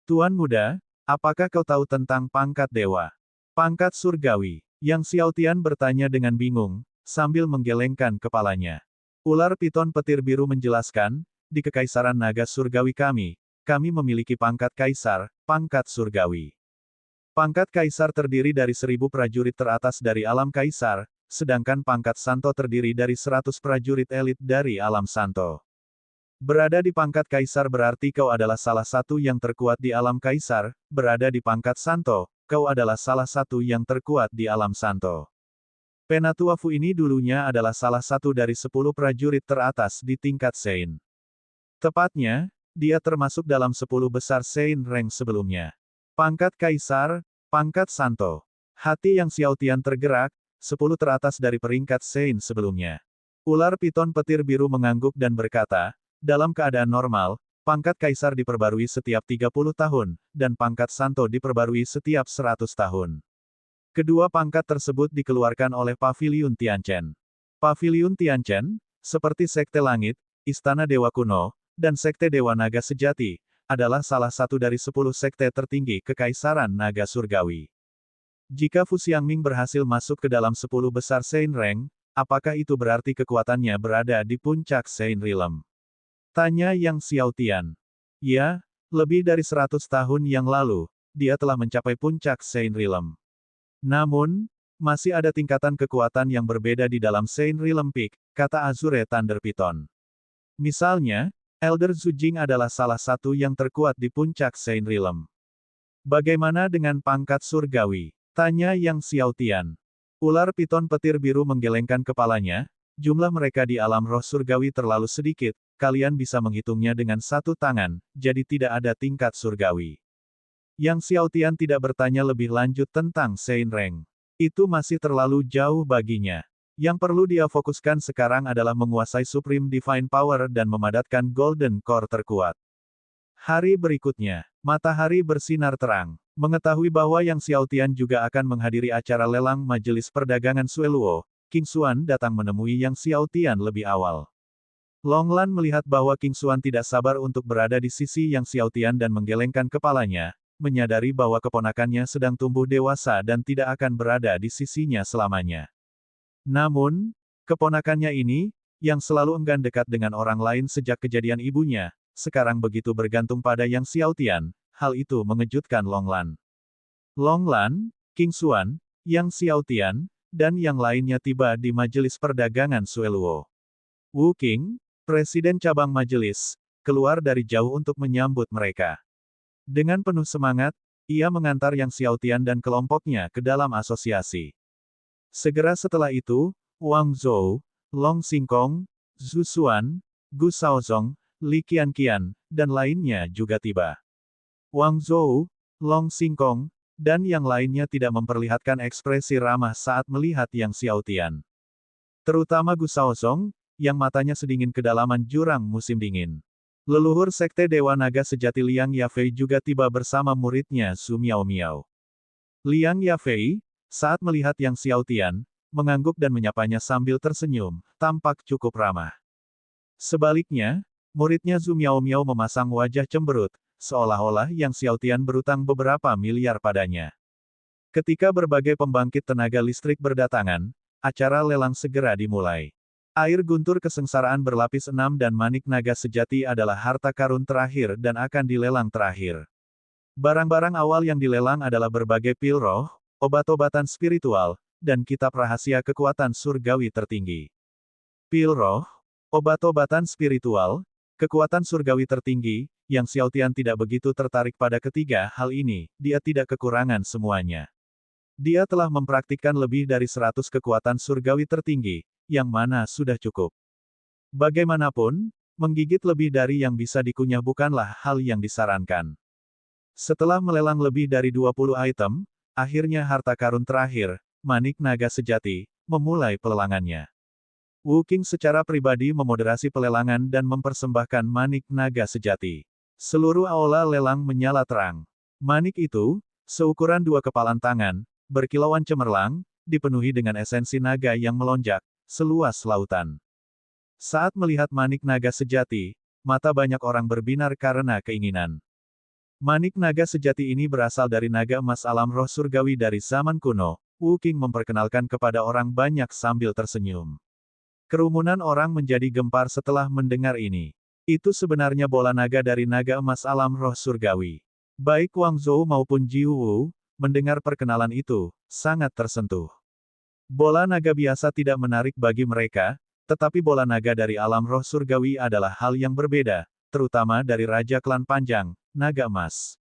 Tuan muda, apakah kau tahu tentang pangkat dewa? Pangkat surgawi. Yang Xiaotian bertanya dengan bingung, sambil menggelengkan kepalanya. Ular piton petir biru menjelaskan, di Kekaisaran Naga Surgawi kami memiliki pangkat kaisar, pangkat surgawi. Pangkat kaisar terdiri dari 1000 prajurit teratas dari alam kaisar, sedangkan pangkat santo terdiri dari 100 prajurit elit dari alam santo. Berada di pangkat kaisar berarti kau adalah salah satu yang terkuat di alam kaisar, berada di pangkat santo, kau adalah salah satu yang terkuat di alam santo. Penatua Fu ini dulunya adalah salah satu dari 10 prajurit teratas di tingkat Sein. Tepatnya, dia termasuk dalam 10 besar Sein rank sebelumnya. Pangkat kaisar, pangkat santo. Hati Yang Xiaotian tergerak, 10 teratas dari peringkat Sein sebelumnya. Ular piton petir biru mengangguk dan berkata, dalam keadaan normal, pangkat kaisar diperbarui setiap 30 tahun, dan pangkat santo diperbarui setiap 100 tahun. Kedua pangkat tersebut dikeluarkan oleh Paviliun Tianchen. Paviliun Tianchen, seperti Sekte Langit, Istana Dewa Kuno, dan Sekte Dewa Naga Sejati, adalah salah satu dari 10 sekte tertinggi Kekaisaran Naga Surgawi. Jika Fu Xiangming berhasil masuk ke dalam 10 besar Sein Rank, apakah itu berarti kekuatannya berada di puncak Sein Realm? Tanya Yang Xiaotian. Ya, lebih dari 100 tahun yang lalu, dia telah mencapai puncak Sein Realm. Namun, masih ada tingkatan kekuatan yang berbeda di dalam Sein Realm Peak, kata Azure Thunder Python. Misalnya, Elder Zhu Jing adalah salah satu yang terkuat di puncak Sein Realm. Bagaimana dengan pangkat surgawi? Tanya Yang Xiaotian. Ular piton petir biru menggelengkan kepalanya, jumlah mereka di alam roh surgawi terlalu sedikit, kalian bisa menghitungnya dengan satu tangan, jadi tidak ada tingkat surgawi. Yang Xiaotian tidak bertanya lebih lanjut tentang Sein Rank. Itu masih terlalu jauh baginya. Yang perlu dia fokuskan sekarang adalah menguasai Supreme Divine Power dan memadatkan Golden Core terkuat. Hari berikutnya, matahari bersinar terang. Mengetahui bahwa Yang Xiaotian juga akan menghadiri acara lelang Majelis Perdagangan Sueluo, King Xuan datang menemui Yang Xiaotian lebih awal. Longlan melihat bahwa King Xuan tidak sabar untuk berada di sisi Yang Xiaotian dan menggelengkan kepalanya, menyadari bahwa keponakannya sedang tumbuh dewasa dan tidak akan berada di sisinya selamanya. Namun, keponakannya ini, yang selalu enggan dekat dengan orang lain sejak kejadian ibunya, sekarang begitu bergantung pada Yang Xiaotian, hal itu mengejutkan Longlan. Longlan, King Xuan, Yang Xiaotian, dan yang lainnya tiba di Majelis Perdagangan Sueluo. Wu Qing, Presiden Cabang Majelis, keluar dari jauh untuk menyambut mereka. Dengan penuh semangat, ia mengantar Yang Xiaotian dan kelompoknya ke dalam asosiasi. Segera setelah itu, Wang Zhou, Long Xingkong, Zhu Xuan, Gu Shaozong, Li Qianqian, dan lainnya juga tiba. Wang Zhou, Long Xingkong, dan yang lainnya tidak memperlihatkan ekspresi ramah saat melihat Yang Xiaotian. Terutama Gu Shaozong, yang matanya sedingin kedalaman jurang musim dingin. Leluhur Sekte Dewa Naga Sejati Liang Yafei juga tiba bersama muridnya Su Miao. Liang Yafei, saat melihat Yang Xiaotian, mengangguk dan menyapanya sambil tersenyum, tampak cukup ramah. Sebaliknya, muridnya Su Miao memasang wajah cemberut, seolah-olah Yang Xiaotian berutang beberapa miliar padanya. Ketika berbagai pembangkit tenaga listrik berdatangan, acara lelang segera dimulai. Air guntur kesengsaraan berlapis 6 dan manik naga sejati adalah harta karun terakhir dan akan dilelang terakhir. Barang-barang awal yang dilelang adalah berbagai pil roh, obat-obatan spiritual, dan kitab rahasia kekuatan surgawi tertinggi. Pil roh, obat-obatan spiritual, kekuatan surgawi tertinggi, Yang Xiaotian tidak begitu tertarik pada ketiga hal ini, dia tidak kekurangan semuanya. Dia telah mempraktikkan lebih dari 100 kekuatan surgawi tertinggi, yang mana sudah cukup. Bagaimanapun, menggigit lebih dari yang bisa dikunyah bukanlah hal yang disarankan. Setelah melelang lebih dari 20 item, akhirnya harta karun terakhir, manik naga sejati, memulai pelelangannya. Wu Qing secara pribadi memoderasi pelelangan dan mempersembahkan manik naga sejati. Seluruh aula lelang menyala terang. Manik itu, seukuran 2 kepalan tangan, berkilauan cemerlang, dipenuhi dengan esensi naga yang melonjak, seluas lautan. Saat melihat manik naga sejati, mata banyak orang berbinar karena keinginan. Manik naga sejati ini berasal dari naga emas alam roh surgawi dari zaman kuno. Wu Qing memperkenalkan kepada orang banyak sambil tersenyum. Kerumunan orang menjadi gempar setelah mendengar ini. Itu sebenarnya bola naga dari naga emas alam roh surgawi. Baik Wang Zhou maupun Jiu Wu, mendengar perkenalan itu, sangat tersentuh. Bola naga biasa tidak menarik bagi mereka, tetapi bola naga dari alam roh surgawi adalah hal yang berbeda, terutama dari Raja Klan Panjang, Naga Emas.